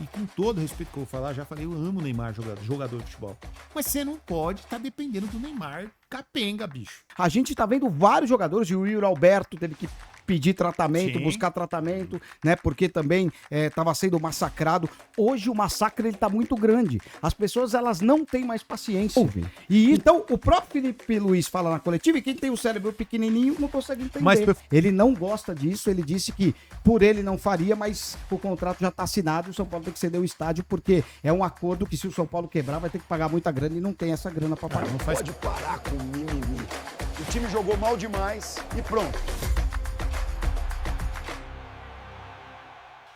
e com todo o respeito que eu vou falar, já falei, eu amo o Neymar, jogador de futebol. Mas você não pode estar dependendo do Neymar capenga, bicho. A gente tá vendo vários jogadores, e o Yuri Alberto teve que pedir tratamento, Sim. buscar tratamento, né? Porque também tava sendo massacrado. Hoje o massacre ele tá muito grande. As pessoas elas não têm mais paciência. E então o próprio Felipe Luiz fala na coletiva e quem tem o cérebro pequenininho não consegue entender. Mas ele não gosta disso, ele disse que por ele não faria, mas o contrato já tá assinado e o São Paulo tem que ceder o estádio porque é um acordo que se o São Paulo quebrar vai ter que pagar muita grana e não tem essa grana pra pagar. Não faz... Pode parar com o mimimi. O time jogou mal demais e pronto.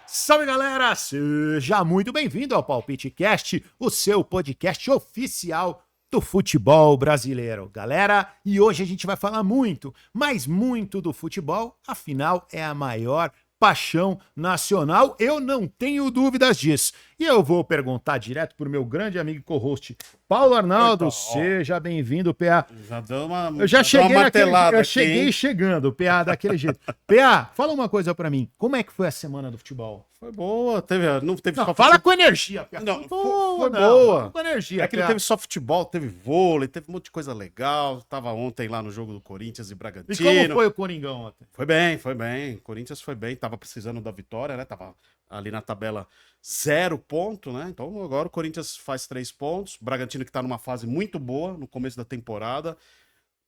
Salve, galera! Seja muito bem-vindo ao Palpite Cast, o seu podcast oficial do futebol brasileiro. Galera, e hoje a gente vai falar muito, mas muito do futebol, afinal é a maior paixão nacional, eu não tenho dúvidas disso. E eu vou perguntar direto pro meu grande amigo e co-host, Paulo Arnaldo. Seja bem-vindo, PA. Já deu uma, eu já cheguei martelada. Eu cheguei chegando, PA, daquele jeito. PA, fala uma coisa pra mim. Como é que foi a semana do futebol? Foi boa, não teve Não, só fala futebol. com energia, PA. Não, não, foi boa. Com energia, É que não PA. teve só futebol, teve vôlei, teve um monte de coisa legal. Tava ontem lá no jogo do Corinthians e Bragantino. E como foi o Coringão ontem? Foi bem, foi bem. Corinthians foi bem, tava precisando da vitória, né? Tava ali na tabela 0 ponto, né? Então agora o Corinthians faz 3 pontos. Bragantino que tá numa fase muito boa no começo da temporada.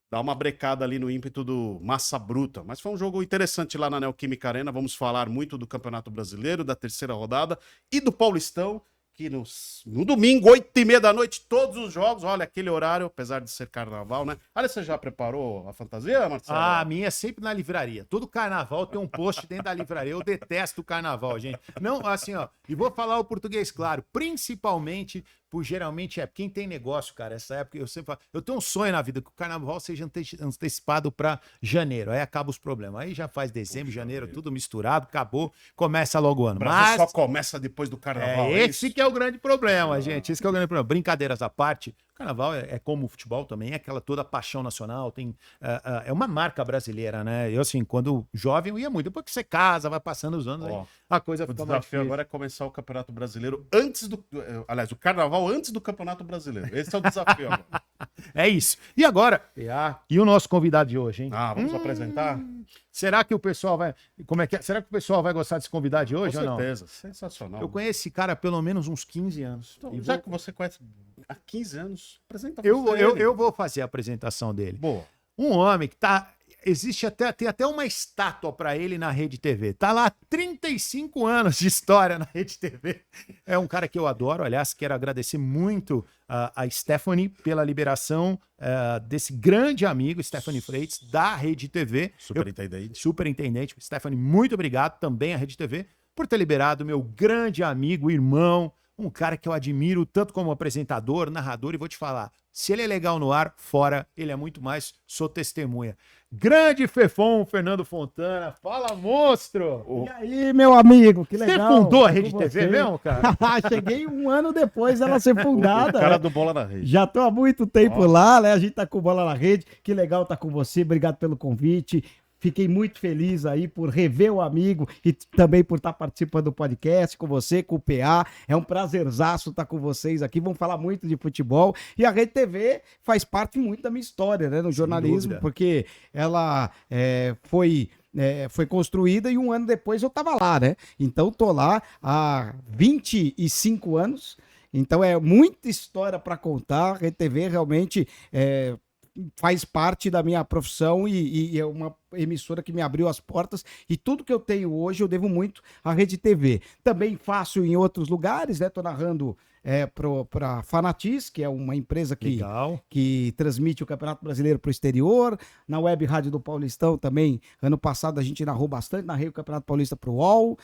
Dá uma brecada ali no ímpeto do Massa Bruta. Mas foi um jogo interessante lá na Neoquímica Arena. Vamos falar muito do Campeonato Brasileiro, da terceira rodada e do Paulistão, que no domingo, 8h30 da noite, todos os jogos. Olha, aquele horário, apesar de ser carnaval, né? Olha, você já preparou a fantasia, Marcelo? Ah, a minha é sempre na livraria. Todo carnaval tem um post dentro da livraria. Eu detesto o carnaval, gente. Não, assim, ó. E vou falar o português claro. Principalmente por geralmente quem tem negócio, cara. Essa época eu sempre falo. Eu tenho um sonho na vida que o carnaval seja antecipado para janeiro. Aí acaba os problemas. Aí já faz dezembro, janeiro, tudo misturado, acabou. Começa logo o ano. O Brasil Mas só começa depois do carnaval. esse que é o grande problema, gente. Esse que é o grande problema. Brincadeiras à parte. O carnaval é como o futebol também, é aquela toda paixão nacional, é uma marca brasileira, né? Eu, assim, quando jovem, eu ia muito. Depois que você casa, vai passando os anos, aí a coisa O fica mais desafio difícil. agora é começar o Campeonato Brasileiro antes do... Aliás, o Carnaval antes do Campeonato Brasileiro. Esse é o desafio agora. É isso. E agora, e o nosso convidado de hoje, hein? Vamos apresentar? Será que o pessoal vai... Como é que é? Será que o pessoal vai gostar desse convidado de hoje Com ou não? certeza, sensacional. Eu conheço esse cara há pelo menos uns 15 anos. Então, E já que você conhece há 15 anos, apresenta eu você. vou fazer a apresentação dele. Boa. Um homem que tem até uma estátua para ele na Rede TV. Tá lá 35 anos de história na Rede TV. É um cara que eu adoro. Aliás, quero agradecer muito a Stephanie pela liberação desse grande amigo, Stephanie Freitas, da Rede TV. Superintendente. Stephanie, muito obrigado também à Rede TV por ter liberado meu grande amigo, irmão, um cara que eu admiro tanto como apresentador, narrador, e vou te falar, se ele é legal no ar, fora, ele é muito mais, sou testemunha. Grande Fefon, Fernando Fontana, fala, monstro! E aí, meu amigo, que legal. Você fundou a Tô Rede com TV você. mesmo, cara? Cheguei um ano depois dela ser fundada. O cara né? do Bola na Rede. Já tô há muito tempo lá, né? A gente tá com bola na rede. Que legal tá com você. Obrigado pelo convite. Fiquei muito feliz aí por rever o amigo e também por estar participando do podcast com você, com o PA. É um prazerzaço estar com vocês aqui. Vamos falar muito de futebol. E a Rede TV faz parte muito da minha história, né? No jornalismo, porque ela foi construída e um ano depois eu estava lá, né? Então tô lá há 25 anos. Então é muita história para contar. A Rede TV realmente faz parte da minha profissão e é uma emissora que me abriu as portas e tudo que eu tenho hoje eu devo muito à Rede TV. Também faço em outros lugares, né? Tô narrando para Fanatiz, que é uma empresa que transmite o Campeonato Brasileiro para o exterior. Na Web Rádio do Paulistão também, ano passado a gente narrou bastante, narrei o Campeonato Paulista para o UOL,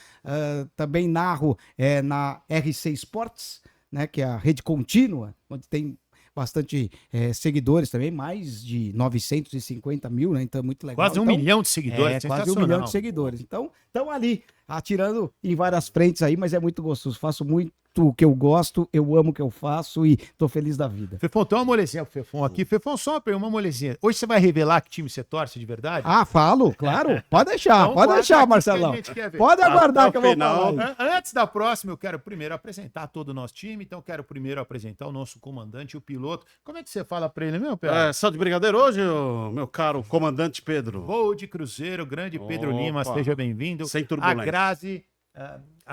também narro na RC Esportes, né? Que é a rede contínua, onde tem bastante seguidores também, mais de 950 mil, né? Então é muito legal. Quase 1 milhão de seguidores, quase 1 milhão de seguidores. Então, estão ali atirando em várias frentes aí, mas é muito gostoso. Faço muito o que eu gosto, eu amo o que eu faço e tô feliz da vida. Fefão, tem uma molezinha pro Fefão aqui. Fefão, só uma molezinha. Hoje você vai revelar que time você torce de verdade? Ah, falo, claro. Pode deixar, Então, pode guarda deixar, aqui que Marcelão. a gente quer ver. Pode aguardar Até que o eu vou final. falar. Antes da próxima, eu quero primeiro apresentar todo o nosso time. Então, eu quero primeiro apresentar o nosso comandante, o piloto. Como é que você fala pra ele, meu Pedro? Só de brigadeiro hoje, meu caro comandante Pedro? Voo de Cruzeiro, grande Pedro Opa. Lima, seja bem-vindo. Sem A turbulência.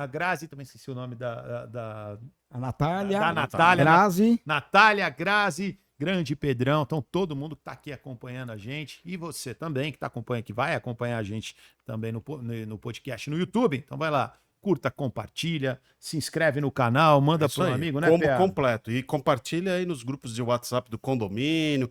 Grazi, também esqueci o nome da A Natália, Da Natália. Grazi. Natália, Grazi, grande Pedrão. Então, todo mundo que tá aqui acompanhando a gente. E você também, que tá acompanhando, que vai acompanhar a gente também no podcast no YouTube. Então, vai lá, curta, compartilha, se inscreve no canal, manda Isso pro aí, amigo, né, combo PA? completo. E compartilha aí nos grupos de WhatsApp do condomínio,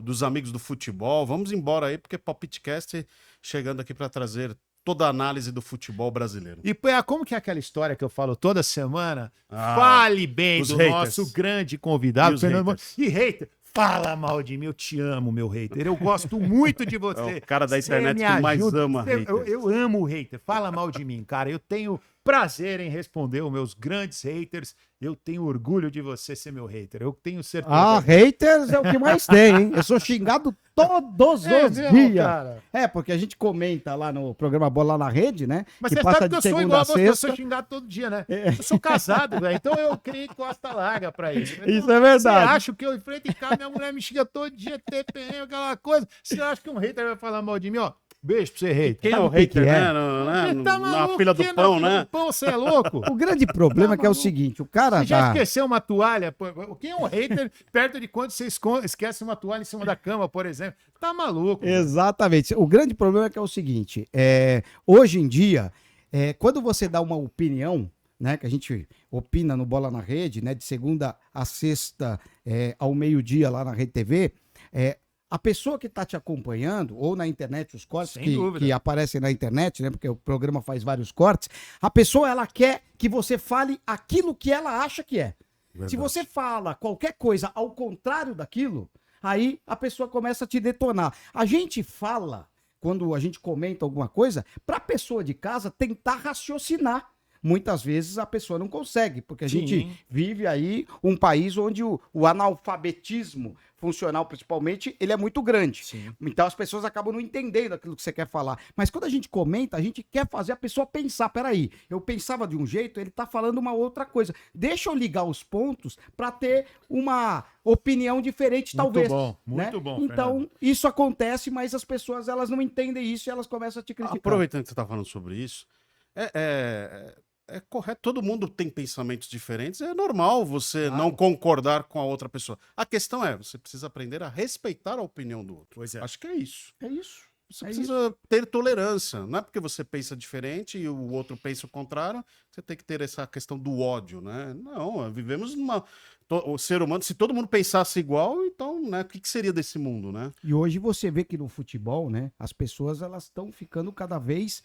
dos amigos do futebol. Vamos embora aí, porque Palpitecast chegando aqui para trazer toda a análise do futebol brasileiro. E, PA, como que é aquela história que eu falo toda semana? Ah, Fale bem os do haters. nosso grande convidado, E os Fernando. haters? E hater, fala mal de mim, eu te amo, meu hater. Eu gosto muito de você. É o cara da Você internet me que mais ajuda. ama Eu, haters. eu amo o hater. Fala mal de mim, cara. Eu tenho prazer em responder os meus grandes haters. Eu tenho orgulho de você ser meu hater. Eu tenho certeza. Ah, haters é o que mais tem, hein? Eu sou xingado todos É os mesmo, dias. cara? É, porque a gente comenta lá no programa Bola na Rede, né? Mas que você passa sabe que de eu sou segunda igual a a você, eu sexta. sou xingado todo dia, né? Eu sou casado, velho. Então eu criei costa larga pra isso. Isso é verdade. Você acha que eu enfrento em casa, minha mulher me xinga todo dia, TPM, aquela coisa. Você acha que um hater vai falar mal de mim, ó? Beijo pra você, hater. Quem é Sabe o o que hater, que é? né? Você tá Na maluco, fila do que pão, na fila né? do pão, você é louco? O grande problema é que é o maluco. seguinte, o cara Você já tá... esqueceu uma toalha? Pô, quem é um hater perto de quando você esquece uma toalha em cima da cama, por exemplo? Tá maluco. Exatamente. O grande problema é que é o seguinte, hoje em dia, quando você dá uma opinião, né, que a gente opina no Bola na Rede, né, de segunda a sexta ao meio-dia lá na Rede TV, a pessoa que está te acompanhando, ou na internet, os cortes Sem dúvida. que aparecem na internet, né, porque o programa faz vários cortes, a pessoa ela quer que você fale aquilo que ela acha que é. Se você fala qualquer coisa ao contrário daquilo, aí a pessoa começa a te detonar. A gente fala, quando a gente comenta alguma coisa, para a pessoa de casa tentar raciocinar. Muitas vezes a pessoa não consegue, porque a Sim. gente vive aí um país onde o analfabetismo funcional, principalmente, ele é muito grande. Sim. Então as pessoas acabam não entendendo aquilo que você quer falar. Mas quando a gente comenta, a gente quer fazer a pessoa pensar. Peraí, eu pensava de um jeito, ele tá falando uma outra coisa. Deixa eu ligar os pontos para ter uma opinião diferente, Muito talvez. bom, né? muito bom, Então, Fernando. isso acontece, mas as pessoas elas não entendem isso e elas começam a te criticar. Aproveitando que você está falando sobre isso, é correto, todo mundo tem pensamentos diferentes, é normal você não concordar com a outra pessoa. A questão é, você precisa aprender a respeitar a opinião do outro. Pois é. Acho que é isso. É isso. Você É precisa ter tolerância. Não é porque você pensa diferente e o outro pensa o contrário, você tem que ter essa questão do ódio, né? Não, vivemos numa... O ser humano, se todo mundo pensasse igual, então, né, o que seria desse mundo, né? E hoje você vê que no futebol, né, as pessoas elas estão ficando cada vez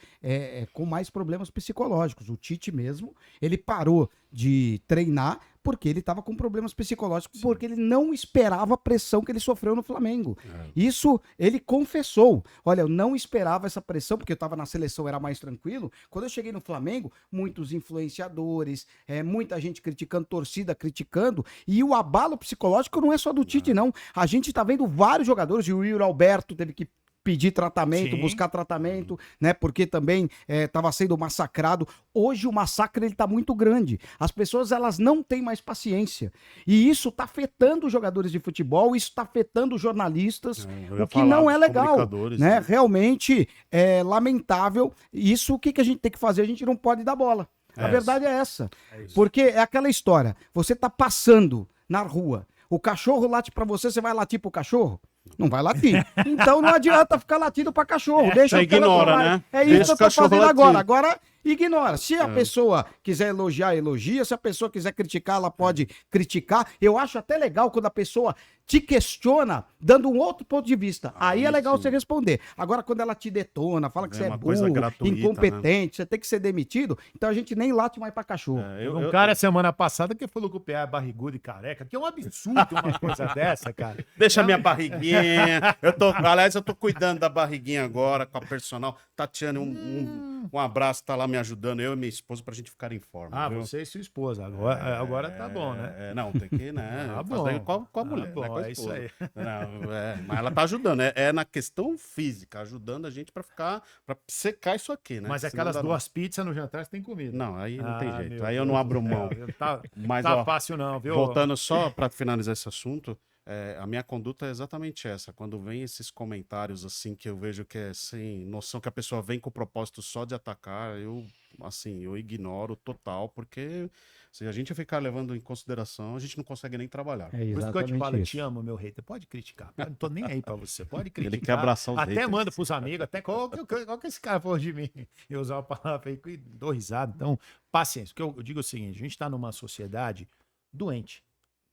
com mais problemas psicológicos. O Tite mesmo, ele parou de treinar porque ele estava com problemas psicológicos, porque ele não esperava a pressão que ele sofreu no Flamengo. Isso ele confessou. Olha, eu não esperava essa pressão, porque eu estava na seleção, era mais tranquilo. Quando eu cheguei no Flamengo, muitos influenciadores, muita gente criticando, torcida criticando, e o abalo psicológico não é só do Tite, não. A gente tá vendo vários jogadores, e o Yuri Alberto teve que pedir tratamento, Sim. buscar tratamento, né? Porque também estava sendo massacrado. Hoje o massacre ele tá muito grande. As pessoas elas não têm mais paciência. E isso tá afetando os jogadores de futebol, isso tá afetando os jornalistas, Eu ia o que falar não é dos legal, comunicadores, né? né? Realmente é lamentável. Isso o que a gente tem que fazer? A gente não pode dar bola. A verdade é essa. Porque é aquela história. Você tá passando na rua, o cachorro late pra você, você vai latir pro cachorro? Não vai latir. Então não adianta ficar latindo pra cachorro. Deixa você o cara ignora, falar. né? É Deixa isso o que eu tô cachorro fazendo latir. agora. Agora ignora. Se a pessoa quiser elogiar, elogia. Se a pessoa quiser criticar, ela pode criticar. Eu acho até legal quando a pessoa te questiona, dando um outro ponto de vista. Aí é legal sim. você responder. Agora, quando ela te detona, fala que É você é uma coisa burro, gratuita, incompetente, você tem que ser demitido, então a gente nem late mais pra cachorro. Um cara semana passada que falou que o PA é barrigudo e careca, que é um absurdo uma coisa dessa, cara. Deixa a minha barriguinha. Aliás, eu tô cuidando da barriguinha agora com a personal. Tatiane, um abraço, tá lá me ajudando, eu e minha esposa, pra gente ficar em forma. Ah, viu? você e sua esposa. Agora tá bom, né? Não, tem que, né? Tá fazer bom. com a mulher, Tá bom, né, com a é isso esposa. aí. Não, mas ela tá ajudando. É na questão física, ajudando a gente pra secar isso aqui, né? Mas Senão aquelas dá 2 pizzas no jantar você tem comida. Não, aí não tem jeito. meu Aí eu não Deus abro do mão. céu, Tá, Mas, tá ó, fácil não, viu? voltando só para finalizar esse assunto, a minha conduta é exatamente essa. Quando vem esses comentários assim que eu vejo que é sem noção, que a pessoa vem com o propósito só de atacar, eu ignoro total, porque se a gente ficar levando em consideração, a gente não consegue nem trabalhar. É Por isso que eu te falo, eu exatamente te isso. amo, meu hater. Pode criticar. Eu não tô nem aí pra você. Pode criticar. Ele quer abraçar os Até haters. manda pros amigos, até qual que esse cara falou de mim? Eu usar uma palavra aí e dou risada. Então, paciência. Porque eu digo o seguinte, a gente tá numa sociedade doente.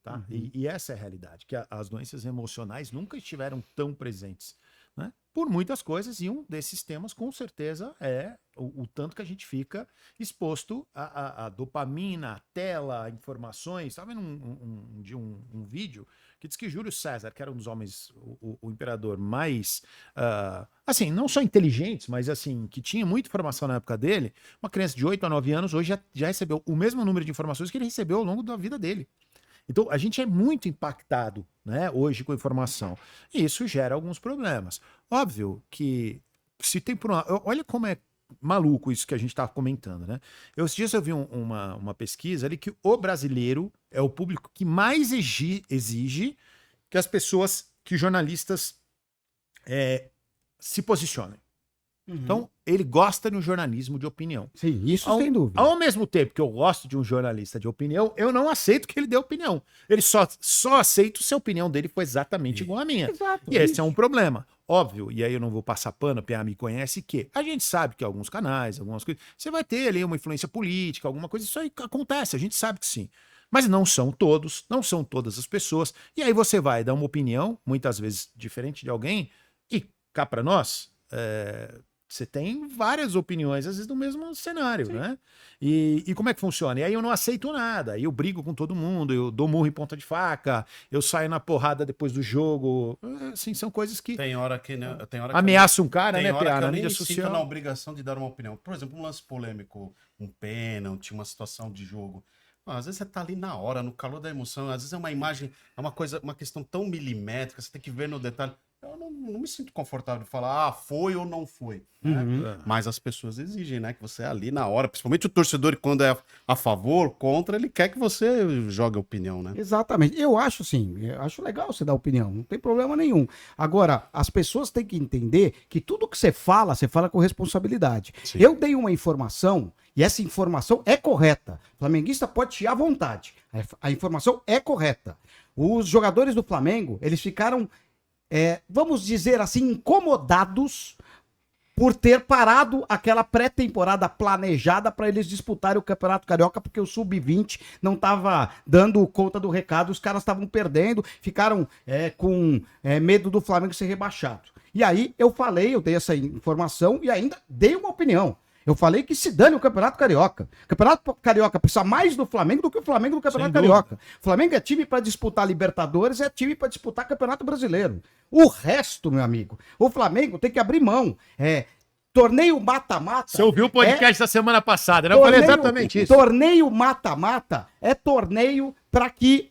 Tá? E essa é a realidade, que as doenças emocionais nunca estiveram tão presentes, né? Por muitas coisas, e um desses temas, com certeza, é o tanto que a gente fica exposto a dopamina, a tela, a informações. Estava vendo um vídeo que diz que Júlio César, que era um dos homens, o imperador mais, assim, não só inteligentes, mas assim, que tinha muita informação na época dele, uma criança de 8 a 9 anos hoje já recebeu o mesmo número de informações que ele recebeu ao longo da vida dele. Então, a gente é muito impactado, né, hoje com a informação. E isso gera alguns problemas. Óbvio que se tem por olha como é maluco isso que a gente estava comentando, né? Esses dias eu vi uma pesquisa ali que o brasileiro é o público que mais exige que as pessoas, que jornalistas se posicionem. Então, ele gosta de um jornalismo de opinião. Sim, isso sem dúvida. Ao mesmo tempo que eu gosto de um jornalista de opinião, eu não aceito que ele dê opinião. Ele só aceita se a opinião dele foi exatamente igual à minha. Exato, E esse é um problema. Óbvio, e aí eu não vou passar pano, a PA me conhece, que a gente sabe que alguns canais, algumas coisas, você vai ter ali uma influência política, alguma coisa, isso aí acontece, a gente sabe que sim. Mas não são todos, não são todas as pessoas. E aí você vai dar uma opinião, muitas vezes diferente de alguém, e cá para nós, você tem várias opiniões, às vezes, no mesmo cenário, sim, né? E como é que funciona? E aí eu não aceito nada, aí eu brigo com todo mundo, eu dou murro em ponta de faca, eu saio na porrada depois do jogo. Assim, são coisas que... Tem hora que, né? Ameaça um cara, né, Piá, na eu mídia me social. sinto na obrigação de dar uma opinião. Por exemplo, um lance polêmico, um pênalti, uma situação de jogo. Às vezes você tá ali na hora, no calor da emoção, às vezes é uma imagem, é uma questão tão milimétrica, você tem que ver no detalhe. Eu não me sinto confortável de falar, foi ou não foi. Né? Mas as pessoas exigem, né? Que você ali na hora, principalmente o torcedor, quando é a favor, contra, ele quer que você jogue a opinião, né? Exatamente. Eu acho acho legal você dar opinião, não tem problema nenhum. Agora, as pessoas têm que entender que tudo que você fala com responsabilidade. Sim. Eu dei uma informação e essa informação é correta. O flamenguista pode chiar à vontade. A informação é correta. Os jogadores do Flamengo, eles ficaram... vamos dizer assim, incomodados por ter parado aquela pré-temporada planejada para eles disputarem o Campeonato Carioca, porque o Sub-20 não estava dando conta do recado, os caras estavam perdendo, ficaram com medo do Flamengo ser rebaixado. E aí eu dei essa informação e ainda dei uma opinião. Eu falei que se dane o Campeonato Carioca. O Campeonato Carioca precisa mais do Flamengo do que o Flamengo do Campeonato Carioca. O Flamengo é time para disputar Libertadores, é time para disputar Campeonato Brasileiro. O resto, meu amigo, o Flamengo tem que abrir mão. Torneio mata-mata. Você ouviu o podcast da semana passada, né? Eu falei exatamente isso. Torneio mata-mata é torneio para que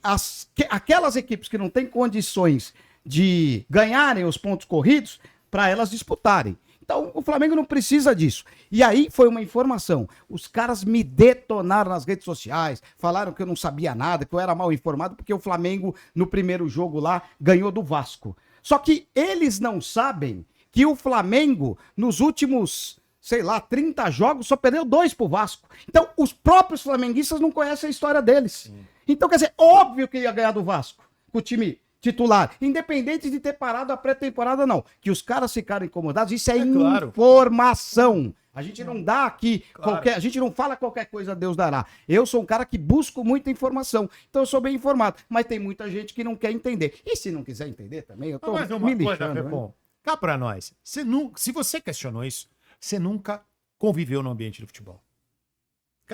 aquelas equipes que não têm condições de ganharem os pontos corridos, para elas disputarem. Então, o Flamengo não precisa disso. E aí foi uma informação. Os caras me detonaram nas redes sociais, falaram que eu não sabia nada, que eu era mal informado, porque o Flamengo, no primeiro jogo lá, ganhou do Vasco. Só que eles não sabem que o Flamengo, nos últimos, 30 jogos, só perdeu 2 pro Vasco. Então, os próprios flamenguistas não conhecem a história deles. Sim. Então, quer dizer, óbvio que ia ganhar do Vasco, com o time titular, independente de ter parado a pré-temporada, não. Que os caras ficaram incomodados, isso é informação. A gente não dá aqui a gente não fala qualquer coisa, Deus dará. Eu sou um cara que busco muita informação, então eu sou bem informado, mas tem muita gente que não quer entender. E se não quiser entender também, eu tô me lixando, né? Cá pra nós, se você questionou isso, você nunca conviveu no ambiente do futebol.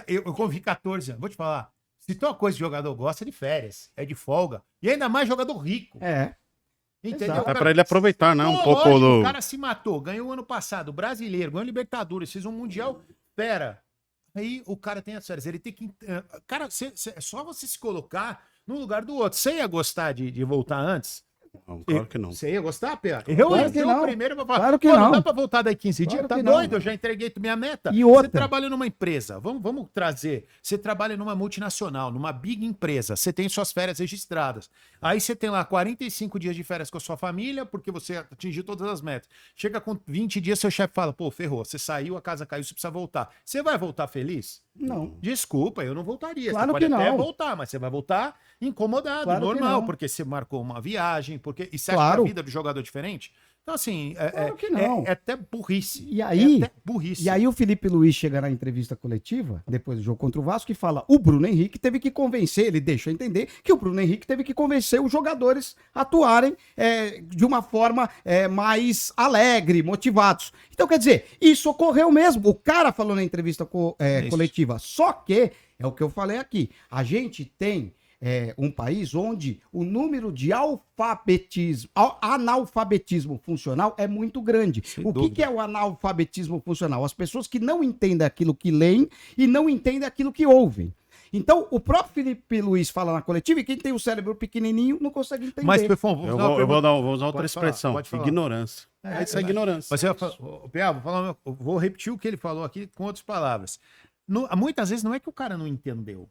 Eu convivi 14 anos, vou te falar. Se tem uma coisa que o jogador gosta, é de férias, é de folga. E ainda mais jogador rico. Entendeu? Até pra ele aproveitar, né? Um pouco lógico, do... O cara se matou, ganhou ano passado, brasileiro, ganhou Libertadores, fez um Mundial fera. Aí o cara tem as férias. Ele tem que. Cara, é só você se colocar no lugar do outro. Você ia gostar de voltar antes? Não, claro que não. Você ia gostar, Pia? Claro que não. O primeiro pra falar. Claro que "Pô, não. dá pra voltar daí 15 Claro dias? Tá que não. doido? Eu já entreguei minha meta. E outra? Você trabalha numa empresa. Vamos trazer. Você trabalha numa multinacional, numa big empresa. Você tem suas férias registradas. Aí você tem lá 45 dias de férias com a sua família, porque você atingiu todas as metas. Chega com 20 dias, seu chefe fala, pô, ferrou, você saiu, a casa caiu, você precisa voltar. Você vai voltar feliz? Não. Desculpa, eu não voltaria. Claro você pode que até não. voltar, mas você vai voltar incomodado, Claro que normal, não. porque você marcou uma viagem, porque e você acha Claro. que a vida do jogador é diferente? Então, assim, Claro que não. é até burrice. E aí, É até burrice. E aí o Felipe Luiz chega na entrevista coletiva, depois do jogo contra o Vasco, e fala: o Bruno Henrique teve que convencer, ele deixa entender que o Bruno Henrique teve que convencer os jogadores a atuarem de uma forma mais alegre, motivados. Então, quer dizer, isso ocorreu mesmo. O cara falou na entrevista coletiva. Só que, é o que eu falei aqui, a gente tem um país onde o número de analfabetismo funcional é muito grande. Sem O dúvida. que é o analfabetismo funcional? As pessoas que não entendem aquilo que leem e não entendem aquilo que ouvem. Então, o próprio Felipe Luiz fala na coletiva e quem tem o cérebro pequenininho não consegue entender. Mas, Pefon, Eu vou usar outra Pode falar, expressão. pode falar. Ignorância. Isso é ignorância. Mas eu vou repetir o que ele falou aqui com outras palavras. Muitas vezes não é que o cara não entendeu.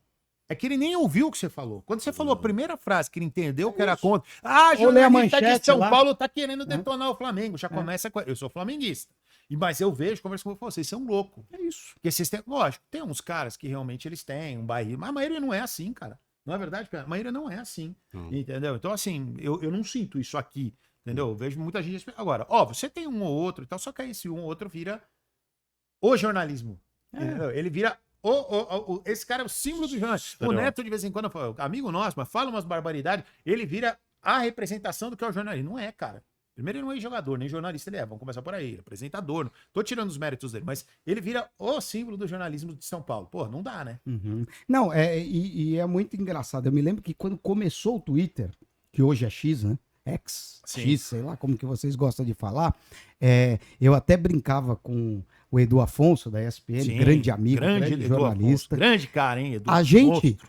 É que ele nem ouviu o que você falou. Quando você falou a primeira frase que ele entendeu que era contra. Ah, Ou lê a jornalista de manchete São lá. Paulo tá querendo detonar o Flamengo. Já começa com. Eu sou flamenguista. Mas eu vejo, converso com vocês, são loucos. É isso. Porque vocês têm. Lógico, tem uns caras que realmente eles têm um bairro. Mas a maioria não é assim, cara. Não é verdade, cara? A maioria não é assim. Entendeu? Então, assim, eu não sinto isso aqui. Entendeu? Eu vejo muita gente. Agora, ó, você tem um ou outro e tal, só que aí esse um ou outro vira o jornalismo. Entendeu? Ele vira. Esse cara é o símbolo do jornalismo. O Neto, de vez em quando, amigo nosso, mas fala umas barbaridades, ele vira a representação do que é o jornalismo. Não é, cara. Primeiro, ele não é jogador, nem jornalista ele é. Vamos começar por aí. Apresentador. Não tô tirando os méritos dele, mas ele vira o símbolo do jornalismo de São Paulo. Pô, não dá, né? Uhum. Não, e é muito engraçado. Eu me lembro que quando começou o Twitter, que hoje é X, né? X, sei lá como que vocês gostam de falar, eu até brincava com o Edu Afonso, da ESPN, Sim, grande amigo, grande Edu jornalista. Afonso, grande cara, hein, Edu? A gente, Monstro.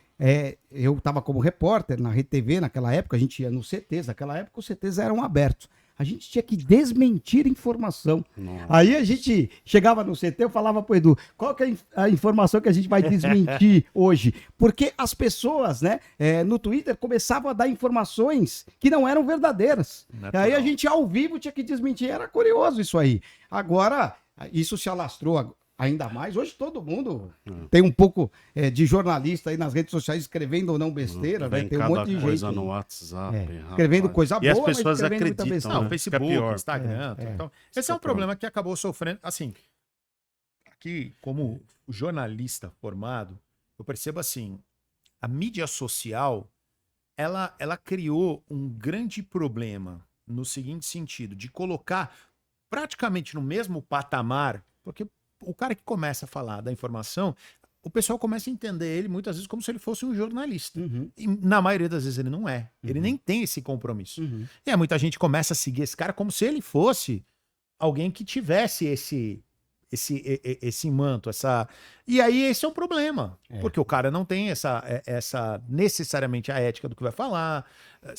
eu estava como repórter na Rede TV naquela época, a gente ia no CTs, naquela época os CTs eram abertos. A gente tinha que desmentir informação. Nossa. Aí a gente chegava no CT, eu falava pro Edu, qual que é a informação que a gente vai desmentir hoje? Porque as pessoas, né, no Twitter começavam a dar informações que não eram verdadeiras. Natural. Aí a gente ao vivo tinha que desmentir, era curioso isso aí. Agora, isso se alastrou ainda mais. Hoje todo mundo tem um pouco de jornalista aí nas redes sociais escrevendo ou não besteira, né? Vem tem um cada monte de coisa gente no WhatsApp. escrevendo rapaz. coisa E as boa, mas pessoas escrevendo muita acreditam, besteira. Não, né? Facebook, Que é pior. Instagram. Então, esse é um problema que acabou sofrendo. Assim, aqui, como jornalista formado, eu percebo assim, a mídia social, ela criou um grande problema no seguinte sentido, de colocar praticamente no mesmo patamar, porque o cara que começa a falar da informação, o pessoal começa a entender ele muitas vezes como se ele fosse um jornalista. Uhum. E na maioria das vezes ele não é. Ele nem tem esse compromisso. Uhum. E aí muita gente começa a seguir esse cara como se ele fosse alguém que tivesse esse manto, essa... E aí esse é um problema. Porque o cara não tem essa necessariamente a ética do que vai falar.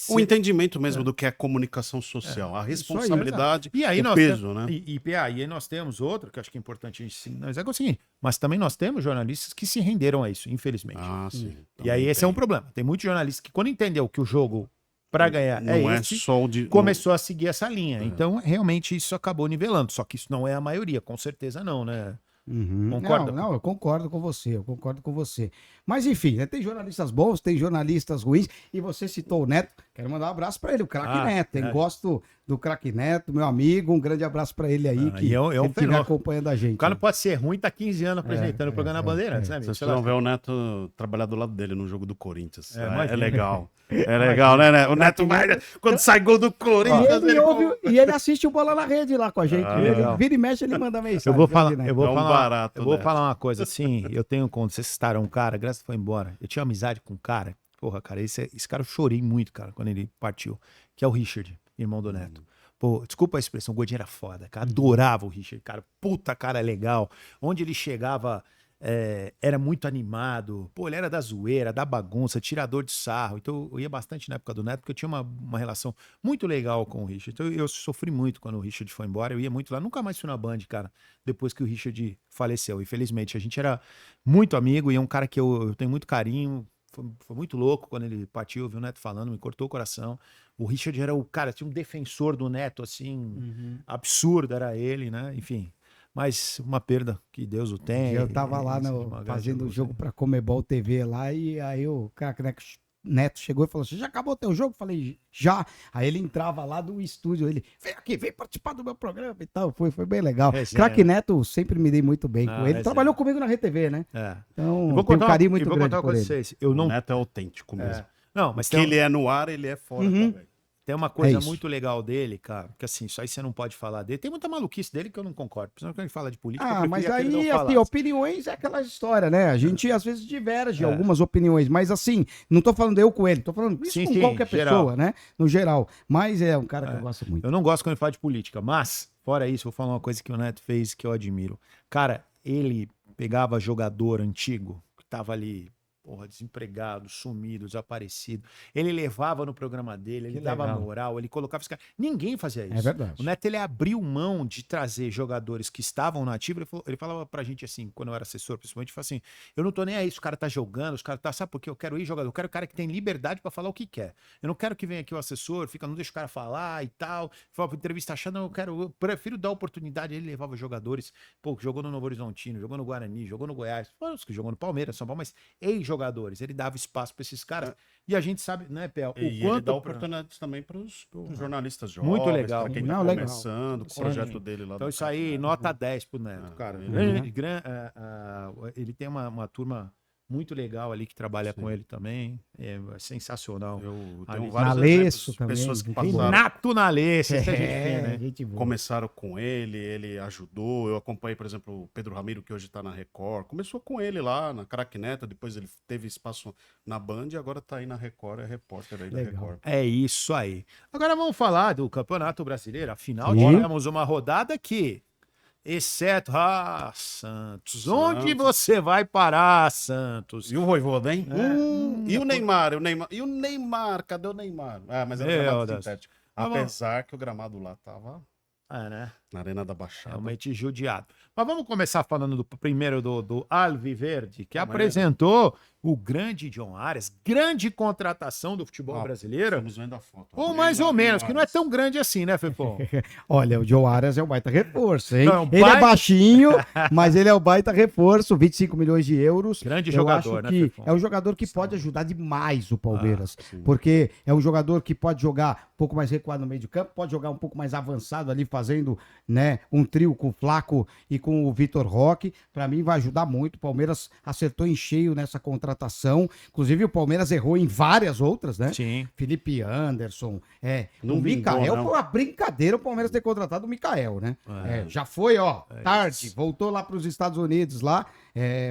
O entendimento mesmo do que é comunicação social, a responsabilidade E aí o nós peso, né? E aí nós temos outro, que acho que é importante a gente sinalizar, que é o seguinte, mas também nós temos jornalistas que se renderam a isso, infelizmente. Ah, sim. E aí esse é um problema. Tem muitos jornalistas que quando entendeu que o jogo para ganhar Não é esse, só o de... começou a seguir essa linha. Então, realmente, isso acabou nivelando. Só que isso não é a maioria, com certeza não, né? Uhum. Concorda? Não, eu concordo com você, Mas enfim, né, tem jornalistas bons, tem jornalistas ruins, e você citou o Neto, quero mandar um abraço para ele, o craque Neto, hein? Gosto do craque Neto, meu amigo, um grande abraço para ele aí, que é um estiver fenômeno. acompanhando a gente. O cara não pode ser ruim, tá 15 anos apresentando o programa na Bandeirantes, né, amigo? Vocês Sei lá. precisam ver o Neto trabalhar do lado dele no jogo do Corinthians. É imagina. legal. É legal, né? O Neto vai... Quando sai gol do E Corinthians... ele assiste o Bola na Rede lá com a gente. Ele legal. vira e mexe, ele manda mensagem. Eu vou falar, Né? eu vou É um falar, barato, eu vou né? falar uma coisa assim, eu tenho conta, vocês citaram um cara, graças a Deus foi embora. Eu tinha amizade com um cara, porra, cara, esse cara eu chorei muito, cara, quando ele partiu, que é o Richard, irmão do Neto. Pô, desculpa a expressão, o Godinho era foda, cara. Adorava o Richard, cara. Puta cara legal. Onde ele chegava, era muito animado. Pô, ele era da zoeira, da bagunça, tirador de sarro. Então eu ia bastante na época do Neto, porque eu tinha uma relação muito legal com o Richard. Então eu sofri muito quando o Richard foi embora. Eu ia muito lá. Nunca mais fui na Band, cara, depois que o Richard faleceu. Infelizmente, a gente era muito amigo e é um cara que eu tenho muito carinho. Foi muito louco quando ele partiu, viu o Neto falando, me cortou o coração. O Richard era o cara, tinha um defensor do Neto, assim, absurdo, era ele, né? Enfim, mas uma perda, que Deus o tenha. Eu tava lá fazendo o jogo pra Comebol TV lá, e aí o cara Neto chegou e falou assim: já acabou o teu jogo? Falei, já. Aí ele entrava lá do estúdio, ele, vem aqui, vem participar do meu programa e tal. Foi bem legal. Craque Neto, sempre me dei muito bem com ele. Trabalhou comigo na RTV, né? Então, eu vou tenho contar, um carinho muito eu vou grande contar por com ele. vocês. O Neto é autêntico mesmo. Não, mas que ele é no ar, ele é fora também. Tem uma coisa isso. muito legal dele, cara, que assim, isso aí você não pode falar dele. Tem muita maluquice dele que eu não concordo. Principalmente quando ele fala de política, eu Mas preferia que ele aí, não assim, falasse. opiniões é aquela história, né? A gente, às vezes, diverge algumas opiniões, mas assim, não tô falando eu com ele, tô falando isso Sim, com sim, qualquer geral. pessoa, né? No geral. Mas é um cara que eu gosto muito. Eu não gosto quando ele fala de política, mas, fora isso, vou falar uma coisa que o Neto fez que eu admiro. Cara, ele pegava jogador antigo, que tava ali, porra, desempregado, sumido, desaparecido. Ele levava no programa dele, ele dava legal. moral, ele colocava esse cara. Ninguém fazia isso. É verdade. O Neto, ele abriu mão de trazer jogadores que estavam na ativa. Ele falava pra gente assim, quando eu era assessor, principalmente, ele falava assim, eu não tô nem aí se o cara tá jogando, os caras tá, sabe por quê? Eu quero ir jogador, eu quero o cara que tem liberdade pra falar o que quer. Eu não quero que venha aqui o assessor, não deixa o cara falar e tal, fala pra entrevista achando, eu prefiro dar oportunidade. Ele levava jogadores, pô, jogou no Novo Horizontino, jogou no Guarani, jogou no Goiás, os que jogou no Palmeiras, São Paulo, mas ex-jogadores, ele dava espaço pra esses caras. E a gente sabe, né, Pel, E ele dá oportunidades também para os jornalistas jovens, muito legal, para quem muito tá legal. começando, com o projeto dele lá. Então do isso aí, Café. nota 10 pro Neto, cara. Ele tem uma turma muito legal ali que trabalha com ele também. É sensacional. Eu Ali. tenho vários Nalesso exemplos de também, pessoas que gente passaram, Nato Nalesso, esse é gente fina, né? gente boa. começaram com ele ajudou. Eu acompanhei, por exemplo, o Pedro Ramiro, que hoje tá na Record. Começou com ele lá, na Craque Neto, depois ele teve espaço na Band e agora tá aí na Record, é repórter aí da Legal. Record. É isso aí. Agora vamos falar do Campeonato Brasileiro. Afinal, Sim. tivemos uma rodada que, exceto... Santos. Onde você vai parar, Santos? E o Vojvoda, hein? E o depois- Neymar, E o Neymar? Cadê o Neymar? Mas era Meu gramado Deus. sintético. Tá bom. Apesar que o gramado lá tava Né? na Arena da Baixada. Realmente judiado. Mas vamos começar falando primeiro do Alviverde, que Calma aí. apresentou o grande John Arias, grande contratação do futebol brasileiro. Estamos vendo a foto. Ou mais ou menos, que não é tão grande assim, né, Fefão? Olha, o Joe Arias é um baita reforço, hein? Não, Ele baita- é baixinho, mas ele é o baita reforço, 25 milhões de euros. Grande Eu jogador, acho né, que Fefão? é um jogador que pode ajudar demais o Palmeiras, sim. porque é um jogador que pode jogar um pouco mais recuado no meio de campo, pode jogar um pouco mais avançado ali, fazendo, né, um trio com o Flaco e com o Vitor Roque. Para mim vai ajudar muito. O Palmeiras acertou em cheio nessa contratação. Inclusive o Palmeiras errou em várias outras, né? Sim. Felipe Anderson, Não o Mikael vingou, não. foi uma brincadeira o Palmeiras ter contratado o Mikael, né? Já foi, tarde, isso. voltou lá para os Estados Unidos, lá,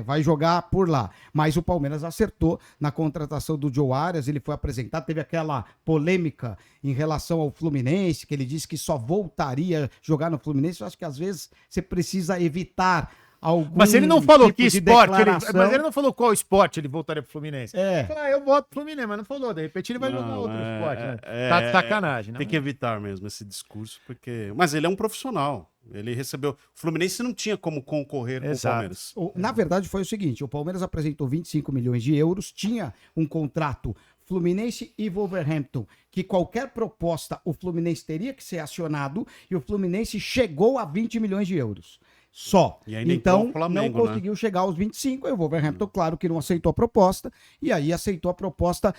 vai jogar por lá. Mas o Palmeiras acertou na contratação do Joe Arias, ele foi apresentado, teve aquela polêmica em relação ao Fluminense, que ele disse que só voltaria a jogar no Fluminense. Eu acho que às vezes você precisa evitar algum Mas ele não falou tipo que de esporte, declaração. mas ele não falou qual esporte ele voltaria pro Fluminense. É. Ele falou, eu volto pro Fluminense, mas não falou. De repente ele vai jogar outro esporte, né? Tá de sacanagem, né? Tem que evitar mesmo esse discurso, porque... Mas ele é um profissional. Ele recebeu... O Fluminense não tinha como concorrer com o Exato. Palmeiras. Na verdade, foi o seguinte: o Palmeiras apresentou 25 milhões de euros, tinha um contrato Fluminense e Wolverhampton, que qualquer proposta o Fluminense teria que ser acionado, e o Fluminense chegou a 20 milhões de euros. Só. E ainda entrou Então, o Flamengo, não né? conseguiu chegar aos 25, e o Wolverhampton, claro que não aceitou a proposta, e aí aceitou a proposta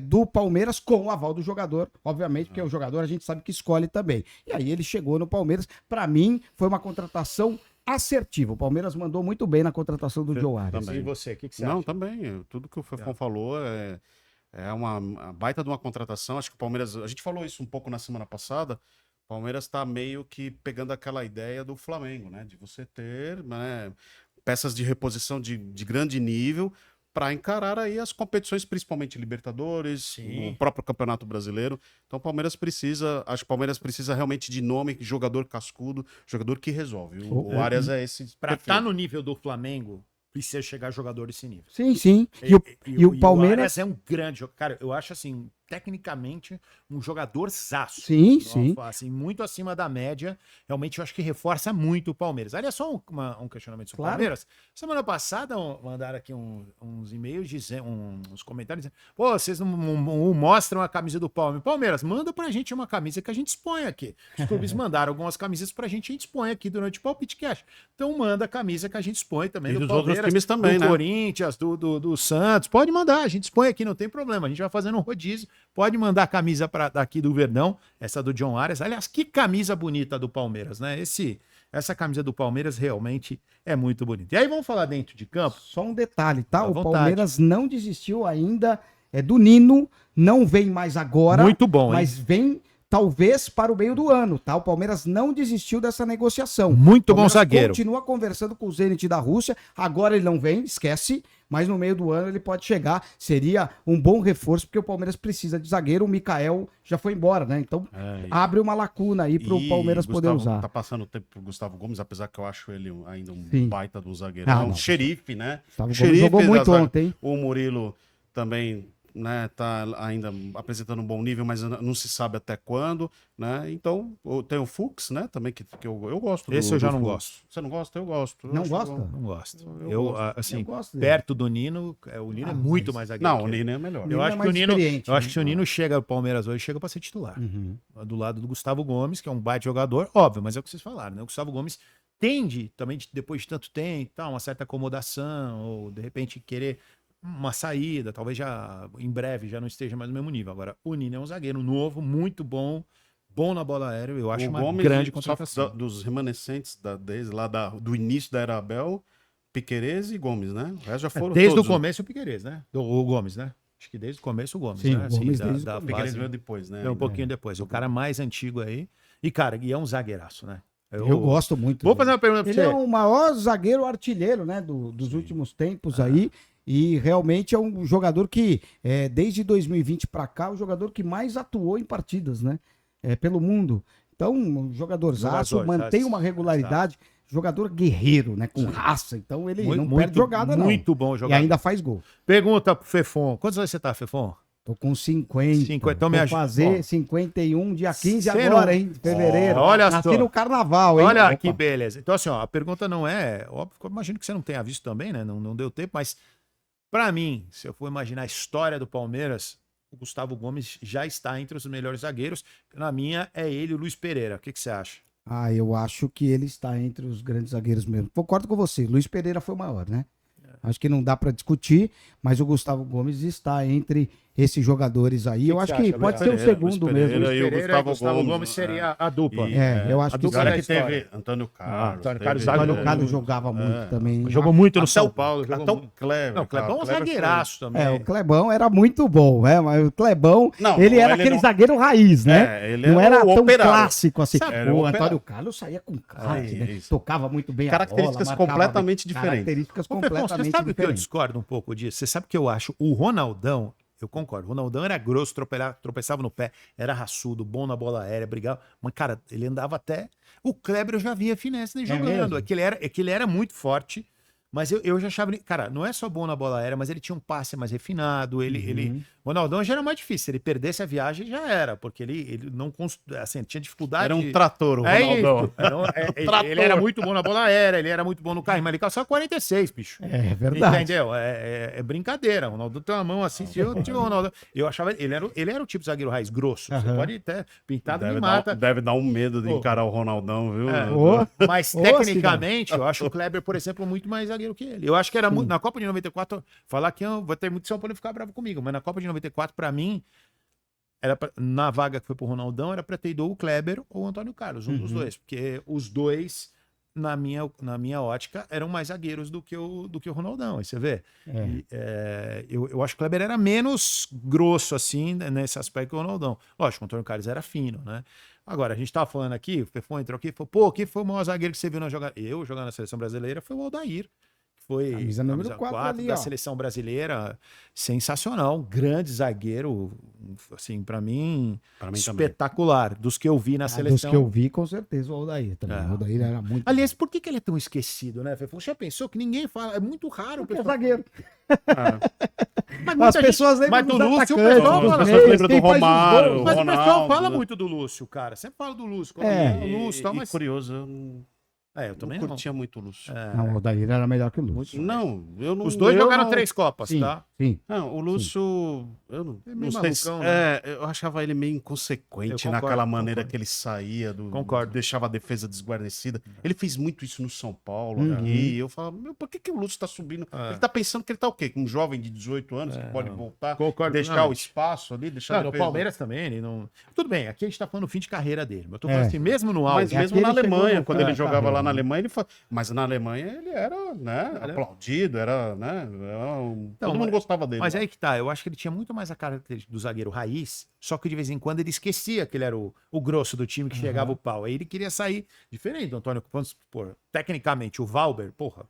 do Palmeiras com o aval do jogador, obviamente, porque o jogador a gente sabe que escolhe também. E aí ele chegou no Palmeiras. Para mim, foi uma contratação assertiva. O Palmeiras mandou muito bem na contratação do Joe Arias. Também. E você, o que você Não, acha? também. Tudo que o Fefão falou é uma baita de uma contratação. Acho que o Palmeiras... A gente falou isso um pouco na semana passada. O Palmeiras está meio que pegando aquela ideia do Flamengo, né? De você ter, né, peças de reposição de grande nível para encarar aí as competições, principalmente Libertadores, o próprio Campeonato Brasileiro. Então o Palmeiras precisa, acho que o Palmeiras precisa realmente de nome, jogador cascudo, jogador que resolve. O Arias é esse. Pra estar no nível do Flamengo, precisa chegar jogador desse nível. Sim, sim. E o Palmeiras... Arias é um grande jogador. Cara, eu acho assim, tecnicamente, um jogador zaço. Sim, sim. Assim, muito acima da média. Realmente, eu acho que reforça muito o Palmeiras. Aliás, só um questionamento sobre o Claro. Palmeiras. Semana passada, mandaram aqui uns e-mails, uns comentários dizendo: pô, vocês não mostram a camisa do Palmeiras. Palmeiras, manda pra gente uma camisa que a gente expõe aqui. Os clubes mandaram algumas camisas pra gente, a gente expõe aqui durante o Palpite Cash. Então, manda a camisa que a gente expõe também E do dos Palmeiras, outros times também, do né? Corinthians, do Santos. Pode mandar, a gente expõe aqui, não tem problema. A gente vai fazendo um rodízio. Pode mandar a camisa daqui do Verdão, essa do John Arias. Aliás, que camisa bonita do Palmeiras, né? Essa camisa do Palmeiras realmente é muito bonita. E aí vamos falar dentro de campo? Só um detalhe, tá? À O vontade. Palmeiras não desistiu ainda do Nino, não vem mais agora. Muito bom, hein? Mas vem talvez para o meio do ano, tá? O Palmeiras não desistiu dessa negociação. Muito O bom Palmeiras zagueiro. continua conversando com o Zenit da Rússia. Agora ele não vem, esquece. Mas no meio do ano ele pode chegar. Seria um bom reforço, porque o Palmeiras precisa de zagueiro. O Mikael já foi embora, né? Então abre uma lacuna aí para o Palmeiras poder usar. Tá passando o tempo pro Gustavo Gomes, apesar que eu acho ele ainda um Sim. baita do zagueiro. Ah, É um não. xerife, né? Gustavo Gomes Xerife jogou da muito zaga. ontem, hein? O Murilo também, né, tá ainda apresentando um bom nível, mas não se sabe até quando, né? Então, tem o Fux, né, também, que eu gosto. Esse eu já não Fux. gosto. Você não gosta? Eu gosto. Eu Não acho gosta? bom. Não gosto. Eu Eu, gosto. assim, Eu gosto dele. perto do Nino, o Nino é muito mais zagueiro. Não, que o ele. Nino é melhor. Nino Eu é acho que mais o Nino, experiente, eu acho né? que o Nino chega ao Palmeiras hoje, chega para ser titular. Uhum. Do lado do Gustavo Gomes, que é um baita jogador, óbvio, mas é o que vocês falaram, né? O Gustavo Gomes tende, também depois de tanto tempo, uma certa acomodação, ou de repente querer uma saída, talvez já em breve já não esteja mais no mesmo nível. Agora, o Nino é um zagueiro novo, muito bom na bola aérea, eu acho uma grande contratação. Dos remanescentes desde lá do início da era Abel, Piquerez e Gomes, né? O resto já foram Desde todos, o começo o Piquerez, né? O Gomes, né? Acho que desde o começo o Gomes, Sim, né? o Gomes da, desde o da começo. O Piquerez fase, veio depois, né? é um pouquinho depois. O cara mais antigo aí. E, cara, é um zagueiraço, né? Eu gosto muito. Vou dele. fazer uma pergunta pra Ele você. é o maior zagueiro artilheiro, né, dos últimos tempos aí. E realmente é um jogador que, desde 2020 para cá, o jogador que mais atuou em partidas, né? Pelo mundo. Então, um jogadorzaço, mantém uma regularidade. Jogador guerreiro, né? Com raça. Então, ele não perde jogada, não. Muito bom E jogador. ainda faz gol. Pergunta pro Fefon. Quantos anos você tá, Fefon? Tô com 50. 50, então me Vou ajuda. fazer Ó. 51, dia 15 Cê agora, não- hein? De fevereiro. Olha Nasci só. no carnaval, hein? Olha Opa. que beleza. Então, assim, ó, a pergunta não é. Óbvio, eu imagino que você não tenha visto também, né? Não deu tempo, mas pra mim, se eu for imaginar a história do Palmeiras, o Gustavo Gomes já está entre os melhores zagueiros. Na minha, é ele e o Luiz Pereira. O que você acha? Eu acho que ele está entre os grandes zagueiros mesmo. Concordo com você. Luiz Pereira foi o maior, né? Acho que não dá para discutir, mas o Gustavo Gomes está entre esses jogadores aí. Eu acho que pode ser o segundo mesmo. Pereira e o Gustavo Gomes, seria a dupla. Eu acho A que dupla Agora da que história. teve Antônio Carlos. Antônio teve- Carlos, O Antônio zagueiro. Carlos jogava muito também. Jogou muito no Até São o- Paulo. jogou Até o muito. Kleber. Não, o Clebão é um Kleber foi- zagueiraço também. O Clebão era muito bom, mas o Clebão, Não, ele era ele aquele não- zagueiro raiz, né? ele não era era o tão operário. clássico assim. Era O o Antônio operário. Carlos saía com craque, né? isso. Tocava muito bem Características a bola. marcava completamente bem. diferentes. Características Ô, Fefon, você completamente sabe que eu diferentes. discordo um pouco disso? Você sabe que eu acho o Ronaldão, eu concordo, o Ronaldão era grosso, tropeçava no pé, era raçudo, bom na bola aérea, brigava, mas cara, ele andava até... O Kleber eu já via finesse nele jogando, mesmo? é que ele era muito forte, mas eu já achava, cara, não é só bom na bola aérea, mas ele tinha um passe mais refinado, o Ronaldão já era mais difícil, se ele perdesse a viagem já era, porque ele não, assim, tinha dificuldade... Era um trator, o É Ronaldão. isso. Ele era muito bom na bola aérea, ele era muito bom no carrinho, mas ele calçava 46, bicho. É verdade. Entendeu? É brincadeira. O Ronaldo tem uma mão assim. Se eu tinha o Ronaldo. Eu achava. Ele era o tipo de zagueiro raiz grosso. Você Aham. pode ter pintado Deve de dar, mata. deve dar um medo de Ô. encarar o Ronaldão, viu? Mas Ô, tecnicamente, eu acho o Kleber, por exemplo, muito mais zagueiro que ele. Eu acho que era muito. Na Copa de 94, falar que eu vou ter muito São Paulo ficar bravo comigo, mas na Copa de 94, pra mim, na vaga que foi pro Ronaldão, era pra ter ido ou o Kleber ou o Antônio Carlos, um dos dois. Porque os dois, na minha ótica, eram mais zagueiros do que o Ronaldão. Aí você vê. Eu acho que o Kleber era menos grosso, assim, nesse aspecto que o Ronaldão. Lógico, o Antônio Carlos era fino, né? Agora, a gente tava falando aqui, o Fefon entrou aqui e falou, pô, quem foi o maior zagueiro que você viu na jogada? Eu jogando na Seleção Brasileira foi o Aldair. foi Camisa número 4 ali, da ó. seleção brasileira, sensacional, um grande zagueiro, assim, para mim, Pra mim espetacular, dos que eu vi na Dos seleção. que eu vi, com certeza, o Aldair também. É. O Aldair era muito... Aliás, por que ele é tão esquecido, né? Você já pensou que ninguém fala? É muito raro. o Porque é pessoal- zagueiro. Mas As muita gente- pessoas lembram mas do dos Lúcio, o atacantes, pessoal dos fala. meios, Você lembra do quem faz os Romário, gols. Mas o pessoal Ronaldo, fala né? muito do Lúcio, cara. Sempre fala do Lúcio. É. O Lúcio, tal, mas... curioso, eu não, eu também não não. curtia muito o Lúcio. Não, o Aldair era melhor que o Lúcio. Não, eu não. Os dois eu jogaram não- 3 Copas, Sim, tá? sim. Não, o Lúcio, eu não, É não meio sei se, malucão, né? eu achava ele meio inconsequente Eu concordo, naquela maneira concordo. que ele saía, Concordo. deixava a defesa desguarnecida. Ele fez muito isso no São Paulo, Uhum. aqui. Eu falava, meu, por que o Lúcio tá subindo? Ele tá pensando que ele tá o quê? Um jovem de 18 anos que pode voltar, Concordo deixar plenamente. o espaço ali, deixar Não, a no defesa. Palmeiras também, ele não... Tudo bem, aqui a gente tá falando do fim de carreira dele. Mas eu tô falando É. assim, mesmo no Mas auge... mesmo aqui na ele chegou Alemanha, no quando fim ele da jogava carreira, lá na né? Alemanha, mas na Alemanha ele era, né, aplaudido, era, né, todo mundo gostava dele. Mas lá. aí que tá, eu acho que ele tinha muito mais a característica do zagueiro raiz, só que de vez em quando ele esquecia que ele era o grosso do time que chegava o pau. Aí ele queria sair diferente do Antônio. Vamos supor, tecnicamente, o Valber, porra,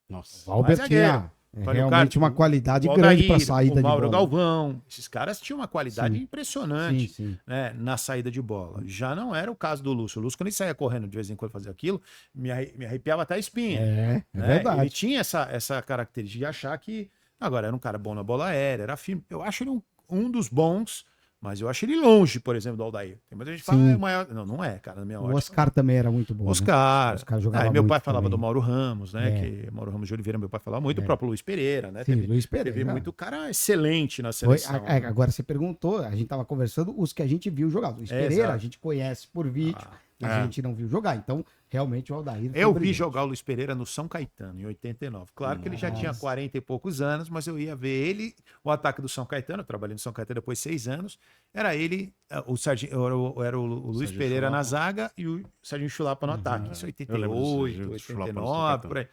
Nossa. O Albert Mas tinha zagueiro. realmente Carlos, uma qualidade o grande para Aldair, saída o de Mauro bola. Galvão, esses caras tinham uma qualidade Sim. impressionante. Sim. Né, na saída de bola. Já não era o caso do Lúcio. O Lúcio, quando ele saía correndo de vez em quando fazer aquilo, me arrepiava até a espinha. É né? verdade. Ele tinha essa característica de achar que agora era um cara bom na bola aérea, era firme. Eu acho ele um dos bons, mas eu acho ele longe, por exemplo, do Aldair. Tem muita gente que fala, Sim. é o maior. Não, não é, cara, na minha O ótica. Oscar também era muito bom. né? Oscar. Oscar jogava Meu muito pai falava também. do Mauro Ramos, né? É. Que Mauro Ramos de Oliveira, meu pai falava muito, É. o próprio Luiz Pereira, né? Sim, Luiz teve Pereira. muito cara excelente na Foi- seleção. agora você perguntou, a gente tava conversando os que a gente viu jogar. O Luiz É, Pereira exato. a gente conhece por vídeo, a gente não viu jogar. Então, realmente o Aldair foi Eu vi brilhante. jogar o Luiz Pereira no São Caetano, em 89. Claro que ele já tinha 40 e poucos anos, mas eu ia ver ele, o ataque do São Caetano, eu trabalhei no São Caetano depois de 6 anos, era ele, o Serginho, era o Luiz Serginho Pereira na Chulapa. zaga e o Serginho Chulapa no ataque. Isso Eu lembro do 88, Serginho Chulapa no São 89, Caetano. por aí.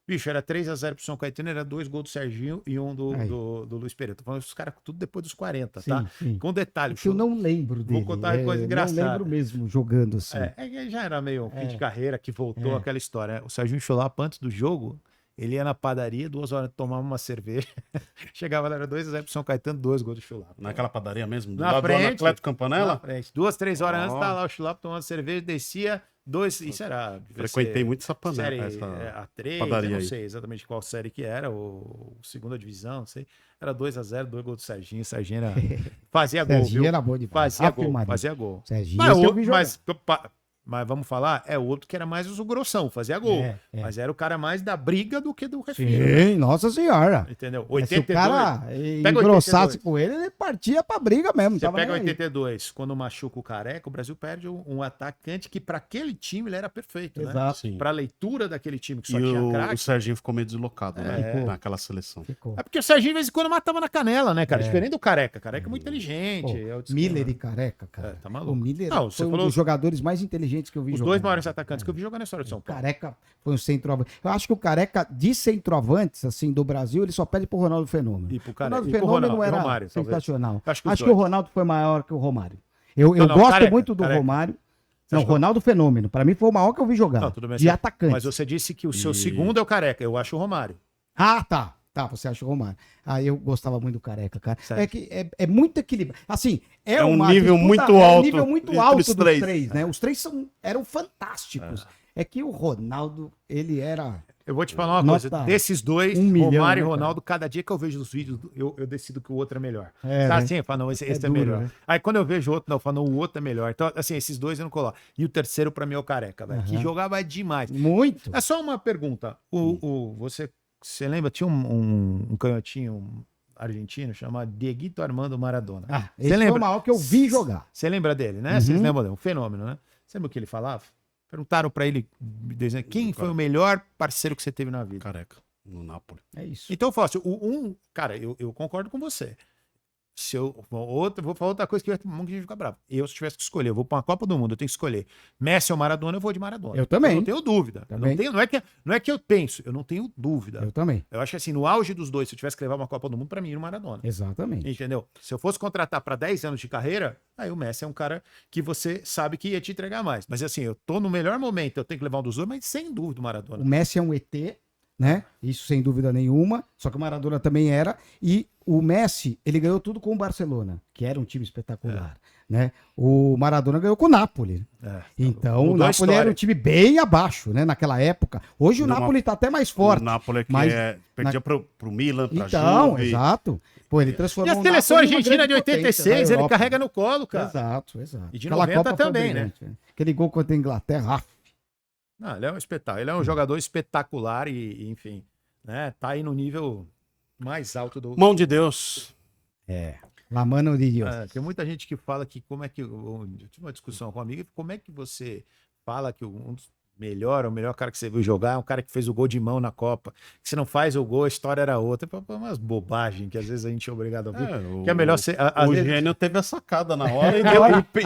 Bicho, era 3-0 pro São Caetano, era 2 gols do Serginho e um Aí. do Luiz Pereira. Tô falando os caras tudo depois dos 40, Sim, tá? sim. Com detalhe, Porque eu não lembro dele. contar uma coisa engraçada. Não lembro mesmo jogando assim. é que já era meio fim de carreira que voltou É. aquela história. Né? O Serginho Chulapa, antes do jogo, ele ia na padaria, 2 horas tomava uma cerveja. Chegava lá, era 2-0 pro São Caetano, 2 gols do Chulapa. Naquela padaria mesmo? Do Na lado do frente. Atlético Campanella? Na frente. 2-3 horas antes, Ó. tá lá o Chulapa tomando cerveja, descia, 2. Isso era. devia Frequentei ser muito essa Série panela. A3, padaria eu não aí. sei exatamente qual série que era, ou segunda divisão, não sei. Era 2-0, 2 gols do Serginho. O Serginho era... fazia gol, Serginho viu? era bom demais. Fazia Ave gol, Maria. fazia gol. Serginho, Mas, esse eu outro, vi jogar. mas vamos falar, é outro que era mais o grossão, fazia gol. É. Mas era o cara mais da briga do que do refino. Sim, nossa senhora. Entendeu? Mas se o 82. cara Pega engrossasse 82. com ele partia pra briga mesmo. Você tava pega nem aí. 82, quando machuca o Careca, o Brasil perde um atacante que para aquele time ele era perfeito, né? Exato. Sim. Para leitura daquele time que só E tinha o craque. Serginho ficou meio deslocado, né? Ficou. Naquela seleção. Ficou. É porque o Serginho de vez em quando matava na canela, né, cara? Diferente do Careca. Careca é muito inteligente. Pô, eu disse, Miller e Careca, cara. É, tá maluco. O Miller Não, você foi um falou dos jogadores mais inteligentes que eu vi os jogando. dois maiores atacantes que eu vi jogar na história de São Paulo. Careca foi um centroavante. Eu acho que o Careca, de centroavantes, assim, do Brasil, ele só pede pro Ronaldo Fenômeno. E pro O Careca. Ronaldo E pro Fenômeno Ronaldo, era Romário, talvez. sensacional. Acho Acho que que, os o dois. Ronaldo foi maior que o Romário. Eu Não, gosto Careca, muito do Careca. Romário. Você Não, acha que- Ronaldo Fenômeno. Pra mim foi o maior que eu vi jogar. Não, tudo bem, de você- atacante. Mas você disse que o seu E- segundo é o Careca. Eu acho o Romário. Ah, tá. Tá, você acha o Romário. Ah, eu gostava muito do Careca, cara. Sério? É que é muito equilibrado. Assim, É um uma nível disputa- muito é um alto nível muito entre alto os dos três. três, né? Os três eram fantásticos. É que o Ronaldo, ele era... Eu vou te falar uma Nota coisa. Desses dois, 1 milhão, Romário e né, cara? Ronaldo, cada dia que eu vejo os vídeos, eu decido que o outro é melhor. É, Tá né? assim? Eu falo, não, esse é duro, melhor. né? Aí quando eu vejo outro, não, eu falo, não, o outro é melhor. Então, assim, esses dois eu não coloco. E o terceiro, pra mim, é o Careca, velho. Que jogava demais. Muito. É só uma pergunta. Você lembra? Tinha um canhotinho argentino chamado Dieguito Armando Maradona. Ah, Você esse foi lembra? o maior que eu vi jogar. Você lembra dele, né? Vocês lembram dele? Um fenômeno, né? Você lembra o que ele falava? Perguntaram pra ele dizendo, quem foi o melhor parceiro que você teve na vida. Careca, no Napoli. É isso. Então eu falo assim, cara, eu concordo com você. Se eu vou falar outra coisa que muita gente fica bravo. Eu, se tivesse que escolher, eu vou para uma Copa do Mundo, eu tenho que escolher Messi ou Maradona, eu vou de Maradona. Eu também. Eu não tenho dúvida. Eu Também. não é que eu penso, eu não tenho dúvida. Eu também. Eu acho que assim, no auge dos dois, se eu tivesse que levar uma Copa do Mundo, para mim, era o Maradona. Exatamente. Entendeu? Se eu fosse contratar para 10 anos de carreira, aí o Messi é um cara que você sabe que ia te entregar mais. Mas assim, eu tô no melhor momento, eu tenho que levar um dos dois, mas sem dúvida o O Maradona. Messi é um ET, né? Isso sem dúvida nenhuma. Só que o Maradona também era. E o Messi, ele ganhou tudo com o Barcelona, que era um time espetacular, né? O Maradona ganhou com o Napoli. Então, o Napoli era um time bem abaixo, né? Naquela época. Hoje o Napoli tá até mais forte. O Napoli que mas perdia pro Milan, pra Então, Juve. exato. Pô, ele E transformou a o seleção Napoli numa argentina de grande potência 86, da ele Europa. carrega no colo, cara. Exato. E de Aquela 90 Copa foi também, né? brilhante, Aquele gol contra a Inglaterra. Não, ele é um espetáculo. Ele é um jogador espetacular e, enfim, né? Tá aí no nível mais alto do. Mão de Deus. La mano de Deus. Tem muita gente que fala que como é que. Eu tive uma discussão com uma amiga, como é que você fala que um dos o melhor cara que você viu jogar é um cara que fez o gol de mão na Copa. Que se não faz o gol, a história era outra. É umas bobagens que às vezes a gente é obrigado a ouvir. Que é melhor ser. O gênio teve a sacada na hora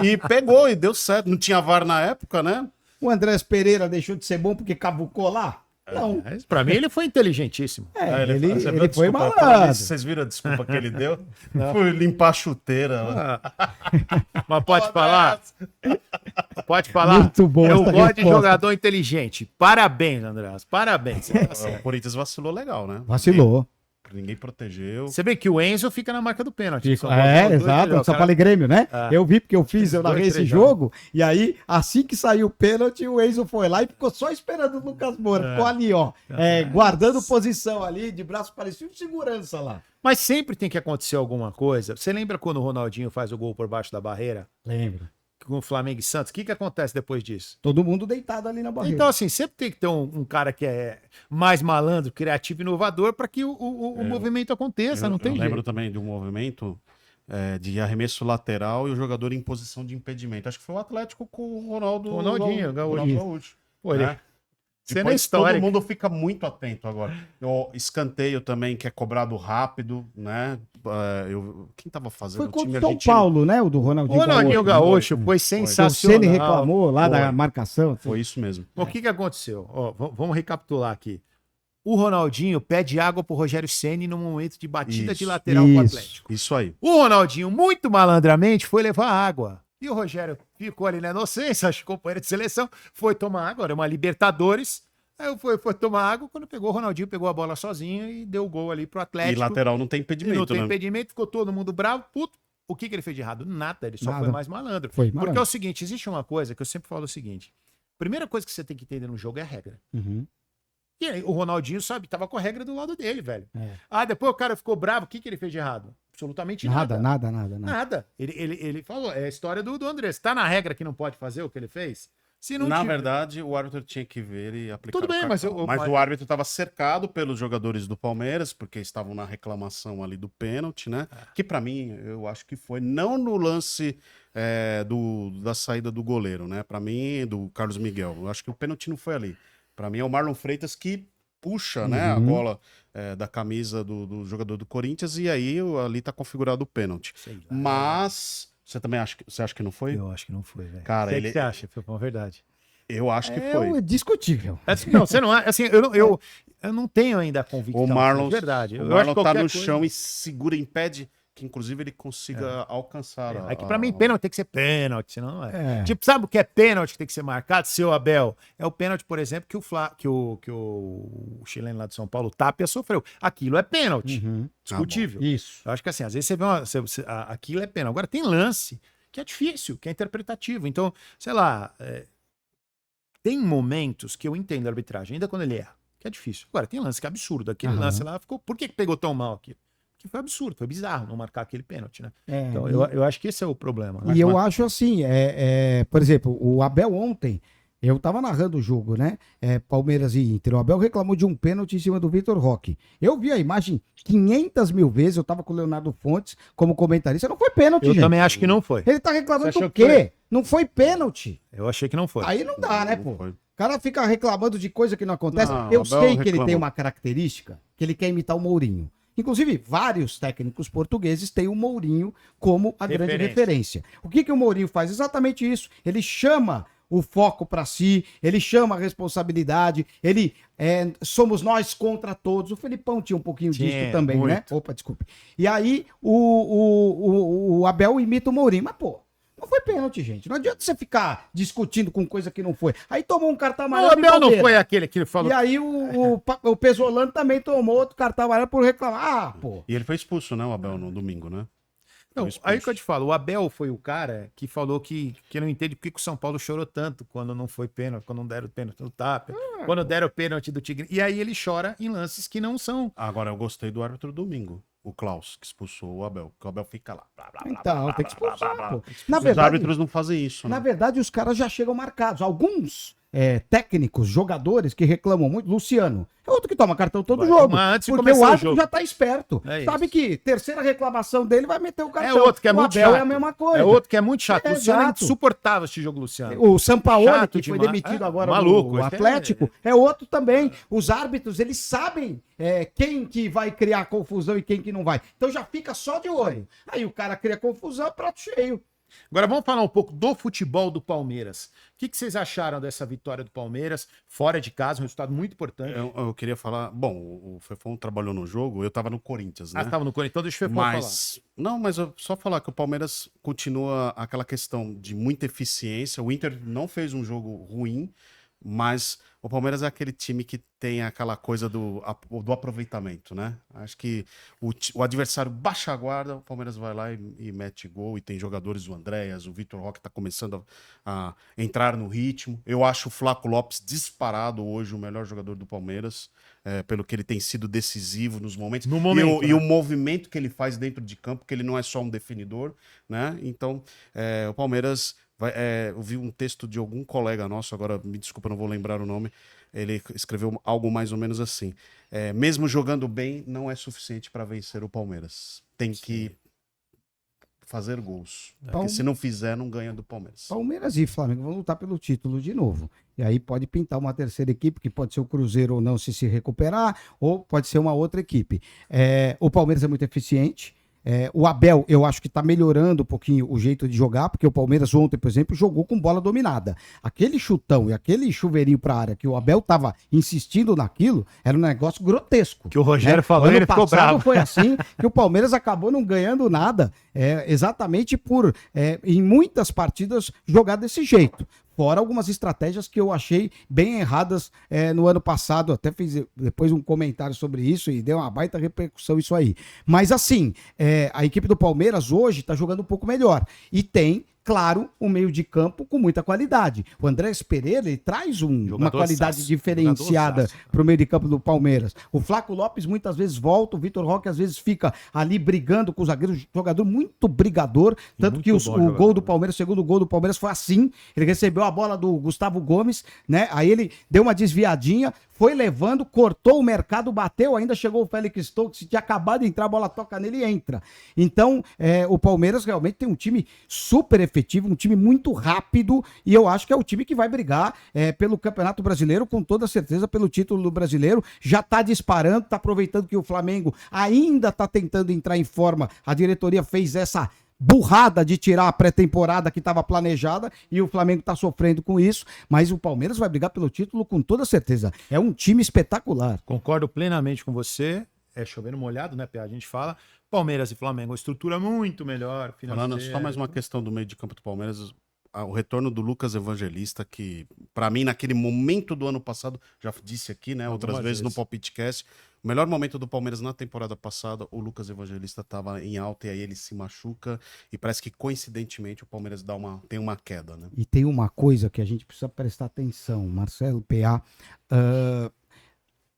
e pegou e deu certo. Não tinha VAR na época, né? O Andrés Pereira deixou de ser bom porque cavucou lá? Não. Pra mim, ele foi inteligentíssimo. Ele Você viu a foi desculpa? malandro. Vocês viram a desculpa que ele deu? Foi limpar a chuteira. Mas pode falar? Pode falar. Muito bom Eu essa gosto de resposta. jogador inteligente. Parabéns, Andrés. Parabéns. O Corinthians vacilou legal, né? Vacilou. Ninguém protegeu. Você vê que o Enzo fica na marca do pênalti. São Exato. dois, São Paulo e Grêmio, né? É. Eu vi porque eu narrei dois, esse três jogo. E aí, assim que saiu o pênalti, o Enzo foi lá e ficou só esperando o Lucas Moura. Ficou ali, ó. Guardando posição ali, de braço parecido de segurança lá. Mas sempre tem que acontecer alguma coisa. Você lembra quando o Ronaldinho faz o gol por baixo da barreira? Lembro. Com o Flamengo e Santos? O que acontece depois disso? Todo mundo deitado ali na barreira. Então, assim, sempre tem que ter um cara que é mais malandro, criativo e inovador para que o movimento aconteça. Não tem eu jeito. lembro também de um movimento de arremesso lateral e o jogador em posição de impedimento. Acho que foi o Atlético com o Ronaldinho Gaúcho. Pô, ele... Né? Cena Depois histórica. todo mundo fica muito atento agora. O escanteio também, que é cobrado rápido, né? Quem tava fazendo Foi o contra time o São argentino? Paulo, né? O do O Ronaldinho Ronaldinho Gaúcho foi O sensacional. Ceni reclamou lá da marcação. Foi isso mesmo. O que aconteceu? Ó, vamos recapitular aqui. O Ronaldinho pede água pro Rogério Ceni no momento de batida de lateral pro Atlético. Isso aí. O Ronaldinho, muito malandramente, foi levar água. E o Rogério ficou ali na inocência, acho que companheiro de seleção, foi tomar água, era uma Libertadores. Aí foi tomar água, quando pegou o Ronaldinho, pegou a bola sozinho e deu o gol ali pro Atlético. E lateral não tem E impedimento, não tem né? impedimento, ficou todo mundo bravo, puto. O que ele fez de errado? Nada, ele só Nada. foi mais malandro. Foi Porque malandro. é o seguinte, existe uma coisa que eu sempre falo o seguinte. Primeira coisa que você tem que entender no jogo é a regra. Uhum. E aí, o Ronaldinho, sabe, tava com a regra do lado dele, velho. É. Depois o cara ficou bravo, o que ele fez de errado? Absolutamente Nada. Nada. Ele falou, é a história do André. Se tá na regra que não pode fazer o que ele fez, se não Na tiver- verdade, o árbitro tinha que ver e aplicar Tudo o bem, mas cartão. mas o árbitro estava cercado pelos jogadores do Palmeiras, porque estavam na reclamação ali do pênalti, né? Que pra mim, eu acho que foi não no lance da saída do goleiro, né? Pra mim, do Carlos Miguel. Eu acho que o pênalti não foi ali. Pra mim é o Marlon Freitas que puxa, né, a bola da camisa do jogador do Corinthians e aí ali tá configurado o pênalti. Sei lá. Mas você também acha que não foi? Eu acho que não foi, velho. Cara, O que ele- você acha? Foi uma verdade. Eu acho que foi. É discutível. Assim, não, você não acha. Assim, eu não tenho ainda a convicção. O Marlon, é verdade. o Eu Marlon acho que tá qualquer no coisa- chão e segura, impede que inclusive ele consiga alcançar. É que pra mim, pênalti tem que ser pênalti, senão não é. É. Tipo, sabe o que é pênalti que tem que ser marcado, seu Abel? É o pênalti, por exemplo, que o chileno lá de São Paulo, o Tapia, sofreu. Aquilo é pênalti. Discutível. Isso. Eu acho que assim, às vezes você vê aquilo é pênalti. Agora tem lance que é difícil, que é interpretativo. Então, sei lá, tem momentos que eu entendo a arbitragem, ainda quando ele erra, que é difícil. Agora, tem lance que é absurdo. Aquele lance lá ficou. Por que pegou tão mal aquilo? Porque foi absurdo, foi bizarro não marcar aquele pênalti, né? Então, eu acho que esse é o problema. Né? E eu acho assim, por exemplo, o Abel ontem, eu tava narrando o jogo, né? Palmeiras e Inter. O Abel reclamou de um pênalti em cima do Vitor Roque. Eu vi a imagem 500 mil vezes, eu tava com o Leonardo Fontes como comentarista. Não foi pênalti, Eu gente. também acho que não foi. Ele tá reclamando Você achou do que quê? Não foi pênalti. Eu achei que não foi. Aí não dá, né, Não pô? foi. O cara fica reclamando de coisa que não acontece. Não, Eu o Abel sei que ele reclamou. tem uma característica, que ele quer imitar o Mourinho. Inclusive, vários técnicos portugueses têm o Mourinho como a grande referência. O que o Mourinho faz? Exatamente isso. Ele chama o foco para si, ele chama a responsabilidade, ele somos nós contra todos. O Felipão tinha um pouquinho disso também, né? muito. Opa, desculpe. E aí o Abel imita o Mourinho. Mas, pô, Não foi pênalti, gente. Não adianta você ficar discutindo com coisa que não foi. Aí tomou um cartão O amarelo. Abel não Palmeiras. foi aquele que ele falou. E aí o Pesolano também tomou outro cartão amarelo por reclamar. Ah, pô. E ele foi expulso, né, o Abel, no domingo, né? Não, Foi expulso. aí que eu te falo, o Abel foi o cara que falou que não entende por que o São Paulo chorou tanto quando não foi pênalti, quando não deram pênalti no Tapia, quando deram pênalti do Tigre. E aí ele chora em lances que não são. Agora, eu gostei do árbitro domingo, o Klaus, que expulsou o Abel. Que o Abel fica lá. Blá, blá, blá, Então, blá, tem que blá, blá, expulsar, blá, pô. blá. Na Os verdade, árbitros não fazem isso, na né? verdade, os caras já chegam marcados. Alguns técnicos, jogadores que reclamam muito, Luciano, é outro que toma cartão todo Vai jogo. tomar antes de Porque começar o o árbitro jogo. já tá esperto. É Sabe isso. que terceira reclamação dele vai meter o cartão. É outro que é o muito Abel chato. é a mesma coisa. É outro que é muito chato. É, Luciano é exato. insuportável esse jogo, Luciano. O Sampaoli, Chato que foi demais. demitido É, agora maluco, no esse Atlético, é outro também. Os árbitros, eles sabem quem que vai criar confusão e quem que não vai. Então já fica só de olho. Aí o cara cria confusão, prato cheio. Agora vamos falar um pouco do futebol do Palmeiras. O que vocês acharam dessa vitória do Palmeiras? Fora de casa, um resultado muito importante. Eu queria falar. Bom, o Fefão trabalhou no jogo, eu tava no Corinthians, né? Ah, estava no Corinthians, então deixa eu falar. Mas, não, mas eu só falar que o Palmeiras continua aquela questão de muita eficiência. O Inter não fez um jogo ruim, mas o Palmeiras é aquele time que tem aquela coisa do aproveitamento, né? Acho que o adversário baixa a guarda, o Palmeiras vai lá e mete gol, e tem jogadores, o Andréas, o Vitor Roque tá começando a entrar no ritmo. Eu acho o Flaco Lopes disparado hoje o melhor jogador do Palmeiras, pelo que ele tem sido decisivo nos momentos. No momento, E o movimento que ele faz dentro de campo, que ele não é só um definidor, né? Então, o Palmeiras... eu vi um texto de algum colega nosso, agora me desculpa, não vou lembrar o nome. Ele escreveu algo mais ou menos assim: mesmo jogando bem, não é suficiente para vencer o Palmeiras. Tem que fazer gols. Porque se não fizer, não ganha do Palmeiras. Palmeiras e Flamengo vão lutar pelo título de novo. E aí pode pintar uma terceira equipe, que pode ser o Cruzeiro ou não, se recuperar, ou pode ser uma outra equipe. O Palmeiras é muito eficiente. O Abel, eu acho que tá melhorando um pouquinho o jeito de jogar, porque o Palmeiras ontem, por exemplo, jogou com bola dominada. Aquele chutão e aquele chuveirinho pra área que o Abel tava insistindo naquilo, era um negócio grotesco. Que o Rogério falou, Ano ele ficou passado bravo. foi assim, que o Palmeiras acabou não ganhando nada, exatamente por, em muitas partidas, jogar desse jeito. Fora algumas estratégias que eu achei bem erradas no ano passado. Até fiz depois um comentário sobre isso e deu uma baita repercussão isso aí. Mas assim, a equipe do Palmeiras hoje está jogando um pouco melhor. E tem, claro, um meio de campo com muita qualidade. O Andrés Pereira, ele traz uma qualidade diferenciada para o meio de campo do Palmeiras. O Flaco Lopes muitas vezes volta, o Vitor Roque às vezes fica ali brigando com os zagueiros, jogador muito brigador, tanto que o gol do Palmeiras, o segundo gol do Palmeiras foi assim, ele recebeu a bola do Gustavo Gomes, né? Aí ele deu uma desviadinha, foi levando, cortou o mercado, bateu, ainda chegou o Félix Stokes, se tinha acabado de entrar, a bola toca nele e entra. Então, o Palmeiras realmente tem um time super efetivo, um time muito rápido, e eu acho que é o time que vai brigar pelo Campeonato Brasileiro, com toda certeza, pelo título do Brasileiro. Já tá disparando, tá aproveitando que o Flamengo ainda tá tentando entrar em forma. A diretoria fez essa burrada de tirar a pré-temporada que estava planejada e o Flamengo está sofrendo com isso, mas o Palmeiras vai brigar pelo título com toda certeza. É um time espetacular. Concordo plenamente com você. É chovendo molhado, né, Pé? A gente fala. Palmeiras e Flamengo, uma estrutura muito melhor. Falando só mais uma questão do meio de campo do Palmeiras, o retorno do Lucas Evangelista, que para mim naquele momento do ano passado, já disse aqui, né, outras vezes no Palpitecast, o melhor momento do Palmeiras na temporada passada, o Lucas Evangelista estava em alta e aí ele se machuca e parece que coincidentemente o Palmeiras tem uma queda, né? E tem uma coisa que a gente precisa prestar atenção, Marcelo, PA.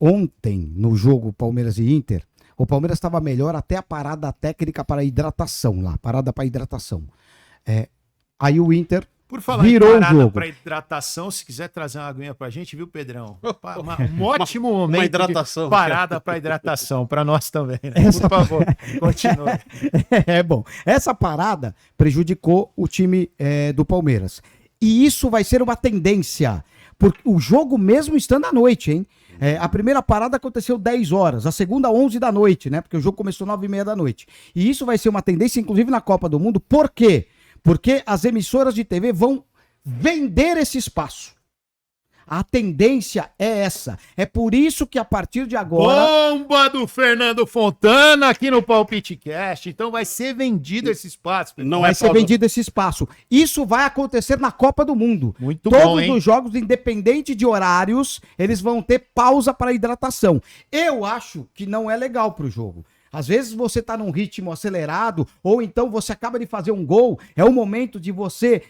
Ontem, no jogo Palmeiras e Inter, o Palmeiras estava melhor até a parada técnica para hidratação lá, parada para hidratação. Aí o Inter Por falar virou em parada o jogo. para hidratação, se quiser trazer uma aguinha pra gente, viu, Pedrão? Um ótimo momento hidratação. de parada para hidratação, para nós também. Né? Essa- Por favor, continue. Bom, essa parada prejudicou o time do Palmeiras. E isso vai ser uma tendência, porque o jogo mesmo estando à noite, hein? A primeira parada aconteceu 10 horas, a segunda 11 da noite, né? Porque o jogo começou 9h30 da noite. E isso vai ser uma tendência, inclusive na Copa do Mundo. Por quê? Porque as emissoras de TV vão vender esse espaço. A tendência é essa. É por isso que a partir de agora... Bomba do Fernando Fontana aqui no Palpite Cast. Então vai ser vendido esse espaço. Não vai é ser vendido esse espaço. Isso vai acontecer na Copa do Mundo. Muito Todos bom, hein? os jogos, independente de horários, eles vão ter pausa para hidratação. Eu acho que não é legal pro jogo. Às vezes você tá num ritmo acelerado, ou então você acaba de fazer um gol, é o momento de você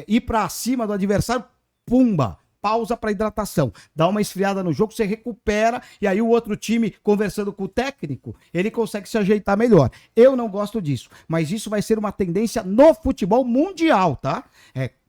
ir para cima do adversário, pumba, pausa para hidratação, dá uma esfriada no jogo, você recupera, e aí o outro time, conversando com o técnico, ele consegue se ajeitar melhor. Eu não gosto disso, mas isso vai ser uma tendência no futebol mundial, tá?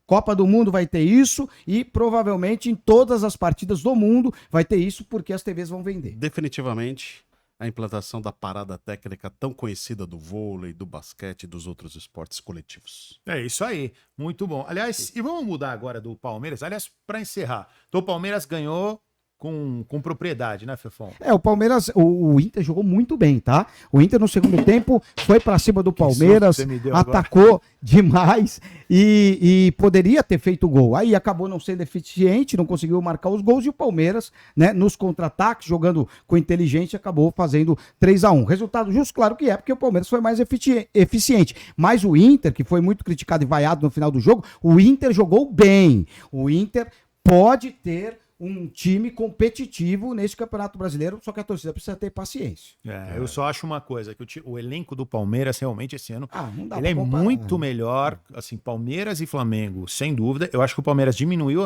Copa do Mundo vai ter isso e provavelmente em todas as partidas do mundo vai ter isso porque as TVs vão vender. Definitivamente, a implantação da parada técnica tão conhecida do vôlei, do basquete e dos outros esportes coletivos. É isso aí, muito bom. Aliás, e vamos mudar agora do Palmeiras. Aliás, para encerrar, então o Palmeiras ganhou com propriedade, né, Fefão? O Palmeiras, o Inter jogou muito bem, tá? O Inter no segundo tempo foi pra cima do Palmeiras, atacou demais e poderia ter feito gol. Aí acabou não sendo eficiente, não conseguiu marcar os gols e o Palmeiras, né, nos contra-ataques, jogando com inteligência, acabou fazendo 3-1. Resultado justo, claro que é, porque o Palmeiras foi mais eficiente. Mas o Inter, que foi muito criticado e vaiado no final do jogo, o Inter jogou bem. O Inter pode ter um time competitivo nesse Campeonato Brasileiro, só que a torcida precisa ter paciência. Eu só acho uma coisa, que o elenco do Palmeiras realmente esse ano, não dá ele é comparar, muito melhor, assim, Palmeiras e Flamengo, sem dúvida. Eu acho que o Palmeiras diminuiu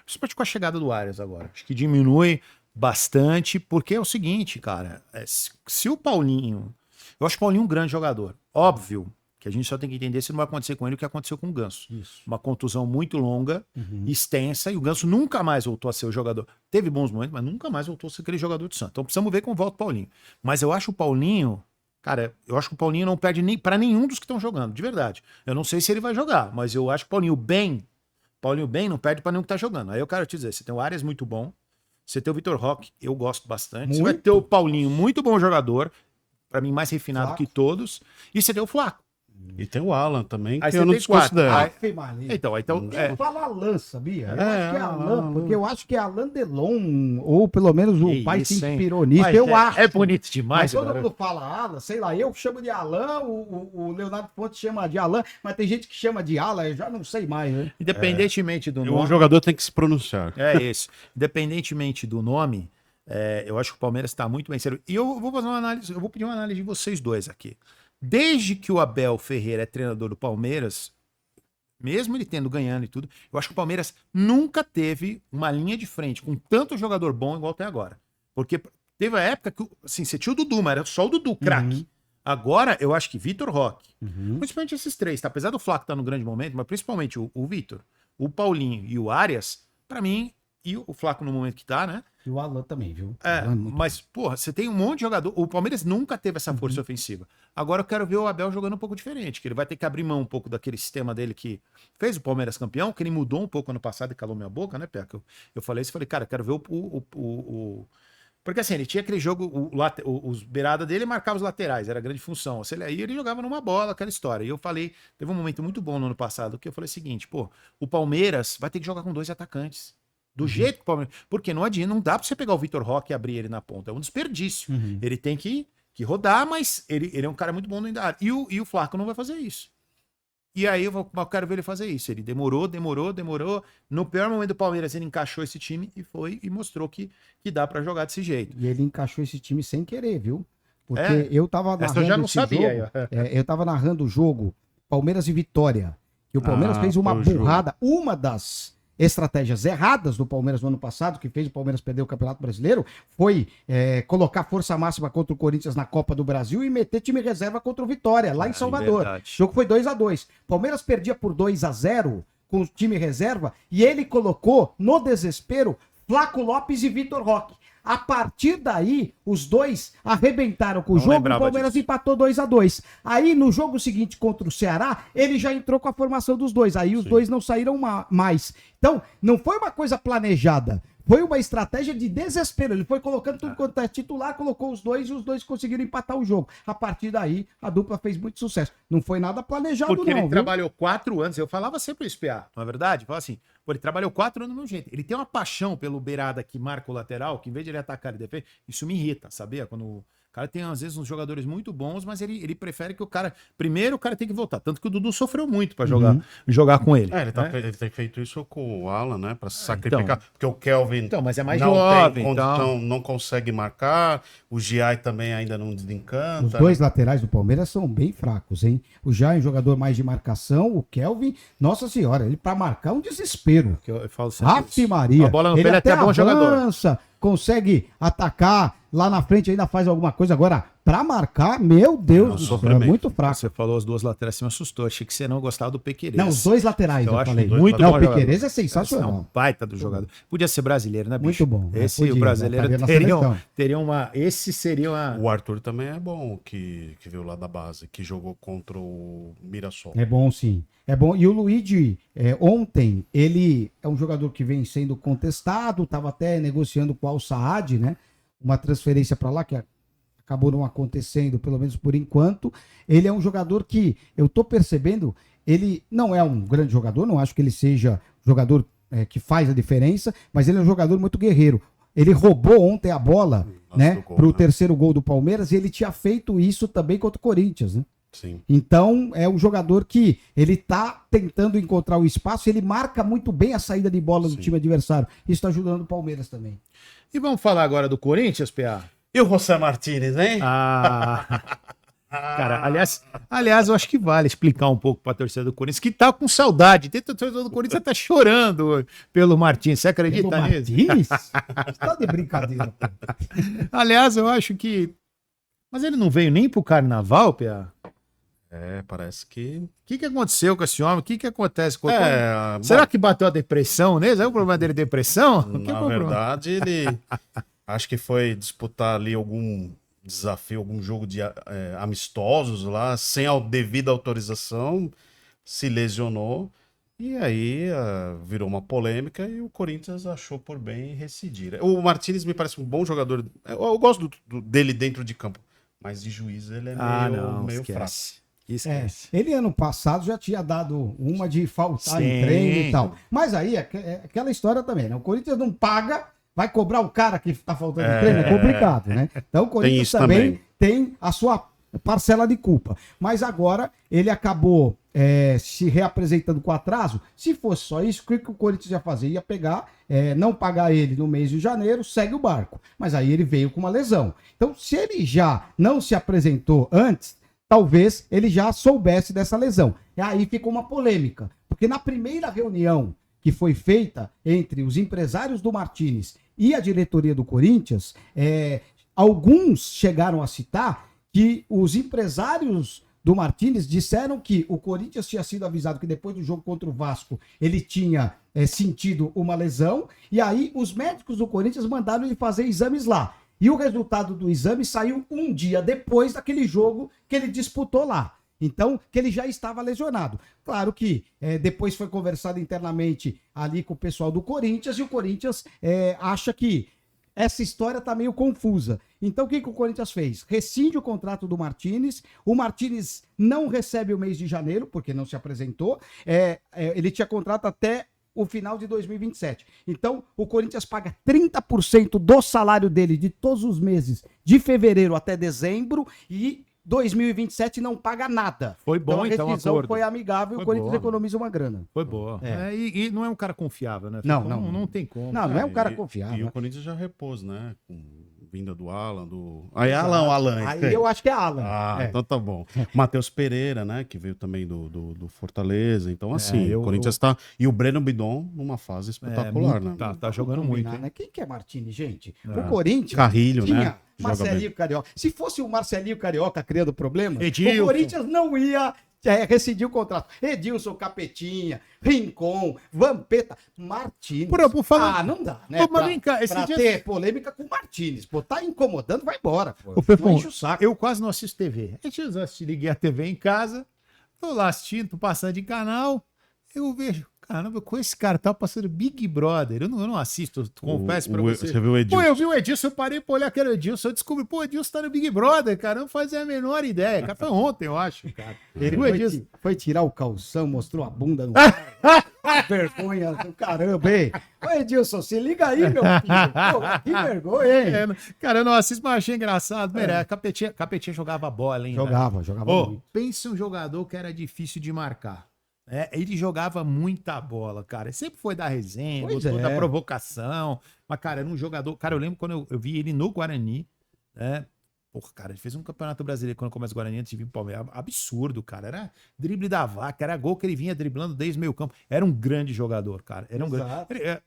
principalmente com a chegada do Arias agora. Acho que diminui bastante, porque é o seguinte, cara, se o Paulinho, eu acho o Paulinho um grande jogador, óbvio, que a gente só tem que entender se não vai acontecer com ele o que aconteceu com o Ganso. Isso. Uma contusão muito longa, extensa, e o Ganso nunca mais voltou a ser o jogador. Teve bons momentos, mas nunca mais voltou a ser aquele jogador de Santos. Então precisamos ver como volta o Paulinho. Mas eu acho o Paulinho, cara, eu acho que o Paulinho não perde nem para nenhum dos que estão jogando, de verdade. Eu não sei se ele vai jogar, mas eu acho que o Paulinho bem não perde para nenhum que tá jogando. Aí eu quero te dizer, você tem o Arias muito bom, você tem o Vitor Roque, eu gosto bastante. Você vai ter o Paulinho, muito bom jogador, para mim mais refinado que todos, e você tem o Flaco. E tem o Alan também, Aí que eu não desconsidero. Então, eu falo Alan, sabia? Eu acho que é Alan, porque eu acho que é Alan Delon, ou pelo menos o pai se inspirou nisso, acho. É bonito demais. Mas todo mundo fala Alan, sei lá, eu chamo de Alan, o Leonardo Fonte chama de Alan, mas tem gente que chama de Alan, eu já não sei mais, né? Independentemente do nome. O jogador tem que se pronunciar. É isso. Independentemente do nome, eu acho que o Palmeiras está muito bem sério. E eu vou fazer uma análise, eu vou pedir uma análise de vocês dois aqui. Desde que o Abel Ferreira é treinador do Palmeiras, mesmo ele tendo ganhando e tudo, eu acho que o Palmeiras nunca teve uma linha de frente com tanto jogador bom igual tem agora. Porque teve a época que, assim, você tinha o Dudu, mas era só o Dudu, craque. Agora, eu acho que Vitor Roque, principalmente esses três, tá? Apesar do Flaco estar no grande momento, mas principalmente o Vitor, o Paulinho e o Arias, pra mim, e o Flaco no momento que tá, né? E o Alan também, viu? Mas, porra, você tem um monte de jogador. O Palmeiras nunca teve essa força ofensiva. Agora eu quero ver o Abel jogando um pouco diferente, que ele vai ter que abrir mão um pouco daquele sistema dele que fez o Palmeiras campeão, que ele mudou um pouco ano passado e calou minha boca, né, Peca? Eu falei isso, falei, cara, eu quero ver Porque assim, ele tinha aquele jogo, os beiradas dele marcavam os laterais, era a grande função. Aí ele jogava numa bola, aquela história. E eu falei, teve um momento muito bom no ano passado, que eu falei o seguinte, o Palmeiras vai ter que jogar com 2 atacantes. Do jeito que o Palmeiras... Porque não adianta, não dá pra você pegar o Vitor Roque e abrir ele na ponta. É um desperdício. Ele tem que rodar, mas ele é um cara muito bom dentro da área. E o Flaco não vai fazer isso. E aí eu quero ver ele fazer isso. Ele demorou. No pior momento do Palmeiras, ele encaixou esse time e mostrou que dá pra jogar desse jeito. E ele encaixou esse time sem querer, viu? Porque eu tava narrando eu já não sabia. Eu tava narrando o jogo Palmeiras e Vitória. E o Palmeiras fez uma burrada. Uma das estratégias erradas do Palmeiras no ano passado, que fez o Palmeiras perder o Campeonato Brasileiro, foi colocar força máxima contra o Corinthians na Copa do Brasil e meter time reserva contra o Vitória, lá em Salvador. O jogo foi 2-2. Palmeiras perdia por 2-0 com o time reserva e ele colocou, no desespero, Flaco Lopes e Vitor Roque. A partir daí, os dois arrebentaram com o jogo e o Palmeiras empatou 2-2. Aí, no jogo seguinte contra o Ceará, ele já entrou com a formação dos dois. Aí os dois não saíram mais. Então, não foi uma coisa planejada. Foi uma estratégia de desespero. Ele foi colocando tudo quanto é titular, colocou os dois e os dois conseguiram empatar o jogo. A partir daí, a dupla fez muito sucesso. Não foi nada planejado, Porque não, ele viu? trabalhou 4 anos, eu falava sempre isso, PA, não é verdade? Falava assim, pô, ele trabalhou 4 anos do meu jeito. Ele tem uma paixão pelo beirada que marca o lateral, que em vez de ele atacar, ele defende. Isso me irrita, sabia? Quando o cara tem, às vezes, uns jogadores muito bons, mas ele prefere que o cara... Primeiro, o cara tem que voltar. Tanto que o Dudu sofreu muito pra jogar com ele. Ele tem feito isso com o Alan, né? Pra se sacrificar. Porque o Kelvin Então, mas é mais não jovem, tem condição, então. não consegue marcar. O Giai também ainda não desencanta. Os dois laterais do Palmeiras são bem fracos, hein? O Jair é um jogador mais de marcação, o Kelvin, nossa senhora, ele pra marcar é um desespero. Eu falo sempre Ave isso. Maria. A bola no pé ele ele é até bom jogador. avança, consegue atacar, lá na frente ainda faz alguma coisa. Agora, pra marcar, meu Deus do céu, é sofrimento. muito fraco. Você falou as duas laterais, você me assustou. Achei que você não gostava do Pequerez. Não, os dois laterais, eu acho falei. muito Não, bom o Piquerez jogador. é Esse é sensacional. um baita do jogador. Podia ser brasileiro, né, bicho? Muito bom, né? Esse Podia, o brasileiro estaria na teria, seleção. teria uma... Esse seria uma... O Arthur também é bom, que veio lá da base, que jogou contra o Mirassol. É bom, sim. É bom. E o Luigi, ontem, ele é um jogador que vem sendo contestado, estava até negociando com o Al Saad, né? Uma transferência para lá que acabou não acontecendo, pelo menos por enquanto. Ele é um jogador que, eu tô percebendo, ele não é um grande jogador, não acho que ele seja jogador que faz a diferença, mas ele é um jogador muito guerreiro. Ele roubou ontem a bola, né, pro terceiro gol do Palmeiras, e ele tinha feito isso também contra o Corinthians, né? Sim. Então, é um jogador que ele tá tentando encontrar o espaço, ele marca muito bem a saída de bola do time adversário. Isso tá ajudando o Palmeiras também. E vamos falar agora do Corinthians, PA? E o José Martínez, hein? Cara, aliás, eu acho que vale explicar um pouco pra torcida do Corinthians, que tá com saudade. Tem torcida do Corinthians tá chorando pelo Martins. Você acredita Pelo nisso? Martins? Você tá de brincadeira, pô. Aliás, eu acho que... Mas ele não veio nem pro carnaval, PA? Parece que... O que aconteceu com esse homem? O que acontece com ele? bom, Será que bateu a depressão nele? É o problema dele, depressão? Na verdade, ele... Acho que foi disputar ali algum desafio, algum jogo de amistosos lá, sem a devida autorização, se lesionou. E aí virou uma polêmica e o Corinthians achou por bem rescindir. O Martínez me parece um bom jogador. Eu gosto dele dentro de campo, mas de juiz ele é meio fraco. Esquece. Ele ano passado já tinha dado uma de faltar Sim. em treino e tal. Mas aí é aquela história também, né? O Corinthians não paga, vai cobrar o cara que tá faltando em treino, é complicado, né? Então o Corinthians também tem a sua parcela de culpa. Mas agora ele acabou se reapresentando com atraso. Se fosse só isso, o que o Corinthians ia fazer? Ia pegar, não pagar ele no mês de janeiro, segue o barco. Mas aí ele veio com uma lesão. Então, se ele já não se apresentou antes, talvez ele já soubesse dessa lesão. E aí ficou uma polêmica. Porque na primeira reunião que foi feita entre os empresários do Martínez e a diretoria do Corinthians, alguns chegaram a citar que os empresários do Martínez disseram que o Corinthians tinha sido avisado que depois do jogo contra o Vasco ele tinha sentido uma lesão, e aí os médicos do Corinthians mandaram ele fazer exames lá. E o resultado do exame saiu um dia depois daquele jogo que ele disputou lá. Então, que ele já estava lesionado. Claro que depois foi conversado internamente ali com o pessoal do Corinthians, e o Corinthians acha que essa história tá meio confusa. Então, o que o Corinthians fez? Rescinde o contrato do Martínez. O Martínez não recebe o mês de janeiro, porque não se apresentou. Ele tinha contrato até o final de 2027. Então, o Corinthians paga 30% do salário dele de todos os meses, de fevereiro até dezembro, e 2027 não paga nada. Foi bom, então, a rescisão acordo. foi amigável e o Corinthians boa. economiza uma grana. Foi boa. E não é um cara confiável, né? Não, Então, não. não tem como. Não é um cara E confiável. o Corinthians já repôs, né? Com vinda do Alan, do... Aí, Alan. Aí eu acho que é Alan. Então tá bom. Matheus Pereira, né? Que veio também do Fortaleza. Então, assim, o Corinthians tá... E o Breno Bidon numa fase espetacular, né? Tá jogando muito. Combinar, né? Quem que é Martini, gente? É. O Corinthians Carrilho, tinha né? Joga Marcelinho Carioca. Se fosse o Marcelinho Carioca criando problemas, Edilson. o Corinthians não ia rescindir o contrato. Edilson, Capetinha, Rincon, Vampeta, Martínez. Por falar- não dá, né? Ô, mas vem cá, esse pra dia- ter polêmica com o Martínez. Pô, tá incomodando, vai embora. Pô. Ô, Fefão, Não enche o saco. eu quase não assisto TV. Liguei a TV em casa, tô lá assistindo, tô passando de canal, eu vejo, caramba, com esse cara tava passando Big Brother. Eu não assisto, confesso pra você. Você viu o Pô, Edilson? eu vi o Edilson, eu parei pra olhar aquele Edilson, eu descobri, pô, o Edilson tá no Big Brother, cara. Eu não fazia a menor ideia. Cara, foi ontem, eu acho, cara. Ele O Edilson. foi tirar o calção, mostrou a bunda no vergonha do caramba, hein? Ô, Edilson, se liga aí, meu filho. Pô, que vergonha, hein? Cara, eu não assisto, mas achei engraçado. Capetinha jogava bola, hein? Jogava Ô, muito. pensa um jogador que era difícil de marcar. Ele jogava muita bola, cara. Sempre foi da resenha, Pois gostou é. da provocação. Mas, cara, era um jogador. Cara, eu lembro quando eu vi ele no Guarani, né? Porra, cara, ele fez um campeonato brasileiro quando começa o Guarani antes de vir pro Palmeiras. Absurdo, cara. Era drible da vaca, era gol que ele vinha driblando desde meio campo. Era um grande jogador, cara. Era um grande. Exato.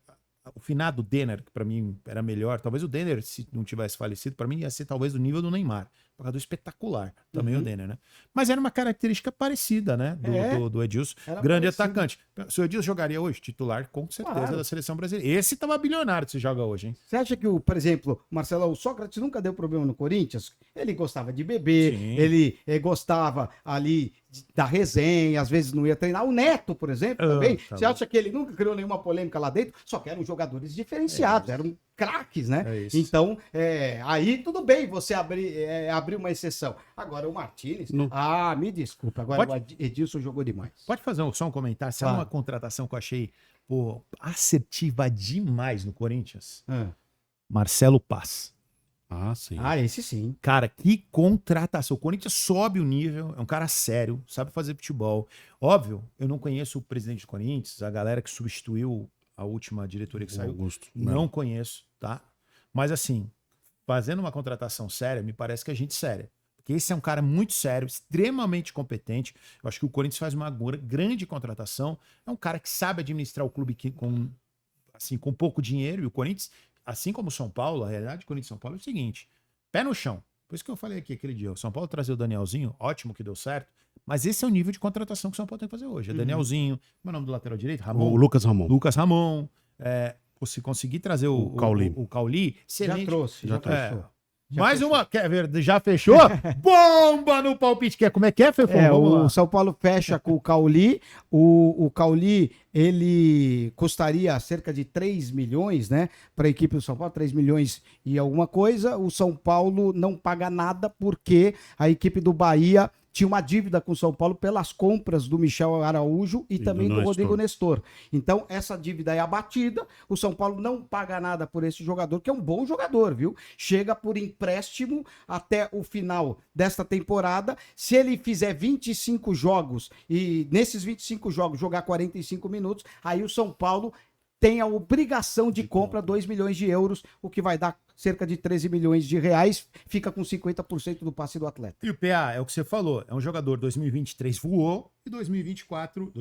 O finado Denner, que pra mim era melhor, talvez o Denner, se não tivesse falecido, pra mim ia ser talvez do nível do Neymar. Jogador espetacular, também o Denner, né? Mas era uma característica parecida, né? Do Edilson, Era grande parecido. atacante. Se o Edilson jogaria hoje, titular, com certeza, Claro. da seleção brasileira. Esse tava bilionário se joga hoje, hein? Você acha que, por exemplo, Marcelo, o Sócrates nunca deu problema no Corinthians? Ele gostava de beber, Sim. ele gostava ali da resenha, às vezes não ia treinar. O Neto, por exemplo, também. tá Você bom. acha que ele nunca criou nenhuma polêmica lá dentro? Só que eram jogadores diferenciados, eram craques, né? É isso. Então, aí tudo bem você abrir uma exceção. Agora o Martínez, Não. me desculpa, agora Pode- o Edilson jogou demais. Pode fazer só um comentário? Sabe Claro. uma contratação que eu achei assertiva demais no Corinthians? Marcelo Paz. Ah, sim. Esse sim. Cara, que contratação. O Corinthians sobe o nível, é um cara sério, sabe fazer futebol. Óbvio, eu não conheço o presidente do Corinthians, a galera que substituiu a última diretoria que O saiu. Augusto. Não conheço, tá? Mas assim, fazendo uma contratação séria, me parece que é gente séria. Porque esse é um cara muito sério, extremamente competente. Eu acho que o Corinthians faz uma grande contratação. É um cara que sabe administrar o clube com pouco dinheiro. E o Corinthians, assim como o São Paulo, a realidade do Corinthians e São Paulo é o seguinte: pé no chão. Por isso que eu falei aqui aquele dia. O São Paulo trazer o Danielzinho, ótimo que deu certo. Mas esse é o nível de contratação que o São Paulo tem que fazer hoje. É Danielzinho, como é o nome do lateral direito? Ramon. O Lucas Ramon. Lucas Ramon. Se conseguir trazer O Cauli. o Cauli, Já excelente. trouxe, já fechou. Já Mais fechou. uma. Quer ver? Já fechou? Bomba no palpite. Como é que é, Fefão? Vamos lá. O São Paulo fecha com o Cauli. O Cauli, ele custaria cerca de 3 milhões, né? Para a equipe do São Paulo, 3 milhões e alguma coisa. O São Paulo não paga nada porque a equipe do Bahia tinha uma dívida com o São Paulo pelas compras do Michel Araújo e também do Rodrigo Nestor. Então, essa dívida é abatida. O São Paulo não paga nada por esse jogador, que é um bom jogador, viu? Chega por empréstimo até o final desta temporada. Se ele fizer 25 jogos e nesses 25 jogos jogar 45 minutos, aí o São Paulo tem a obrigação de compra 2 milhões de euros, o que vai dar cerca de 13 milhões de reais, fica com 50% do passe do atleta. E o PA, é o que você falou, é um jogador 2023 voou e 2024,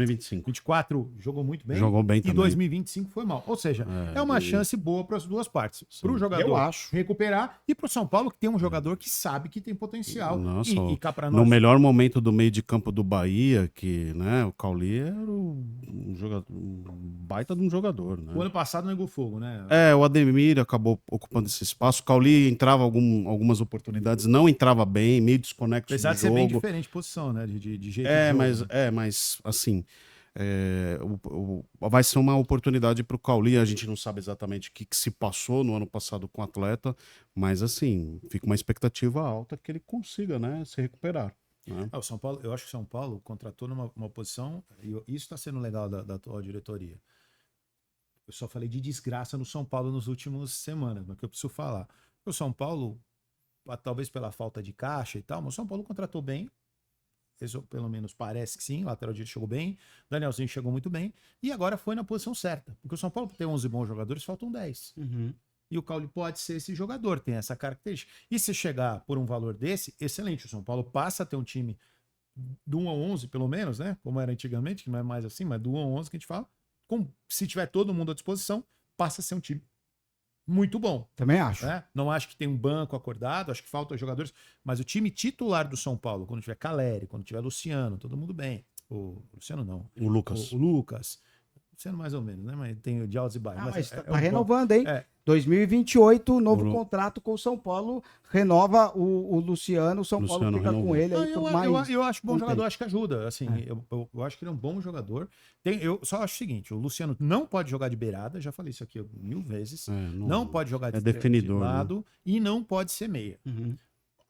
2024 jogou muito bem. Jogou bem e também. 2025 foi mal. Ou seja, é uma chance boa para as duas partes. Para o jogador eu acho. recuperar e para o São Paulo, que tem um jogador que sabe que tem potencial. Nossa, E cá para no nós. melhor momento do meio de campo do Bahia, que, né, o Cauli era um jogador, um baita de um jogador, né? O ano passado negou fogo, né? O Ademir acabou ocupando esse espaço. O Cauli entrava algumas oportunidades, não entrava bem, meio desconecto Apesar do de ser jogo. bem diferente de posição, né? De jeito de jogo, Mas assim, vai ser uma oportunidade para o Cauli. A gente não sabe exatamente o que se passou no ano passado com o atleta, mas assim, fica uma expectativa alta que ele consiga, né, se recuperar. Né? O São Paulo, eu acho que o São Paulo contratou numa posição, e isso está sendo legal da atual diretoria. Eu só falei de desgraça no São Paulo nas últimas semanas, mas que eu preciso falar. O São Paulo, talvez pela falta de caixa e tal, mas o São Paulo contratou bem. Isso, pelo menos parece que sim, o lateral direito chegou bem, o Danielzinho chegou muito bem, e agora foi na posição certa. Porque o São Paulo tem 11 bons jogadores, faltam 10. E o Cauli pode ser esse jogador, tem essa característica. E se chegar por um valor desse, excelente. O São Paulo passa a ter um time do 1 ao 11, pelo menos, né? Como era antigamente, que não é mais assim, mas do 1 ao 11 que a gente fala. Se tiver todo mundo à disposição, passa a ser um time muito bom. Também acho. Né? Não acho que tem um banco acordado, acho que faltam jogadores, mas o time titular do São Paulo, quando tiver Caleri, quando tiver Luciano, todo mundo bem. O Luciano não. O Lucas. O Lucas. Luciano mais ou menos, né? Mas tem o de altos e baixos. Mas é tá um renovando, hein? É. 2028, novo O Lu- contrato com o São Paulo, renova o Luciano, o São Paulo Luciano fica renovou. com ele Não, aí por mais... eu acho bom um jogador, tempo. acho que ajuda. Assim, eu acho que ele é um bom jogador. Eu só acho o seguinte: o Luciano não pode jogar de beirada, já falei isso aqui 1000 vezes. Não pode jogar de definidor, lado e não pode ser meia. Uhum.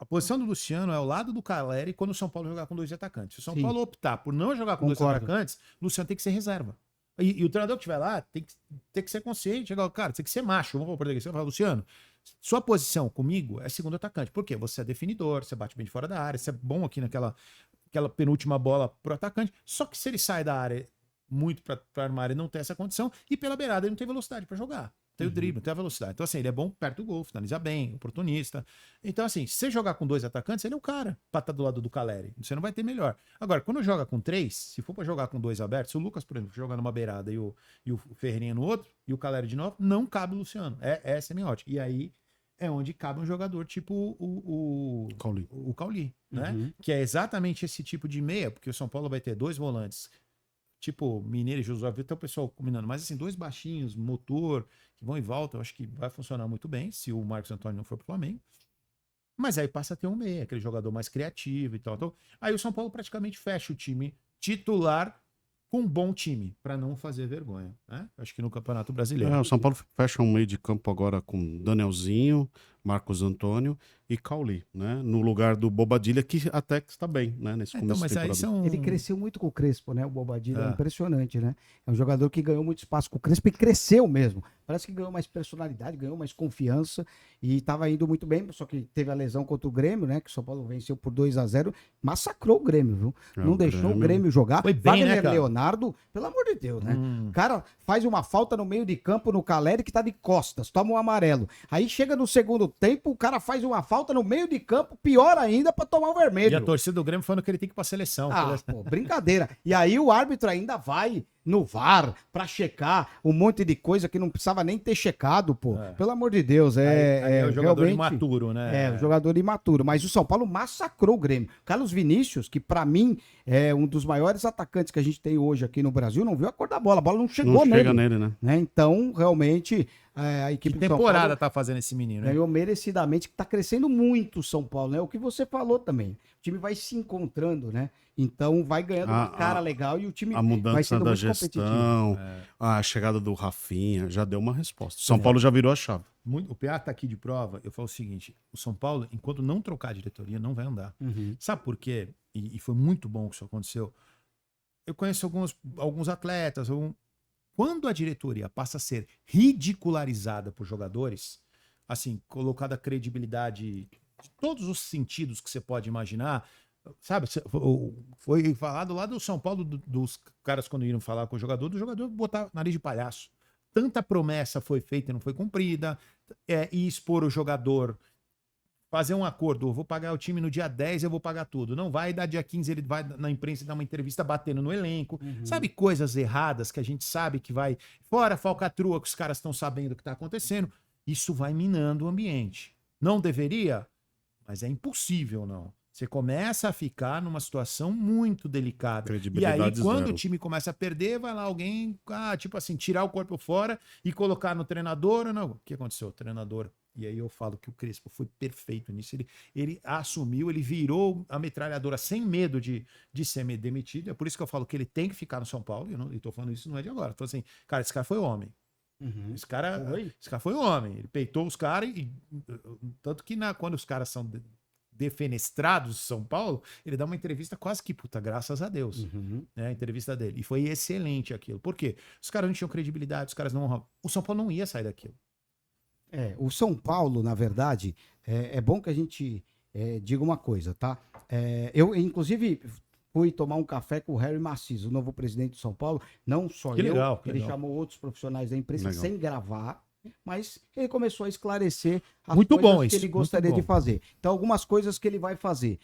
A posição do Luciano é ao lado do Caleri quando o São Paulo jogar com 2 atacantes. Se o São Sim. Paulo optar por não jogar com 2 Concordo. atacantes, o Luciano tem que ser reserva. E o treinador que estiver lá tem que ser consciente. Cara, tem que ser macho. Vamos por aqui. Você fala, Luciano, sua posição comigo é segundo atacante. Por quê? Você é definidor, você bate bem de fora da área, você é bom aqui naquela penúltima bola pro atacante. Só que se ele sai da área muito para armar, ele não tem essa condição. E pela beirada ele não tem velocidade para jogar. Tem o drible, tem a velocidade. Então, assim, ele é bom perto do gol, finaliza bem, oportunista. Então, assim, se você jogar com 2 atacantes, ele é o cara pra estar do lado do Caleri. Você não vai ter melhor. Agora, quando joga com 3, se for pra jogar com 2 abertos, se o Lucas, por exemplo, jogar numa beirada e o Ferreirinha no outro, e o Caleri de novo, não cabe o Luciano. Essa é a minha ótica. E aí é onde cabe um jogador tipo o Cauli, né? Uhum. Que é exatamente esse tipo de meia, porque o São Paulo vai ter 2 volantes tipo Mineiro e Josué, até o pessoal combinando, mas assim, 2 baixinhos, motor, que vão e voltam, eu acho que vai funcionar muito bem se o Marcos Antônio não for pro Flamengo. Mas aí passa a ter um meia, aquele jogador mais criativo e tal. Então, aí o São Paulo praticamente fecha o time titular com um bom time, para não fazer vergonha, né? Acho que no Campeonato Brasileiro. O São Paulo fecha um meio de campo agora com Danielzinho, Marcos Antônio e Cauli, né? No lugar do Bobadilha, que até que está bem, né? Nesse Então, começo mas de aí temporada. são... Ele cresceu muito com o Crespo, né? O Bobadilha é É. impressionante, né? É um jogador que ganhou muito espaço com o Crespo e cresceu mesmo. Parece que ganhou mais personalidade, ganhou mais confiança e estava indo muito bem, só que teve a lesão contra o Grêmio, né? Que o São Paulo venceu por 2-0, massacrou o Grêmio, viu? Não deixou o Grêmio jogar. Foi bem, né, cara? Leonardo, pelo amor de Deus, né? O cara faz uma falta no meio de campo no Caleri que tá de costas, toma um amarelo. Aí chega no segundo tempo, o cara faz uma falta no meio de campo, pior ainda, pra tomar o vermelho. E a torcida do Grêmio falando que ele tem que ir pra seleção. Pô, brincadeira. E aí o árbitro ainda vai no VAR pra checar um monte de coisa que não precisava nem ter checado, pô. É. Pelo amor de Deus, Aí é o jogador realmente... imaturo, né? É, o jogador imaturo. Mas o São Paulo massacrou o Grêmio. Carlos Vinícius, que pra mim é um dos maiores atacantes que a gente tem hoje aqui no Brasil, não viu a cor da bola. A bola não chegou Não nele. chega nele, né? Né? Então, realmente, a Que equipe do São temporada Paulo tá fazendo esse menino, né? ganhou merecidamente, que tá crescendo muito o São Paulo, né? O que você falou também. O time vai se encontrando, né? Então vai ganhando uma cara legal e o time A vai mudança sendo da muito competitivo. gestão, a chegada do Rafinha, já deu uma resposta. São Paulo já virou a chave. O PA tá aqui de prova. Eu falo o seguinte: o São Paulo, enquanto não trocar a diretoria, não vai andar. Uhum. Sabe por quê? E foi muito bom que isso aconteceu. Eu conheço alguns atletas. Quando a diretoria passa a ser ridicularizada por jogadores, assim, colocada a credibilidade de todos os sentidos que você pode imaginar, sabe? Foi falado lá do São Paulo, dos caras quando iam falar com o jogador, do jogador botar nariz de palhaço. Tanta promessa foi feita e não foi cumprida, e expor o jogador, fazer um acordo, eu vou pagar o time no dia 10, eu vou pagar tudo. Não vai, dar dia 15 ele vai na imprensa dar uma entrevista batendo no elenco. Sabe, coisas erradas que a gente sabe que vai... Fora a falcatrua que os caras estão sabendo o que está acontecendo. Isso vai minando o ambiente. Não deveria, mas é impossível não. Você começa a ficar numa situação muito delicada. E aí, Credibilidade quando zero. o time começa a perder, vai lá alguém, tipo assim, tirar o corpo fora e colocar no treinador. Ou não. O que aconteceu? O treinador. E aí eu falo que o Crespo foi perfeito nisso. Ele assumiu, ele virou a metralhadora sem medo de ser demitido. É por isso que eu falo que ele tem que ficar no São Paulo. E tô falando isso não é de agora. Tô falando assim, cara, esse cara foi homem. Uhum. Esse cara foi homem. Ele peitou os caras e tanto que quando os caras são defenestrados de São Paulo, ele dá uma entrevista quase que, puta, graças a Deus, né, a entrevista dele. E foi excelente aquilo. Por quê? Os caras não tinham credibilidade, os caras não honravam. O São Paulo não ia sair daquilo. O São Paulo, na verdade, é bom que a gente diga uma coisa, tá? Eu, inclusive, fui tomar um café com o Harry Macis, o novo presidente de São Paulo. Não só Que eu, legal, que ele legal. chamou outros profissionais da imprensa Legal. sem gravar, mas ele começou a esclarecer as Muito coisas bom que isso, ele muito gostaria de bom. fazer. Então, algumas coisas que ele vai fazer.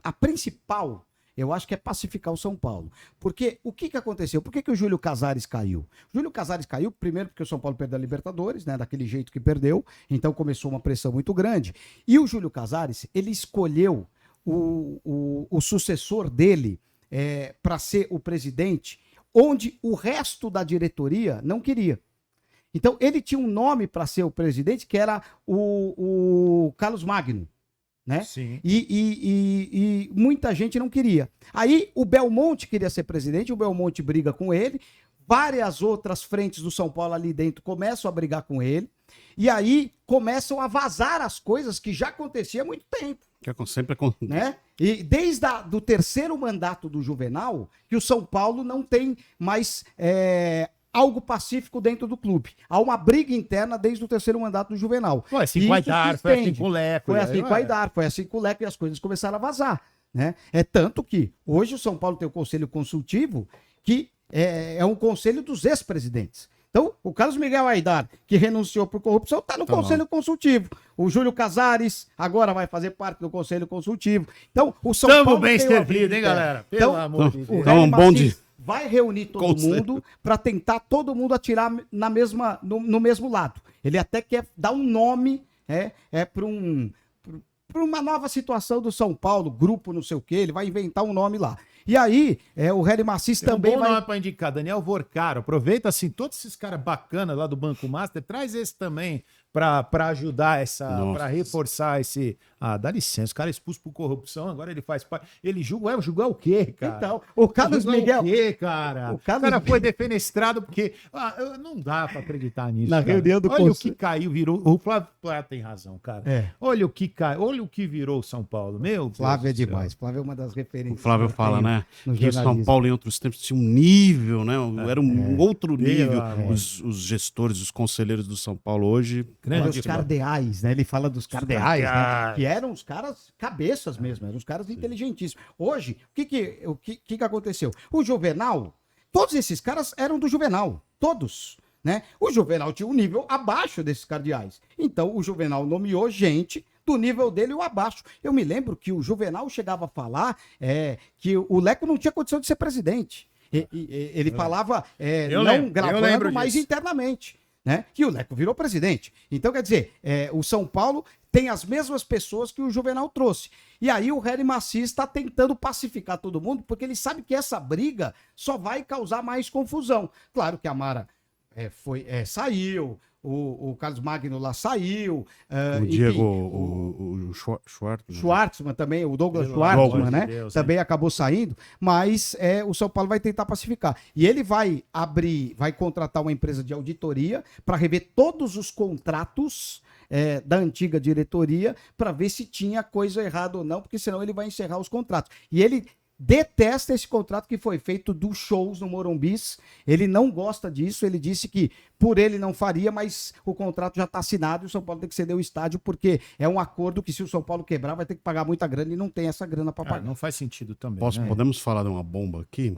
A principal, eu acho que é pacificar o São Paulo. Porque o que aconteceu? Por que o Júlio Casares caiu? O Júlio Casares caiu, primeiro, porque o São Paulo perdeu a Libertadores, né? Daquele jeito que perdeu. Então começou uma pressão muito grande. E o Júlio Casares, ele escolheu o sucessor dele para ser o presidente, onde o resto da diretoria não queria. Então, ele tinha um nome para ser o presidente, que era o Carlos Magno, né? Sim. E muita gente não queria. Aí, o Belmonte queria ser presidente, o Belmonte briga com ele, várias outras frentes do São Paulo ali dentro começam a brigar com ele, e aí começam a vazar as coisas que já acontecia há muito tempo. Que sempre Né? E desde do terceiro mandato do Juvenal, que o São Paulo não tem mais algo pacífico dentro do clube. Há uma briga interna desde o terceiro mandato do Juvenal. Foi assim E com o isso Aidar, se foi assim estende. com o Leco. Foi assim com o Aidar, foi assim com o Leco, e as coisas começaram a vazar. Né? É tanto que hoje o São Paulo tem o conselho consultivo, que é um conselho dos ex-presidentes. Então, o Carlos Miguel Aidar, que renunciou por corrupção, está no Conselho Consultivo. O Júlio Casares agora vai fazer parte do Conselho Consultivo. Então, o São Tamo Paulo bem tem uma servido, briga hein, interna. galera? Pelo Então, amor de o Deus. Então, Hélio um bonde. Maciel vai reunir todo Conselho. mundo para tentar todo mundo atirar no mesmo lado. Ele até quer dar um nome para uma nova situação do São Paulo, grupo não sei o quê, ele vai inventar um nome lá. E aí, o Hélio Macis também bom vai... nome pra indicar, Daniel Vorcaro. Aproveita, assim, todos esses caras bacanas lá do Banco Master, traz esse também pra ajudar pra reforçar esse... Ah, dá licença, o cara é expulso por corrupção, agora ele faz parte... Ele julga, julgar o quê, cara? Então, o Carlos Julgar Miguel... o quê, cara? O Carlos cara Miguel- foi defenestrado porque... não dá pra acreditar nisso, Na cara. reunião do Olha o conselho. que caiu, virou... O Flávio tem razão, cara. É. Olha o que caiu, olha o que virou o São Paulo, meu Deus Flávio é do céu. demais. Flávio é uma das referências. O Flávio que eu fala, tenho né? no Que o São jornalismo. Paulo em outros tempos tinha um nível, né? Era um outro Pelo nível. amor. Os gestores, os conselheiros do São Paulo hoje. Grande Os cardeais, né? Ele fala dos cardeais, né? cardeais. Que eram os caras cabeças mesmo, eram os caras inteligentíssimos. Hoje, o que aconteceu? O Juvenal, todos esses caras eram do Juvenal, todos, né? O Juvenal tinha um nível abaixo desses cardeais. Então, o Juvenal nomeou gente do nível dele ou abaixo. Eu me lembro que o Juvenal chegava a falar que o Leco não tinha condição de ser presidente. Ele falava Eu não lembro, eu gravando, lembro mas disso. internamente. Né? E o Leco virou presidente. Então, quer dizer, o São Paulo tem as mesmas pessoas que o Juvenal trouxe. E aí o Hélio Macis está tentando pacificar todo mundo, porque ele sabe que essa briga só vai causar mais confusão. Claro que a Mara saiu, o Carlos Magno lá saiu. O enfim, Diego, o Schwartz. Schwartzman também, o Douglas Pelo Schwartzman, amor de né? Deus, Também acabou saindo, mas o São Paulo vai tentar pacificar. E ele vai contratar uma empresa de auditoria para rever todos os contratos da antiga diretoria para ver se tinha coisa errada ou não, porque senão ele vai encerrar os contratos. E ele detesta esse contrato que foi feito dos shows no Morumbis. Ele não gosta disso. Ele disse que por ele não faria, mas o contrato já está assinado e o São Paulo tem que ceder o estádio, porque é um acordo que se o São Paulo quebrar vai ter que pagar muita grana e não tem essa grana para pagar. Não faz sentido também. né? Podemos falar de uma bomba aqui?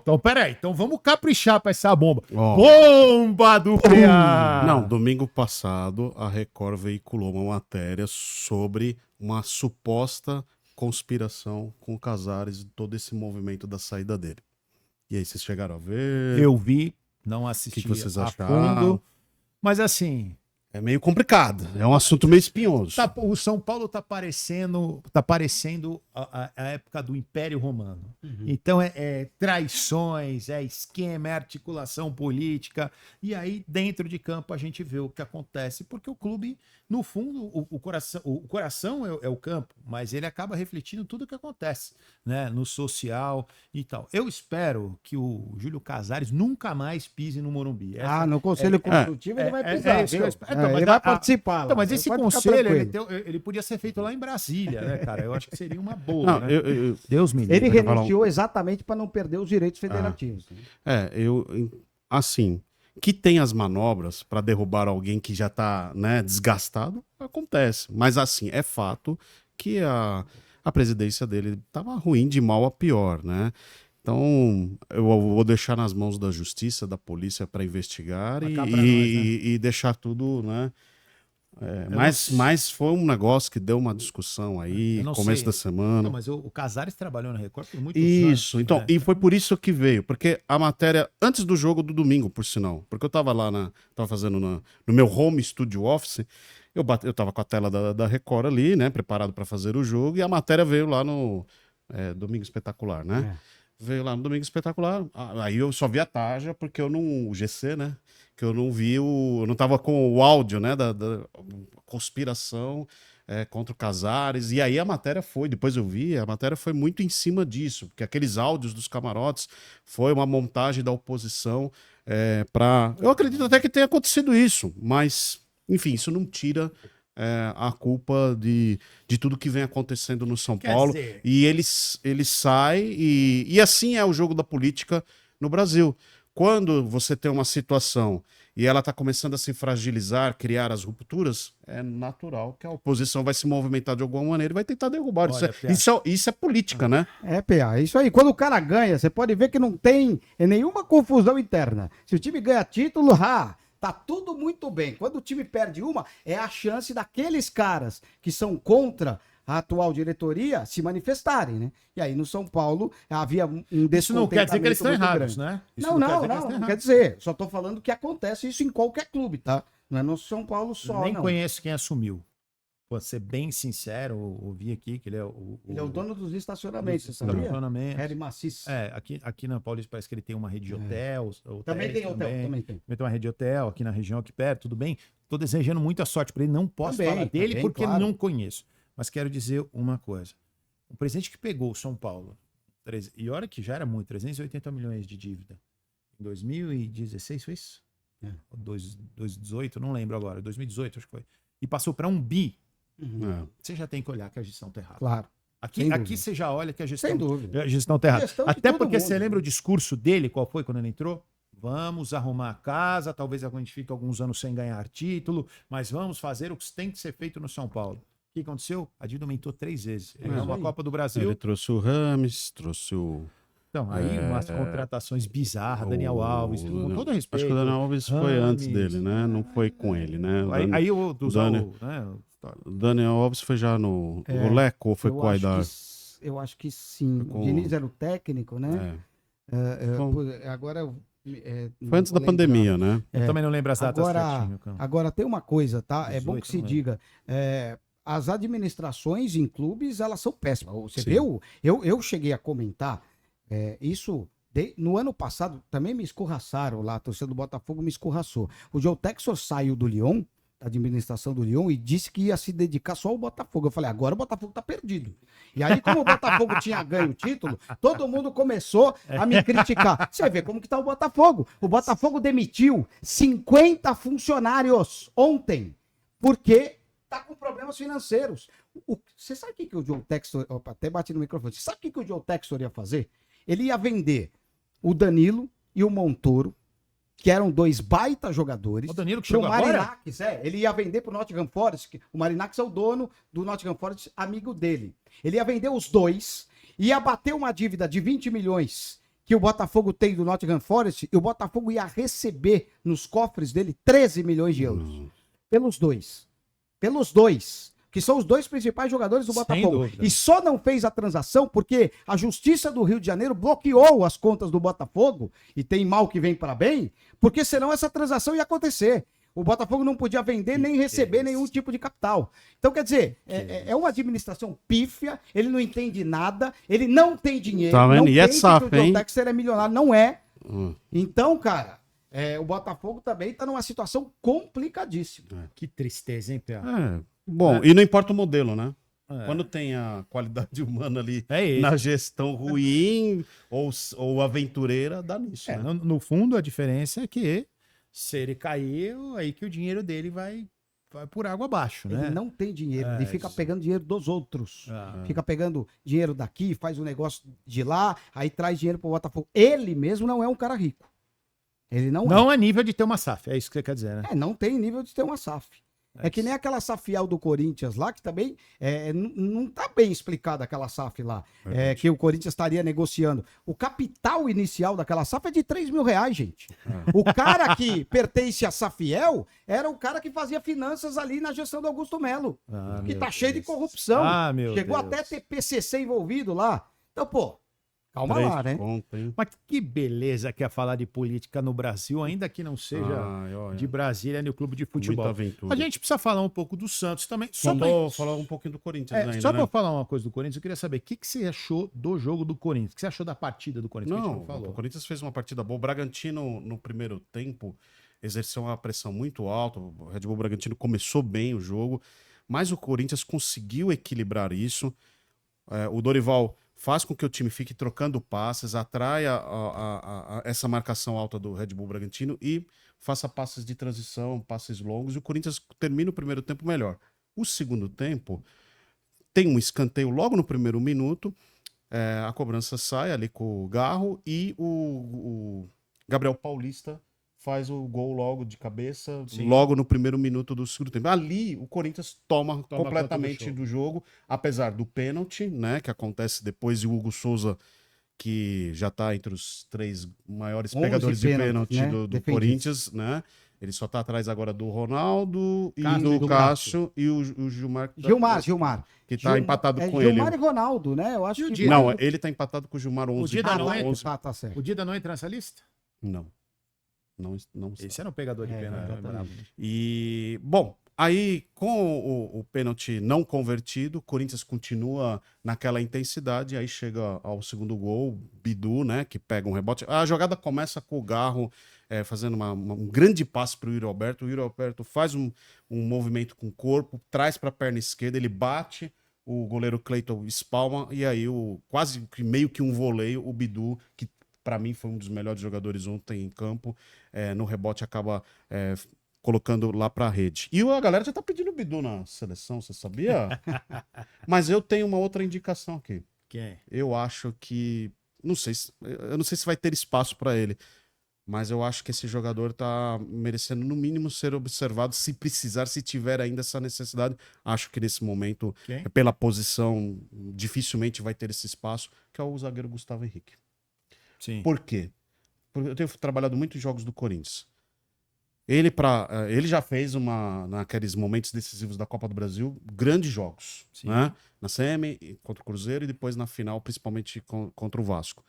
Então, peraí. Então vamos caprichar pra essa bomba. Ó. Bomba do PA! Não, domingo passado a Record veiculou uma matéria sobre uma suposta conspiração com o Casares e todo esse movimento da saída dele. E aí, vocês chegaram a ver? Eu vi, não assisti O que vocês a acharam? fundo. Mas assim, É meio complicado. É um assunto meio espinhoso. o São Paulo tá parecendo a época do Império Romano. Então é traições, é esquema, é articulação política. E aí, dentro de campo, a gente vê o que acontece, porque o clube, no fundo, o coração é o campo, mas ele acaba refletindo tudo o que acontece, né? No social e tal. Eu espero que o Júlio Casares nunca mais pise no Morumbi. No Conselho Consultivo ele vai pisar. isso que eu viu? espero. Então, mas ele vai participar. Então, mas lá, esse pode ficar conselho, tranquilo. ele podia ser feito lá em Brasília, né, cara? Eu acho que seria uma boa, Não, né? eu- Deus me livre. Ele Vai falar renunciou exatamente para não perder os direitos Ah. federativos. assim, que tem as manobras para derrubar alguém que já tá, né, desgastado, acontece. Mas assim, é fato que a presidência dele tava ruim de mal a pior, né? Então, eu vou deixar nas mãos da justiça, da polícia para investigar Mas e, cá pra nós, né? e deixar tudo, né? Mas foi um negócio que deu uma discussão aí, Eu não começo sei. da semana. Não, mas o Casares trabalhou na Record por muitos anos. Isso, então, né? e foi por isso que veio, porque a matéria, antes do jogo do domingo, por sinal, porque eu tava lá, tava fazendo no meu home studio office, eu tava com a tela da Record ali, né, preparado para fazer o jogo, e a matéria veio lá no Domingo Espetacular, né? veio lá no Domingo Espetacular. Aí eu só vi a tarja porque o GC, né? Que eu não vi eu não tava com o áudio, né? Da conspiração contra o Casares. E aí a matéria depois eu vi, a matéria foi muito em cima disso, porque aqueles áudios dos camarotes foi uma montagem da oposição eu acredito até que tenha acontecido isso, mas, enfim, isso não tira a culpa de tudo que vem acontecendo no São Paulo. Dizer... E ele sai e assim é o jogo da política no Brasil. Quando você tem uma situação e ela está começando a se fragilizar, criar as rupturas, é natural que a oposição vai se movimentar de alguma maneira e vai tentar derrubar. Olha, Isso é política, né? PA, isso aí. Quando o cara ganha, você pode ver que não tem nenhuma confusão interna. Se o time ganha título, tá tudo muito bem. Quando o time perde uma, é a chance daqueles caras que são contra a atual diretoria se manifestarem, né? E aí no São Paulo havia um descontentamento. Isso não quer dizer que eles estão muito errados, grande. né? Não quer dizer. Só tô falando que acontece isso em qualquer clube, tá? Não é no São Paulo só, Nem não. conheço quem assumiu. Vou ser bem sincero, ouvi aqui que ele é Ele é o dono dos estacionamentos, você sabia? estacionamento. Harry Macis. Aqui na Paulista parece que ele tem uma rede de hotéis. Também tem hotel, também tem. Também tem uma rede de hotel aqui na região, aqui perto, tudo bem. Tô desejando muita sorte para ele, não posso falar dele porque claro. não conheço. Mas quero dizer uma coisa. O presidente que pegou o São Paulo, e olha que já era muito, 380 milhões de dívida. Em 2016 foi isso? 2018, não lembro agora. 2018 acho que foi. E passou para 1 bi. Você já tem que olhar que a gestão tá errada. Claro. Aqui você já olha que a gestão, Sem dúvida. a gestão tá errada. Gestão de Até todo porque mundo, você né? lembra o discurso dele, qual foi quando ele entrou? Vamos arrumar a casa, talvez a gente fique alguns anos sem ganhar título, mas vamos fazer o que tem que ser feito no São Paulo. O que aconteceu? A dívida aumentou 3 vezes. Ele ganhou uma Copa do Brasil. Ele trouxe o Rames, trouxe o... Então, aí umas contratações bizarras, Daniel Alves, com todo respeito. Acho que o Daniel Alves foi antes dele, né? Não foi com ele, né? Aí o Daniel Alves foi já no o Leco ou foi com o Aidar? Eu acho que sim. O Diniz era o técnico, né? Agora... foi antes da pandemia, né? Eu também não lembro as datas certinho. Agora tem uma coisa, tá? 18, é bom que se não diga. As administrações em clubes, elas são péssimas. Você viu? Eu cheguei a comentar isso... No ano passado, também me escorraçaram lá, a torcida do Botafogo me escorraçou. O Joe Texor saiu do Lyon, da administração do Lyon, e disse que ia se dedicar só ao Botafogo. Eu falei, agora o Botafogo tá perdido. E aí, como o Botafogo tinha ganho o título, todo mundo começou a me criticar. Você vê como que tá o Botafogo. O Botafogo demitiu 50 funcionários ontem, porque tá com problemas financeiros. Você sabe o que o Joe Texor... Opa, até bati no microfone. Você sabe o que o Joe Texor ia fazer? Ele ia vender o Danilo e o Montoro, que eram 2 baita jogadores. O Danilo que pro chegou agora? Marinakis, ele ia vender pro Nottingham Forest. O Marinakis é o dono do Nottingham Forest, amigo dele. Ele ia vender os 2, ia bater uma dívida de 20 milhões que o Botafogo tem do Nottingham Forest, e o Botafogo ia receber nos cofres dele 13 milhões de euros. Pelos 2. Pelos 2. Que são os 2 principais jogadores do Botafogo. Dúvida. E só não fez a transação porque a Justiça do Rio de Janeiro bloqueou as contas do Botafogo, e tem mal que vem para bem, porque senão essa transação ia acontecer. O Botafogo não podia vender nem receber nenhum tipo de capital. Então, quer dizer, é uma administração pífia, ele não entende nada, ele não tem dinheiro. Tá vendo? Não E é tem SAF, que o hein? John Textor é milionário, não é. Então, cara, o Botafogo também tá numa situação complicadíssima. Que tristeza, hein, Pia? Bom, e não importa o modelo, né? Quando tem a qualidade humana ali na gestão ruim ou aventureira, dá nisso, né? No fundo, a diferença é que se ele cair, aí que o dinheiro dele vai por água abaixo, né? Ele não tem dinheiro, ele fica pegando dinheiro dos outros. Fica pegando dinheiro daqui, faz um negócio de lá, aí traz dinheiro pro Botafogo. Ele mesmo não é um cara rico. Ele não é nível de ter uma SAF, é isso que você quer dizer, né? Não tem nível de ter uma SAF. É que nem aquela SAFial do Corinthians lá, que também não tá bem explicada aquela SAF lá, que o Corinthians estaria negociando. O capital inicial daquela SAF é de 3 mil reais, gente. O cara que pertence à SAFiel era o cara que fazia finanças ali na gestão do Augusto Melo, que tá cheio de corrupção. Chegou até a ter PCC envolvido lá. Então, pô, Calma lá, né? pontos, hein? Mas que beleza que é falar de política no Brasil, ainda que não seja Olha, de Brasília no clube de muita futebol. aventura. A gente precisa falar um pouco do Santos também. Só pra falar um pouquinho do Corinthians ainda, Só né? para falar uma coisa do Corinthians, eu queria saber o que você achou do jogo do Corinthians? O que você achou da partida do Corinthians? Que a gente Não, falou. o Corinthians fez uma partida boa. O Bragantino, no primeiro tempo, exerceu uma pressão muito alta. O Red Bull Bragantino começou bem o jogo, mas o Corinthians conseguiu equilibrar isso. O Dorival faz com que o time fique trocando passes, atraia essa marcação alta do Red Bull Bragantino e faça passes de transição, passes longos, e o Corinthians termina o primeiro tempo melhor. O segundo tempo tem um escanteio logo no primeiro minuto, a cobrança sai ali com o Garro e o Gabriel Paulista faz o gol logo de cabeça, Sim. logo no primeiro minuto do segundo tempo. Ali o Corinthians toma completamente conta do do jogo, apesar do pênalti, né, que acontece depois, e o Hugo Souza, que já está entre os 3 maiores 11 pegadores de pênaltis, pênalti né? do Defendidos. Corinthians, né? Ele só está atrás agora do Ronaldo e Cássio, do Cássio e o Gilmar, Gilmar. que está empatado com Gilmar ele. e Ronaldo, né? Eu acho E o que... Dida? Não, ele tá empatado com o Gilmar 11. Dida não é? 11. Tá certo. O Dida não entra nessa lista? Não. Não está. Esse era um pegador de pênalti. exatamente. bravo. E, bom, aí com o pênalti não convertido, o Corinthians continua naquela intensidade, aí chega ao segundo gol, Bidu, né, que pega um rebote. A jogada começa com o Garro fazendo um grande passe para o Yuri Alberto. O Yuri Alberto faz um movimento com o corpo, traz para a perna esquerda, ele bate, o goleiro Cleiton espalma, e aí quase que meio que um voleio, o Bidu, que para mim foi um dos melhores jogadores ontem em campo, no rebote acaba colocando lá pra rede. E a galera já tá pedindo o Bidu na seleção, você sabia? Mas eu tenho uma outra indicação aqui. Quem? Eu acho que... eu não sei se vai ter espaço para ele, mas eu acho que esse jogador tá merecendo, no mínimo, ser observado, se precisar, se tiver ainda essa necessidade. Acho que nesse momento, Quem? pela posição, dificilmente vai ter esse espaço, que é o zagueiro Gustavo Henrique. Sim. Por quê? Porque eu tenho trabalhado muito em jogos do Corinthians. Ele já fez naqueles momentos decisivos da Copa do Brasil, grandes jogos, Sim. né? Na semi, contra o Cruzeiro, e depois na final, principalmente contra o Vasco.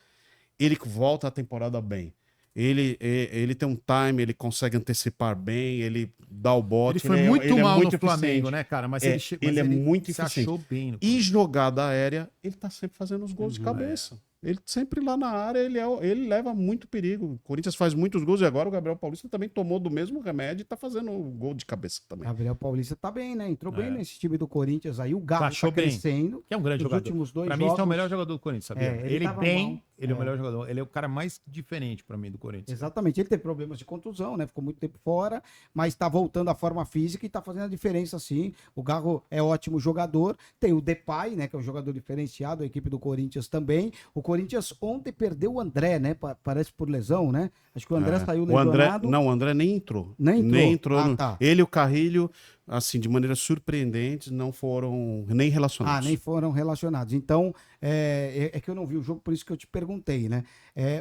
Ele volta a temporada bem. Ele tem um time, ele consegue antecipar bem, ele dá o bote. Ele foi muito mal no eficiente. Flamengo, né, cara? Mas Ele é muito se eficiente. achou bem. No E jogada aérea, ele tá sempre fazendo os gols de Uhum, cabeça. Ele sempre lá na área, ele leva muito perigo. O Corinthians faz muitos gols e agora o Gabriel Paulista também tomou do mesmo remédio e tá fazendo gol de cabeça também. Gabriel Paulista tá bem, né? Entrou bem nesse time do Corinthians aí. O Garro Achou tá bem. crescendo. Que é um grande Nos jogador. últimos 2 Pra jogos. mim, esse é o melhor jogador do Corinthians, sabia? Ele tava bem, mal. ele é o melhor jogador. Ele é o cara mais diferente pra mim do Corinthians. Exatamente. Ele teve problemas de contusão, né? Ficou muito tempo fora, mas tá voltando à forma física e tá fazendo a diferença, sim. O Garro é ótimo jogador. Tem o Depay, né? Que é um jogador diferenciado, a equipe do Corinthians também. O Corinthians ontem perdeu o André, né? Parece por lesão, né? Acho que o André saiu lesionado. O André nem entrou. Nem entrou? Tá. Ele e o Carrilho, assim, de maneira surpreendente, não foram nem relacionados. Nem foram relacionados. Então, é que eu não vi o jogo, por isso que eu te perguntei, né?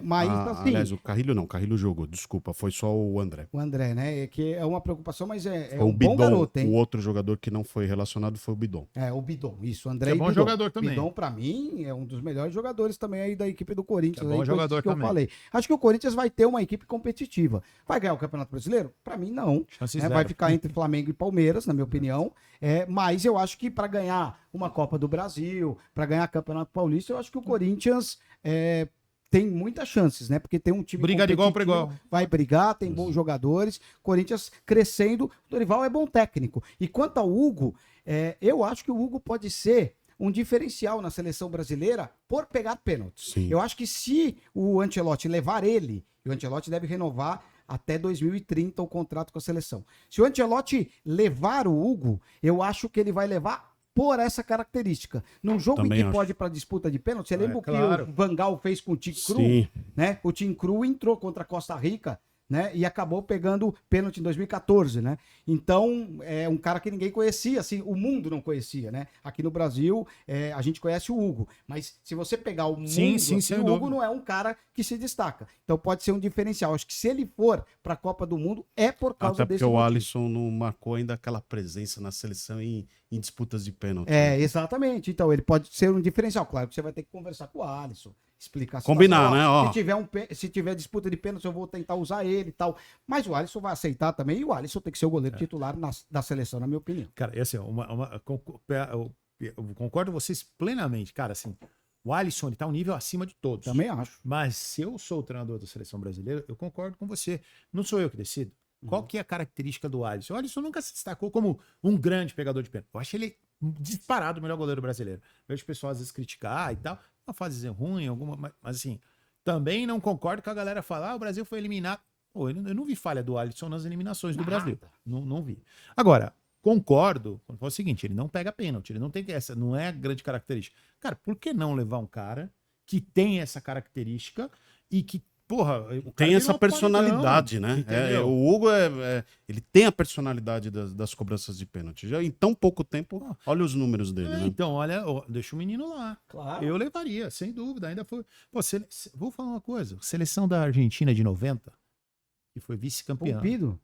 Mas, assim... Aliás, o Carrilho não, o Carrilho jogou, desculpa, foi só o André. O André, né? É que é uma preocupação, mas é Foi um bom garoto, hein? O outro jogador que não foi relacionado foi o Bidon. O Bidon, isso, o André Que é e bom Bidon. jogador também. Bidon, pra mim, é um dos melhores jogadores também aí da equipe do Corinthians. Que é bom aí, jogador que eu também. falei. Acho que o Corinthians vai ter uma equipe competitiva. Vai ganhar o Campeonato Brasileiro? Pra mim, não. Chance Né? zero. Vai ficar entre Flamengo e Palmeiras, na minha opinião. Mas eu acho que pra ganhar uma Copa do Brasil, pra ganhar Campeonato Paulista, eu acho que o Corinthians... tem muitas chances, né? Porque tem um time Briga de igual para competitivo, igual. vai brigar, tem bons jogadores. Corinthians crescendo. O Dorival é bom técnico. E quanto ao Hugo, eu acho que o Hugo pode ser um diferencial na seleção brasileira por pegar pênaltis. Sim. Eu acho que se o Ancelotti levar ele, e o Ancelotti deve renovar até 2030 o contrato com a seleção. Se o Ancelotti levar o Hugo, eu acho que ele vai levar por essa característica. Num jogo Também em que acho. pode ir para disputa de pênalti, você lembra o que claro. o Van Gaal fez com o Tim Krul? Sim. Né? O Tim Krul entrou contra a Costa Rica, né? E acabou pegando pênalti em 2014, né? Então, é um cara que ninguém conhecia, assim, o mundo não conhecia, né? Aqui no Brasil, a gente conhece o Hugo, mas se você pegar o mundo, Sim, assim, sem o Hugo dúvida. não é um cara que se destaca. Então pode ser um diferencial. Acho que se ele for para a Copa do Mundo, é por causa Até porque desse o motivo. Alisson não marcou ainda aquela presença na seleção em disputas de pênalti. Exatamente. Então, ele pode ser um diferencial. Claro que você vai ter que conversar com o Alisson, explicar a Combinar, situação. né? Ó. Se tiver disputa de pênalti, eu vou tentar usar ele e tal. Mas o Alisson vai aceitar também, e o Alisson tem que ser o goleiro titular da seleção, na minha opinião. Cara, assim, eu concordo com vocês plenamente. Cara, assim, o Alisson ele tá um nível acima de todos. Também acho. Mas se eu sou o treinador da seleção brasileira, eu concordo com você. Não sou eu que decido. Qual que é a característica do Alisson? O Alisson nunca se destacou como um grande pegador de pênalti. Eu acho ele disparado o melhor goleiro brasileiro. Vejo o pessoal às vezes criticar e tal. Uma fase ruim, mas assim, também não concordo com a galera falar, o Brasil foi eliminado. Pô, eu não vi falha do Alisson nas eliminações do Brasil. Não vi. Agora, concordo quando fala o seguinte, ele não pega pênalti, ele não tem essa, não é a grande característica. Cara, por que não levar um cara que tem essa característica e que, porra, tem essa personalidade, né? O Hugo ele tem a personalidade das cobranças de pênalti. Já em tão pouco tempo, olha os números dele, né? Então, olha, deixa o menino lá. Claro. Eu levaria, sem dúvida. Ainda foi. Pô, vou falar uma coisa: seleção da Argentina de 90, que foi vice-campeão.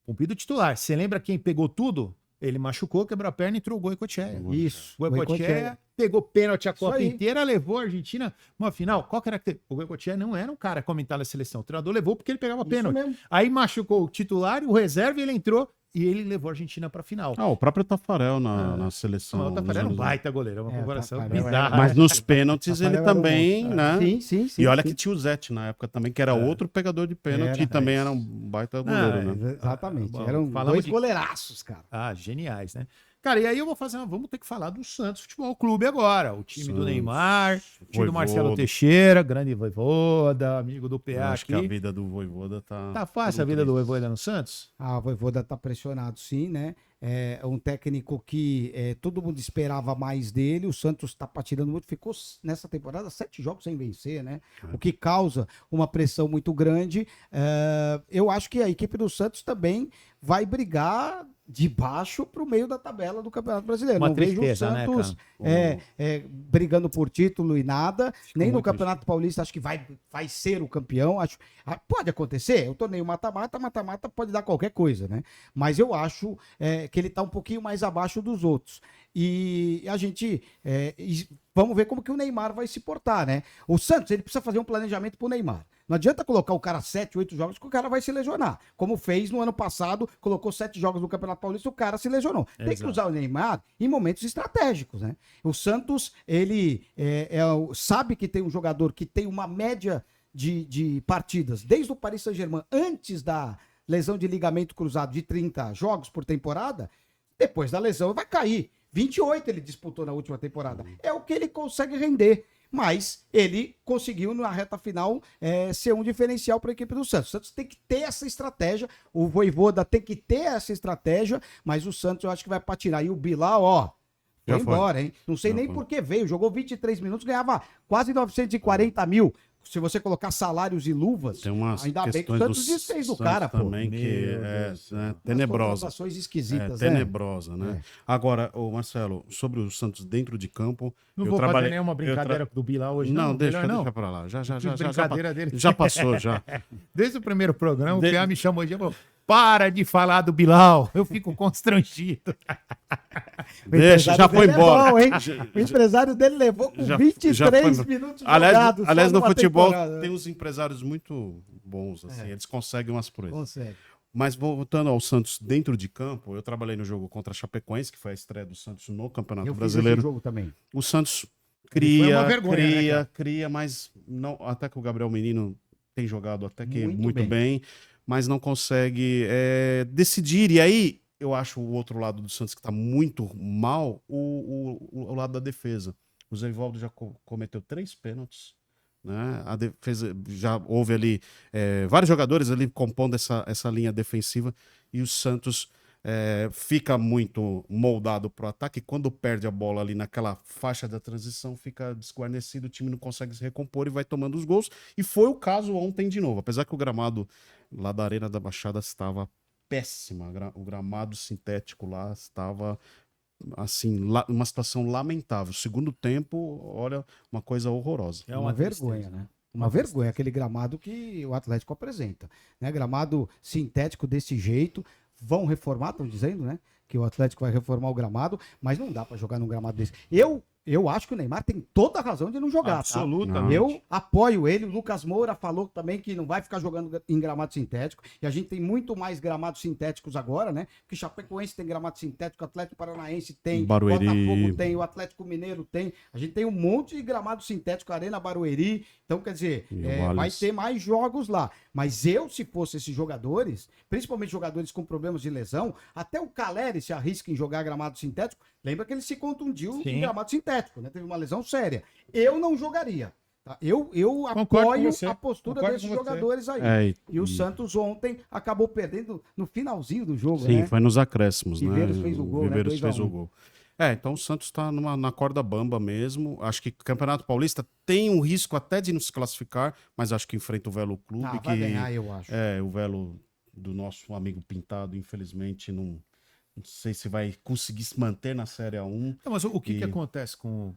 Pompido titular. Você lembra quem pegou tudo? Ele machucou, quebrou a perna e entrou o Goicoechea. Isso. O Goicoechea pegou pênalti a Copa inteira, levou a Argentina uma final. Qual que era? O Goicoechea não era um cara comentar na seleção. O treinador levou porque ele pegava pênalti. Mesmo. Aí machucou o titular, o reserva, e ele entrou e ele levou a Argentina pra final. O próprio Tafarel na seleção. O Tafarel era um baita goleiro, é uma comparação bizarra. Mas nos pênaltis ele também, né? Sim. E olha que tinha o Zete na época também, que era outro pegador de pênalti e também era um baita goleiro, né? Exatamente. Bom, Eram dois goleiraços, cara. Geniais, né? Cara, e aí vamos ter que falar do Santos Futebol Clube agora. O time do Neymar, o time do Marcelo Teixeira, grande Voivoda, amigo do PA acho aqui. que a vida do Voivoda tá... Tá fácil a vida do Voivoda no Santos? O Voivoda tá pressionado, sim, né? É um técnico que todo mundo esperava mais dele. O Santos tá patinando muito. Ficou nessa temporada 7 jogos sem vencer, né? O que causa uma pressão muito grande. Eu acho que a equipe do Santos também vai brigar de baixo para o meio da tabela do Campeonato Brasileiro. Uma não tristeza, vejo o Santos brigando por título e nada. Nem no Campeonato Paulista acho que vai ser o campeão. Pode acontecer. O torneio mata-mata pode dar qualquer coisa, né? Mas eu acho que ele está um pouquinho mais abaixo dos outros. E a gente... vamos ver como que o Neymar vai se portar, né? O Santos, ele precisa fazer um planejamento pro Neymar. Não adianta colocar o cara 7, 8 jogos que o cara vai se lesionar. Como fez no ano passado, colocou 7 jogos no Campeonato Paulista, o cara se lesionou. Tem que usar o Neymar em momentos estratégicos, né? O Santos, ele sabe que tem um jogador que tem uma média de partidas, desde o Paris Saint-Germain, antes da lesão de ligamento cruzado de 30 jogos por temporada, depois da lesão vai cair. 28 ele disputou na última temporada. É o que ele consegue render. Mas ele conseguiu, na reta final, ser um diferencial para a equipe do Santos. O Santos tem que ter essa estratégia, o Voivoda tem que ter essa estratégia, mas o Santos eu acho que vai patinar. E o Bilal, foi embora, hein? Não sei nem por que veio, jogou 23 minutos, ganhava quase 940 mil. Se você colocar salários e luvas, tem umas ainda bem que o Santos desfez do cara, pô. Também que tenebrosa. Esquisitas, tenebrosa, né? Agora, Marcelo, sobre o Santos dentro de campo... Não vou fazer nenhuma brincadeira do Bilal hoje, não. Deixa pra lá. Brincadeira dele. Já passou, já. Desde o primeiro programa, o PA me chamou de... Para de falar do Bilal, eu fico constrangido. Já foi embora. Bom, hein? O empresário dele levou com 23 minutos jogados. Aliás, no futebol tem uns empresários muito bons, assim, eles conseguem umas proezas. Consegue. Mas voltando ao Santos dentro de campo, eu trabalhei no jogo contra a Chapecoense, que foi a estreia do Santos no Campeonato Brasileiro. Jogo também. O Santos cria, mas não, até que o Gabriel Menino tem jogado até que muito bem, mas não consegue decidir. E aí, eu acho o outro lado do Santos que está muito mal, o lado da defesa. O Zé Ivaldo já cometeu 3 pênaltis, né? A defesa, já houve ali vários jogadores ali compondo essa linha defensiva, e o Santos fica muito moldado para o ataque. Quando perde a bola ali naquela faixa da transição, fica desguarnecido, o time não consegue se recompor e vai tomando os gols. E foi o caso ontem de novo, apesar que o gramado lá da Arena da Baixada estava péssima, o gramado sintético lá estava assim, uma situação lamentável. Segundo tempo, olha, uma coisa horrorosa. É uma vergonha, né? Uma vergonha, aquele gramado que o Atlético apresenta, né? Gramado sintético desse jeito. Vão reformar, estão dizendo, né? Que o Atlético vai reformar o gramado, mas não dá para jogar num gramado desse. Eu eu acho que o Neymar tem toda a razão de não jogar, Absolutamente. Eu apoio ele. O Lucas Moura falou também que não vai ficar jogando em gramado sintético. E a gente tem muito mais gramados sintéticos agora, né? Porque Chapecoense tem gramado sintético, o Atlético Paranaense tem, Barueri. Botafogo tem, o Atlético Mineiro tem. A gente tem um monte de gramado sintético, Arena Barueri. Então, quer dizer, E o vai Allianz. ter mais jogos lá. Mas eu, se fosse esses jogadores, principalmente jogadores com problemas de lesão, até o Caleri se arrisca em jogar gramado sintético. Lembra que ele se contundiu Sim. em gramado sintético, né? Teve uma lesão séria. Eu não jogaria. Tá? Eu Concordo com apoio você. a postura Concordo desses com você. jogadores aí. É, E o Santos ontem acabou perdendo no finalzinho do jogo, sim, né? foi nos acréscimos, né? Viveiros fez o gol, né? Viveiros 2 a fez 1. o gol. Então o Santos tá na corda bamba mesmo. Acho que o Campeonato Paulista tem um risco até de não se classificar, mas acho que enfrenta o Velo Clube, Ah, que vai ganhar, eu acho. o Velo do nosso amigo Pintado, infelizmente, não sei se vai conseguir se manter na Série A1. Não, mas o que E- acontece com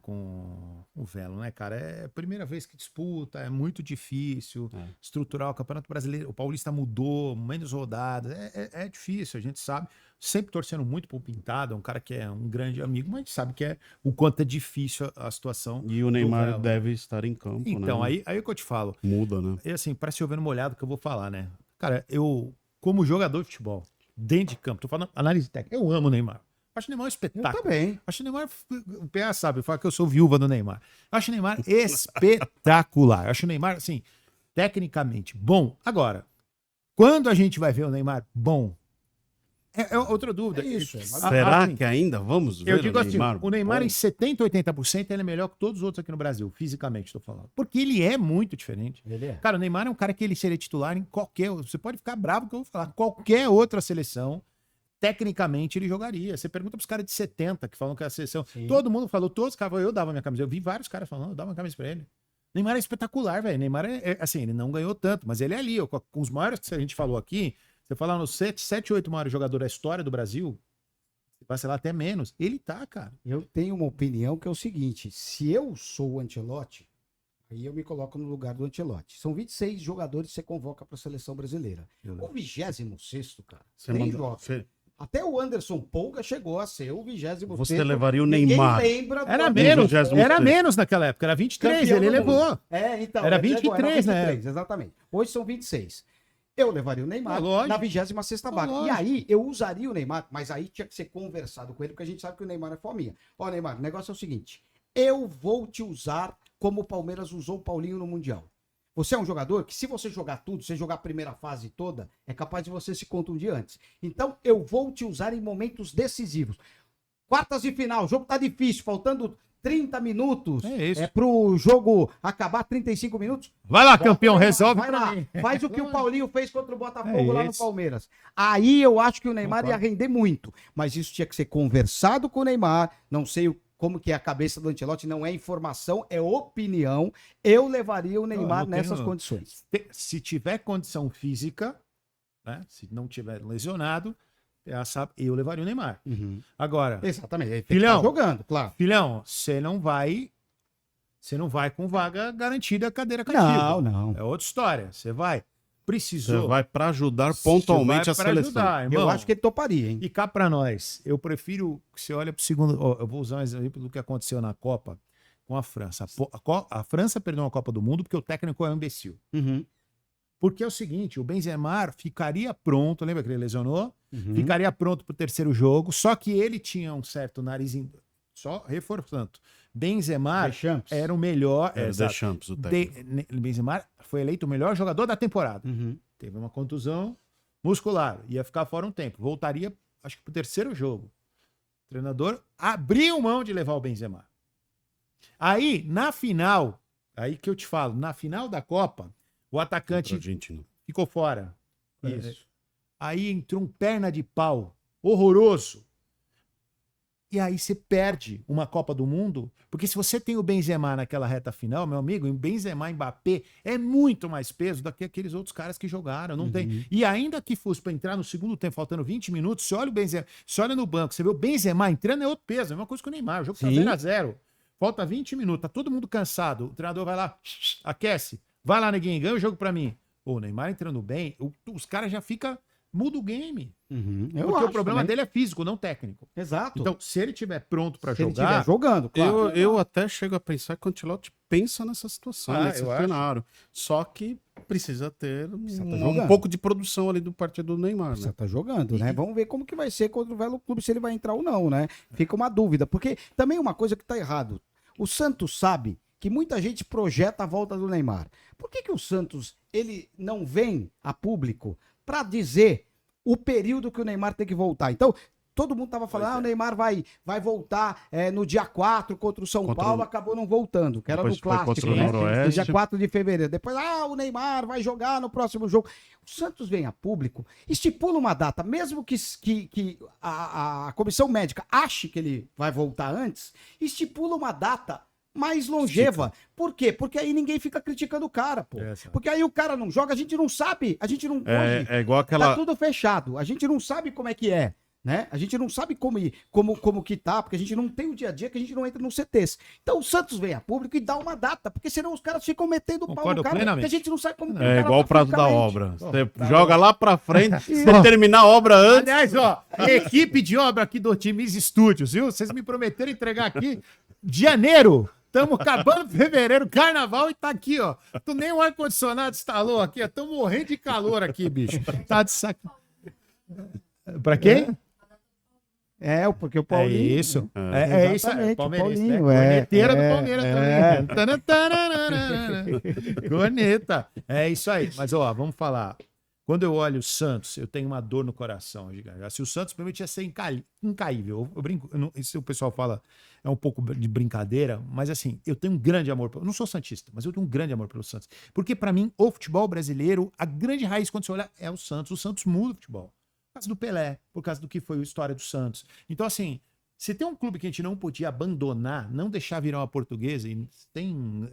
o Velo, né, cara? É a primeira vez que disputa, é muito difícil estruturar o Campeonato Brasileiro. O Paulista mudou, menos rodadas. É difícil, a gente sabe. Sempre torcendo muito pro Pintado, é um cara que é um grande amigo, mas a gente sabe que o quanto é difícil a situação. E o Neymar Velo. deve estar em campo, Então, né? aí que eu te falo. Muda, né? É assim, parece chover no molhado que eu vou falar, né? Cara, eu, como jogador de futebol, dentro de campo, tô falando análise técnica, eu amo o Neymar. Acho o Neymar um Eu espetáculo. também. Acho o Neymar, o PA sabe, fala que eu sou viúva do Neymar. Acho o Neymar espetacular. Acho o Neymar, assim, tecnicamente bom. Agora, quando a gente vai ver o Neymar bom? É outra dúvida. É isso, é. Será assim, que ainda vamos ver eu digo assim, o Neymar bom? em 70%, 80% ele é melhor que todos os outros aqui no Brasil, fisicamente, estou falando. Porque ele é muito diferente. Ele é. Cara, o Neymar é um cara que ele seria titular em qualquer. Você pode ficar bravo que eu vou falar. Qualquer outra seleção, tecnicamente, ele jogaria. Você pergunta pros caras de 70 que falam que é a seleção. Sim. Todo mundo falou, todos os caras falaram, eu dava minha camisa. Eu vi vários caras falando, eu dava minha camisa pra ele. Neymar é espetacular, velho. Neymar assim, ele não ganhou tanto, mas ele é ali, ó, com os maiores que a gente falou aqui. Você falar nos 7, 8 maiores jogadores da história do Brasil, vai sei lá até menos. Ele tá, cara. Eu tenho uma opinião que é o seguinte: se eu sou o Ancelotti, aí eu me coloco no lugar do Ancelotti. São 26 jogadores que você convoca para a seleção brasileira. O 26º, cara, Você nem manda- joga. você- Até o Anderson Polga chegou a ser o 26º. Você levaria o Ninguém Neymar. lembra do Era Anderson menos, Vigésimo era sexto. menos naquela época, era 23, Campeão ele do levou. mundo. Então. Era ele levou, 23, né? 23, exatamente. Hoje são 26. Eu levaria o Neymar Lógico. na 26ª vaga. E Lógico. aí, eu usaria o Neymar, mas aí tinha que ser conversado com ele, porque a gente sabe que o Neymar é fominha. Ó, Neymar, o negócio é o seguinte: eu vou te usar como o Palmeiras usou o Paulinho no Mundial. Você é um jogador que, se você jogar tudo, você jogar a primeira fase toda, é capaz de você se contundir antes. Então, eu vou te usar em momentos decisivos. Quartas de final, o jogo tá difícil, faltando 30 minutos. É isso. Pro jogo acabar 35 minutos. Vai lá, campeão, Bota o Neymar, resolve vai pra lá. mim. Faz o que o Paulinho fez contra o Botafogo É lá no isso. Palmeiras. Aí eu acho que o Neymar Concordo. ia render muito. Mas isso tinha que ser conversado com o Neymar. Não sei como que é a cabeça do Ancelotti, não é informação, é opinião. Eu levaria o Neymar eu tenho- nessas condições. Se tiver condição física, né, se não tiver lesionado, eu levaria o Neymar. Agora, Exatamente. Ele tem que Filhão. estar jogando, claro. filhão, você não vai com vaga garantida cadeira cativa. Não. É outra história. Você vai. Você Precisou. vai para ajudar Você pontualmente vai a pra seleção. ajudar, irmão. Eu acho que ele toparia, hein? E cá pra nós, eu prefiro que você olhe pro segundo. Ó, eu vou usar um exemplo do que aconteceu na Copa com a França. A França perdeu a Copa do Mundo porque o técnico é um imbecil. Porque é o seguinte, o Benzema ficaria pronto, lembra que ele lesionou? Ficaria pronto pro terceiro jogo, só que ele tinha um certo narizinho, só reforçando. Benzema Deschamps. era o melhor. Era o exato. Deschamps, o técnico. Benzema foi eleito o melhor jogador da temporada. Uhum. Teve uma contusão muscular, ia ficar fora um tempo. Voltaria, acho que pro terceiro jogo. O treinador abriu mão de levar o Benzema. Aí, na final, aí que eu te falo, na final da Copa, o Contra a atacante Argentina. ficou fora. Isso. Aí entrou um perna de pau horroroso. E aí você perde uma Copa do Mundo, porque se você tem o Benzema naquela reta final, meu amigo, o Benzema e Mbappé é muito mais peso do que aqueles outros caras que jogaram, não tem. E ainda que fosse para entrar no segundo tempo, faltando 20 minutos, você olha o Benzema, você olha no banco, você vê o Benzema entrando, é outro peso, é a mesma coisa que o Neymar, o jogo tá Sim. 0-0. Falta 20 minutos, tá todo mundo cansado, o treinador vai lá, aquece, vai lá, neguinho, ganha o jogo para mim. Pô, o Neymar entrando bem, os caras já ficam muda o game. Eu Porque acho o problema também. dele é físico, não técnico. Exato. Então, se ele estiver pronto para se ele jogar, estiver jogando, claro. Eu até chego a pensar que o Ancelotti pensa nessa situação, nesse eu acho. cenário. Só que precisa ter Precisa tá um jogando. pouco de produção ali do partido do Neymar, Você né? tá jogando, né? Vamos ver como que vai ser contra o Velo Clube, se ele vai entrar ou não, né? Fica uma dúvida. Porque também uma coisa que tá errado. O Santos sabe que muita gente projeta a volta do Neymar. Por que o Santos, ele não vem a público para dizer o período que o Neymar tem que voltar? Então, todo mundo tava falando, o Neymar vai voltar no dia 4 contra o São Contra Paulo, o- acabou não voltando, que era Depois no foi clássico, contra o né? Noroeste. No dia 4 de fevereiro. Depois, o Neymar vai jogar no próximo jogo. O Santos vem a público, estipula uma data, mesmo que a comissão médica ache que ele vai voltar antes, estipula uma data mais longeva. Por quê? Porque aí ninguém fica criticando o cara, pô. Porque aí o cara não joga, a gente não sabe, a gente não... hoje, É igual aquela... tá tudo fechado, a gente não sabe como é que é, né? A gente não sabe como que tá, porque a gente não tem o dia a dia, que a gente não entra no CTs. Então o Santos vem a público e dá uma data, porque senão os caras ficam metendo o pau Concordo no cara, plenamente. porque a gente não sabe como que o É cara igual o tá prazo da fisicamente. obra. Você joga lá pra frente, você terminar a obra antes. Aliás, ó, equipe de obra aqui do Otimis Studios, viu? Vocês me prometeram entregar aqui de janeiro. Estamos acabando fevereiro, carnaval, e tá aqui, ó. Tu nem o ar-condicionado instalou aqui, ó. Estamos morrendo de calor aqui, bicho. Tá de saco. Pra quem? Porque o Paulinho... É isso. É isso. Exatamente, Palmeirense, o Paulinho, né? Corneteira do é, Palmeiras é. também. Corneta. É isso aí. Mas, ó, vamos falar. Quando eu olho o Santos, eu tenho uma dor no coração, gigante. Se o Santos permitia ser incaível, eu brinco, isso o pessoal fala, é um pouco de brincadeira, mas assim, eu tenho um grande amor, eu não sou santista, mas eu tenho um grande amor pelo Santos. Porque pra mim, o futebol brasileiro, a grande raiz quando você olha é o Santos. O Santos muda o futebol. Por causa do Pelé, por causa do que foi a história do Santos. Então assim, se tem um clube que a gente não podia abandonar, não deixar virar uma portuguesa, e tem...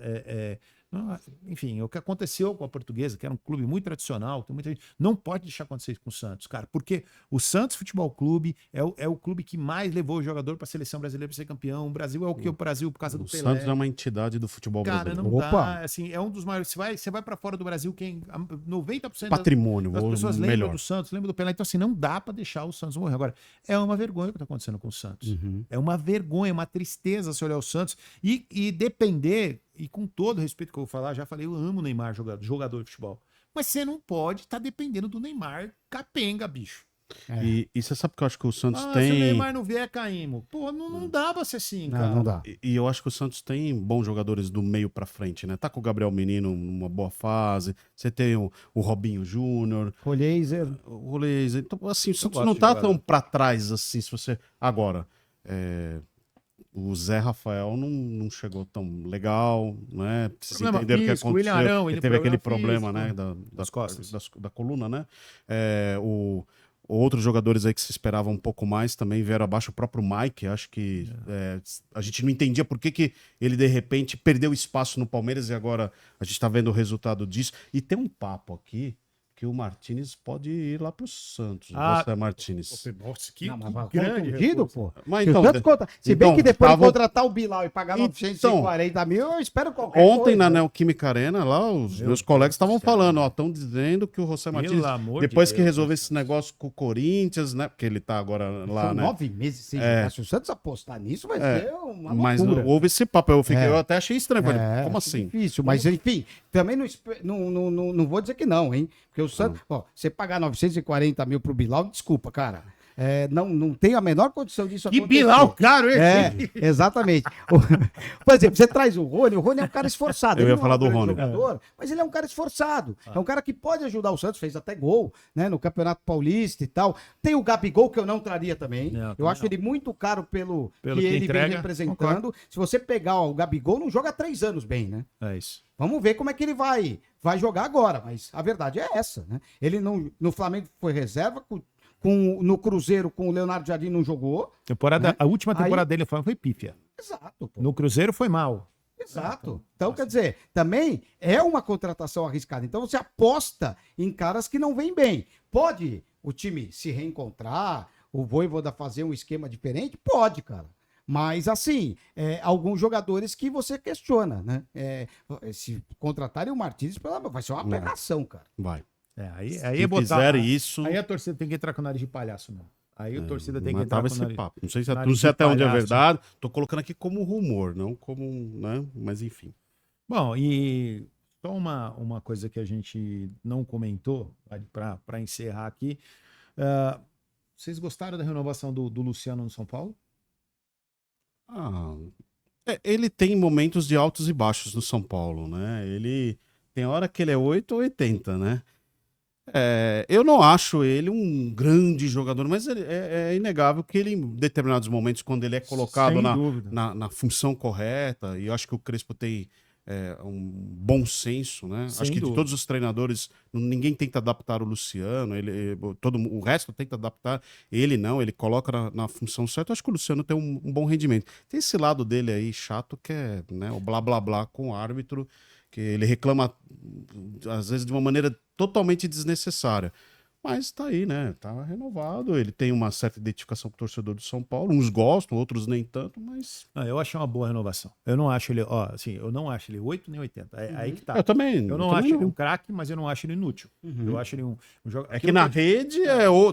enfim, o que aconteceu com a Portuguesa, que era um clube muito tradicional, tem muita gente, não pode deixar acontecer isso com o Santos, cara, porque o Santos Futebol Clube é o clube que mais levou o jogador para a seleção brasileira para ser campeão. O Brasil é o que o Brasil por causa do O Pelé. Santos é uma entidade do futebol Cara, brasileiro. não Opa. dá, assim, é um dos maiores. Você vai para fora do Brasil, 90% Patrimônio, das vou pessoas lembram melhor. do Santos, lembram do Pelé. Então, assim, não dá para deixar o Santos morrer. Agora, é uma vergonha o que tá acontecendo com o Santos. É uma vergonha, uma tristeza se olhar o Santos e depender, e com todo o respeito que eu vou falar, já falei, eu amo o Neymar, jogador de futebol. Mas você não pode estar dependendo do Neymar capenga, bicho. E você sabe que eu acho que o Santos Se o tem... Neymar não vier, caímos. Pô, não dá pra ser assim, cara. Não dá. E eu acho que o Santos tem bons jogadores do meio pra frente, né? Tá com o Gabriel Menino numa boa fase. Você tem o Robinho Júnior, Rolheiser. o Rolês. Então, assim, o Santos gosto não de tá jogador. tão pra trás assim, se você... Agora, o Zé Rafael não chegou tão legal, né? Vocês Problema entenderam o que físico, o William aconteceu. Arão, Ele ele teve aquele problema problema, físico, né? das costas. Da coluna, né? Outros jogadores aí que se esperavam um pouco mais também vieram abaixo. O próprio Mike, acho que a gente não entendia por que ele de repente perdeu espaço no Palmeiras e agora a gente tá vendo o resultado disso. E tem um papo aqui que o Martínez pode ir lá pro Santos. Você, Martínez. Nossa, que, Não, mas vai grande contundido, reforço. pô. Mas Se o então, Santos se bem então, que depois de tava- contratar o Bilal e pagar 940 mil, eu espero qualquer Ontem coisa. na Neoquímica Arena, lá, os meus colegas estavam falando, estão dizendo que o José Martínez, amor de depois que Deus, resolver esse negócio com o Corinthians, né? Porque ele tá agora lá, São né? 9 meses sem jogar. Se o Santos apostar nisso, vai ser uma Mas loucura. houve esse papo, eu É. até achei estranho. Falei, como acho assim? Difícil, mas enfim, também não vou dizer que não, hein? Porque o Santos, ó, você pagar 940 mil pro Bilal, desculpa, cara. Não tem a menor condição disso Que acontecer. Bilal caro esse. Exatamente. Por exemplo, você traz o Rony é um cara esforçado. Eu Ele ia não falar é um do grande Rony. jogador, mas ele é um cara esforçado. É um cara que pode ajudar o Santos, fez até gol, né, no Campeonato Paulista e tal. Tem o Gabigol, que eu não traria também. Não, Eu também acho ele muito caro pelo Pelo que que ele entrega, vem representando. Se você pegar o Gabigol, não joga há 3 anos bem, né? É isso. Vamos ver como é que ele vai jogar agora, mas a verdade é essa, né? Ele no Flamengo foi reserva, no Cruzeiro com o Leonardo Jardim não jogou. A última temporada dele foi pífia. Exato, pô. No Cruzeiro foi mal. Exato. Então, quer dizer, também é uma contratação arriscada. Então, você aposta em caras que não vêm bem. Pode o time se reencontrar, o Vojvoda fazer um esquema diferente? Pode, cara. Mas, assim, alguns jogadores que você questiona, né? Se contratarem o Martínez, vai ser uma aberração, cara. Vai. Aí Se botar. fizerem isso, Aí a torcida tem que entrar com o nariz de palhaço, não. Aí a torcida tem que entrar matava com o esse nariz. papo. Não sei se nariz de até onde é palhaço. verdade. Tô colocando aqui como rumor, não como, né? Mas enfim. Bom, e só uma coisa que a gente não comentou, para encerrar aqui. Vocês gostaram da renovação do Luciano no São Paulo? Ele tem momentos de altos e baixos no São Paulo, né? Ele tem hora que ele é 8 ou 80, né? Eu não acho ele um grande jogador, mas é inegável que ele, em determinados momentos, quando ele é colocado Sem dúvida. na função correta, e eu acho que o Crespo tem um bom senso, né? Sem Acho que de dúvida. todos os treinadores, ninguém tenta adaptar o Luciano, o resto tenta adaptar, ele não, ele coloca na função certa. Eu acho que o Luciano tem um bom rendimento. Tem esse lado dele aí chato, que é, né, o blá blá blá com o árbitro, que ele reclama, às vezes, de uma maneira totalmente desnecessária. Mas tá aí, né? Tá renovado. Ele tem uma certa identificação com o torcedor do São Paulo. Uns gostam, outros nem tanto, mas. Eu acho uma boa renovação. Eu não acho ele, eu não acho ele 8 nem 80. Aí que tá. Eu também. Eu não acho ele um craque, mas eu não acho ele inútil. Eu acho ele um jogador. É que na rede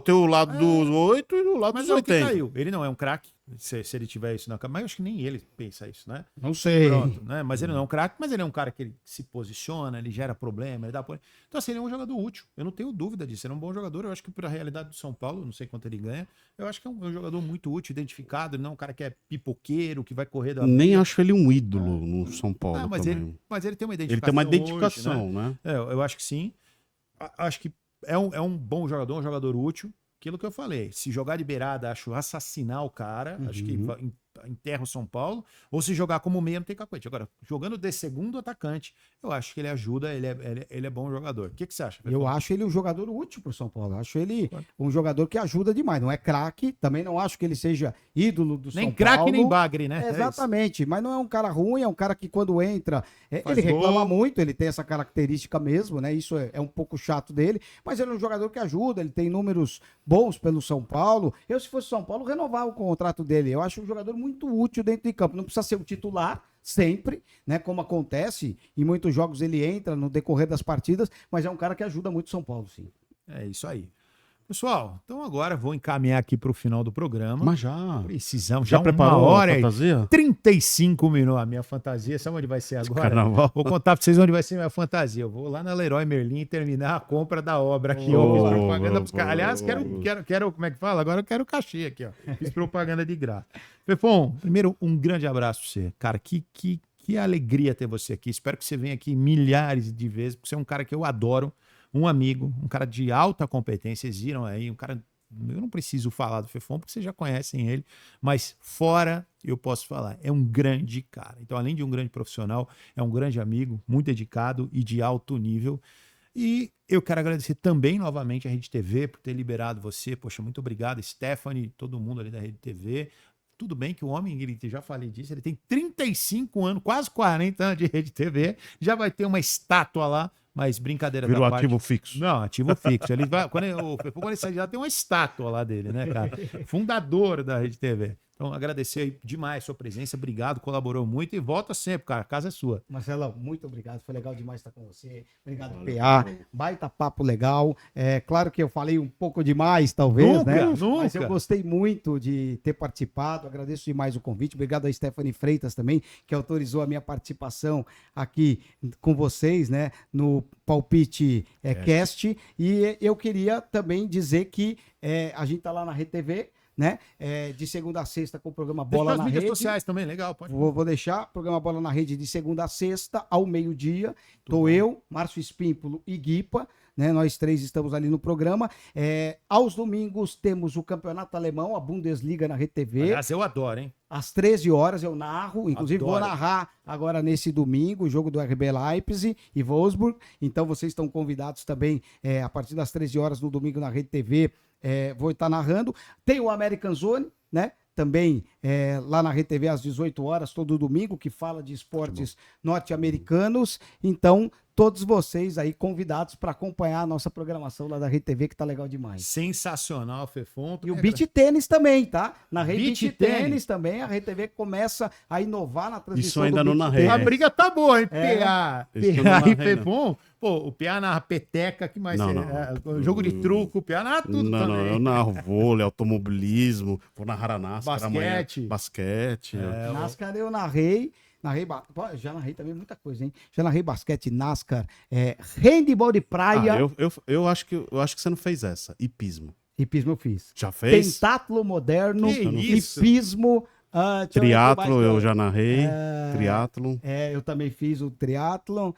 tem o lado dos 8 e o lado Mas dos é o que 80. caiu. Ele não é um craque, se ele tiver isso na cabeça. Mas eu acho que nem ele pensa isso, né? Não sei. Pronto, né? Mas ele não é um craque, mas ele é um cara que ele se posiciona, ele gera problema, ele dá apoio. Então, assim, ele é um jogador útil. Eu não tenho dúvida disso. Ele é um bom jogador. Eu acho que para a realidade do São Paulo, não sei quanto ele ganha, eu acho que é um jogador muito útil, identificado. Ele não é um cara que é pipoqueiro, que vai correr da. Nem acho ele um ídolo no São Paulo. mas também. ele tem uma Ele identificação. tem uma hoje, identificação, né? Eu acho que sim. Acho que é um bom jogador, um jogador útil. Aquilo que eu falei. Se jogar de beirada, acho assassinar o cara. Acho que enterra o São Paulo. Ou se jogar como meia, não tem cacuete. Agora, jogando de segundo atacante, eu acho que ele ajuda, ele é bom jogador. O que você acha? Eu acho ele um jogador útil pro São Paulo. Eu acho ele um jogador que ajuda demais. Não é craque, também não acho que ele seja ídolo do São Paulo. Nem craque, nem bagre, né? Exatamente, mas não é um cara ruim, é um cara que quando entra, ele reclama muito, ele tem essa característica mesmo, né? Isso é um pouco chato dele, mas ele é um jogador que ajuda, ele tem números bons pelo São Paulo. Eu, se fosse São Paulo, renovava o contrato dele. Eu acho um jogador muito útil dentro de campo. Não precisa ser o titular sempre, né? Como acontece, em muitos jogos ele entra no decorrer das partidas, mas é um cara que ajuda muito o São Paulo, sim. É isso aí. Pessoal, então agora vou encaminhar aqui para o final do programa. Mas já. Precisamos. Já preparou uma hora a fantasia? 35 minutos. A minha fantasia, sabe onde vai ser agora? Carnaval. Vou contar para vocês onde vai ser minha fantasia. Eu vou lá na Leroy Merlin e terminar a compra da obra aqui. Ó. Fiz propaganda pros caras. Aliás, quero, como é que fala? Agora eu quero cachê aqui, ó. Fiz propaganda de graça. Fefon, primeiro, um grande abraço para você. Cara, que alegria ter você aqui. Espero que você venha aqui milhares de vezes, porque você é um cara que eu adoro. Um amigo, um cara de alta competência, vocês viram aí, um cara, eu não preciso falar do Fefon, porque vocês já conhecem ele, mas fora eu posso falar, é um grande cara. Então, além de um grande profissional, é um grande amigo, muito dedicado e de alto nível. E eu quero agradecer também novamente a Rede TV por ter liberado você. Poxa, muito obrigado, Stephanie, todo mundo ali da Rede TV. Tudo bem que o homem, ele, já falei disso, ele tem 35 anos, quase 40 anos de Rede TV, já vai ter uma estátua lá. Mas brincadeira Virou da parte. ativo fixo. Não, ativo fixo. Ele vai, quando ele sai, já tem uma estátua lá dele, né, cara? Fundador da Rede TV. Então, agradecer aí demais a sua presença. Obrigado, colaborou muito e volta sempre, cara. A casa é sua. Marcelão, muito obrigado. Foi legal demais estar com você. Obrigado, PA. Baita papo legal. É claro que eu falei um pouco demais, talvez, né? Mas eu gostei muito de ter participado. Agradeço demais o convite. Obrigado a Stephanie Freitas também, que autorizou a minha participação aqui com vocês, né? No Palpite Cast. E eu queria também dizer que a gente tá lá na Rede TV, né? De segunda a sexta com o programa Bola na Rede. Mídias sociais também, legal. Pode vou deixar. Programa Bola na Rede de segunda a sexta, ao meio-dia. Tô eu, Márcio Espímpolo e Guipa, né? Nós três estamos ali no programa. Aos domingos temos o Campeonato Alemão, a Bundesliga na Rede TV. Aliás, eu adoro, hein? Às 13 horas eu narro, inclusive Adoro. vou narrar agora nesse domingo o jogo do RB Leipzig e Wolfsburg. Então vocês estão convidados também a partir das 13 horas no domingo na Rede TV. Vou estar narrando. Tem o American Zone, né? Também lá na Rede TV às 18 horas, todo domingo, que fala de esportes norte-americanos. Então, todos vocês aí convidados para acompanhar a nossa programação lá da Rede TV, que tá legal demais. Sensacional, Fefon. E o Beach Tênis também, tá? Na Rede Beach Beach Tênis também, a Rede TV começa a inovar na transmissão Isso ainda do não Beach narrei. A Tênis. briga tá boa, hein? É. PA, Isso eu não PA e narrei, Fefon. Pô, o PA narra peteca, que mais Não, é? não. Jogo de truco, o PA narra tudo Não, também. eu narro vôlei, automobilismo, vou narrar a NASCAR Basquete. amanhã. Basquete. NASCAR eu narrei. Pô, já narrei também muita coisa, hein? Já narrei basquete, NASCAR, handebol de praia. Eu acho que você não fez essa. Hipismo. Hipismo eu fiz. Já fez? Tentáculo moderno, Que isso? hipismo. deixa eu ver o que Triatlo, mais, eu já narrei. É. Triatlo. eu também fiz o triatlon.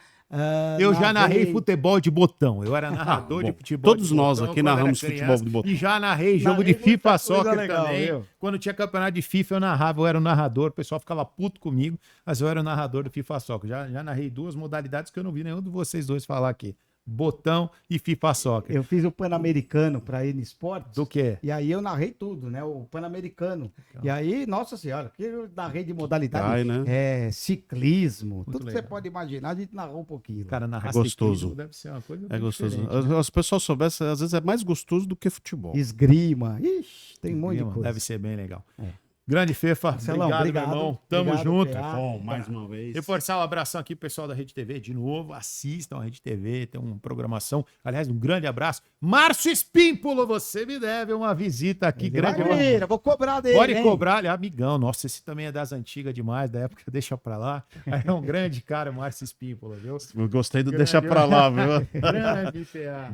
Eu já narrei futebol de botão. Eu era narrador de bom. futebol Todos de nós botão aqui quando narramos era futebol de botão. E já narrei jogo Narrei de FIFA muita coisa Soccer legal, também. viu? Quando tinha campeonato de FIFA, eu narrava. Eu era o narrador. O pessoal ficava puto comigo, mas eu era o narrador do FIFA Soccer. Já narrei duas modalidades que eu não vi nenhum de vocês dois falar aqui. Botão e FIFA Soccer. Eu fiz o Pan-Americano para N Esportes. Do quê? E aí eu narrei tudo, né? O Pan-Americano. E aí, nossa senhora, que eu narrei de modalidade. Cai, né? Ciclismo, tudo que legal. você pode imaginar, a gente narrou um pouquinho. Cara, narrar É gostoso. ciclismo deve ser uma coisa É gostoso. diferente, né? As pessoas soubessem, às vezes é mais gostoso do que futebol. Esgrima. Ixi, tem um monte de Esgrima, coisa. Deve ser bem legal. É. Grande Fefa, Marcelão, obrigado, meu irmão. Tamo obrigado, junto. PA. Bom, mais uma vez. Reforçar o abração aqui, pessoal da Rede TV, de novo. Assistam a Rede TV, tem uma programação. Aliás, um grande abraço. Márcio Espímpolo, você me deve uma visita aqui. Grande abraço. Maravilha, vou cobrar dele. Pode hein? cobrar, ele é amigão. Nossa, esse também é das antigas demais, da época, deixa pra lá. É um grande cara, Márcio Espímpolo, viu? Eu gostei do Grande- deixar pra lá, viu? Grande PA.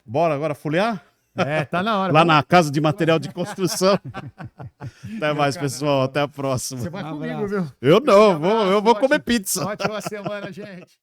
Bora agora folhear? Tá na hora. Lá na Casa de Material de Construção. Até mais, pessoal. Até a próxima. Você vai Um comigo, abraço. viu? Eu não, Um abraço, eu vou comer ótimo- pizza. Ótima semana, gente.